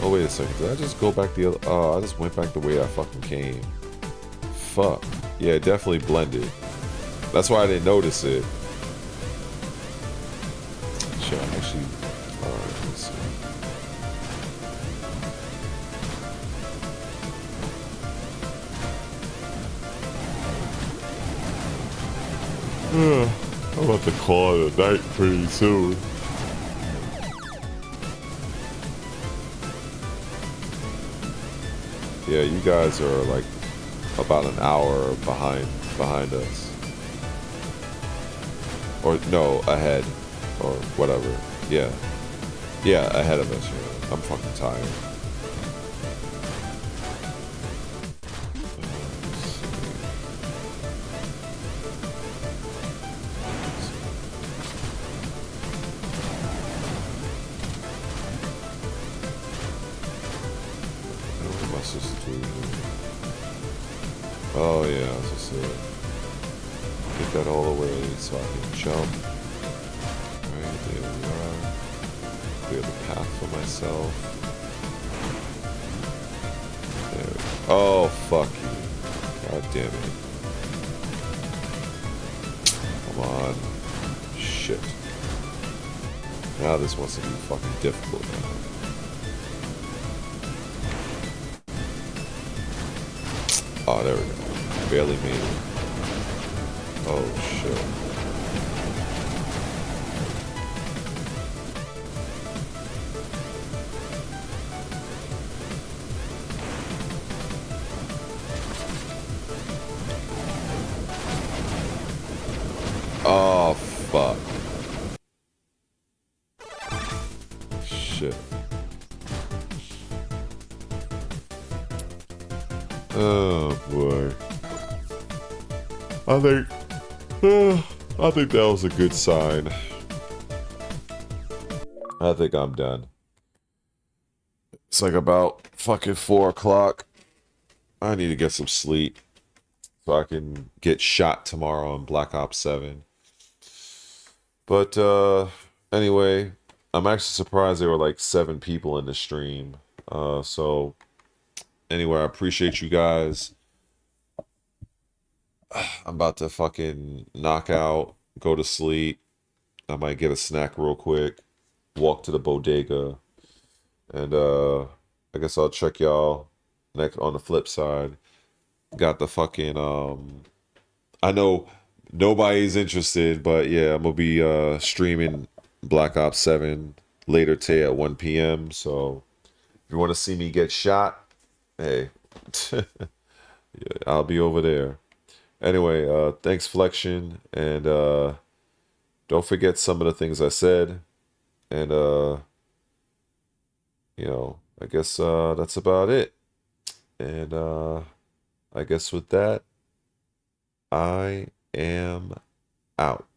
Speaker 1: Oh wait a second, did I just go back the other? Oh, I just went back the way I fucking came. Fuck. Yeah, it definitely blended. That's why I didn't notice it. Shit, I'm actually. Alright, let's see. I'm about to call it a night pretty soon. Yeah, you guys are like about an hour behind us. Or no, ahead. Or whatever. Yeah. Yeah, ahead of us. Yeah. I'm fucking tired. else is to do? Oh yeah, as I said. Get that all the way so I can jump. Alright, there we are. Clear the path for myself. There. Oh, fuck you. God damn it. Come on. Shit. Now this wants to be fucking difficult now. Oh, there we go. Barely made it. Oh, shit. Oh, fuck. Shit. Oh, boy. I think that was a good sign. I think I'm done. It's like about fucking 4 o'clock. I need to get some sleep so I can get shot tomorrow on Black Ops 7. But anyway, I'm actually surprised there were like 7 people in the stream. So anyway, I appreciate you guys. I'm about to fucking knock out, go to sleep. I might get a snack real quick, walk to the bodega, and I guess I'll check y'all next on the flip side. Got the fucking I know nobody's interested, but yeah, I'm gonna be streaming Black Ops 7 later today at 1 p.m. So if you want to see me get shot, hey, yeah, I'll be over there. Anyway, thanks Flexion, and don't forget some of the things I said, and you know, I guess that's about it. And I guess with that, I am out.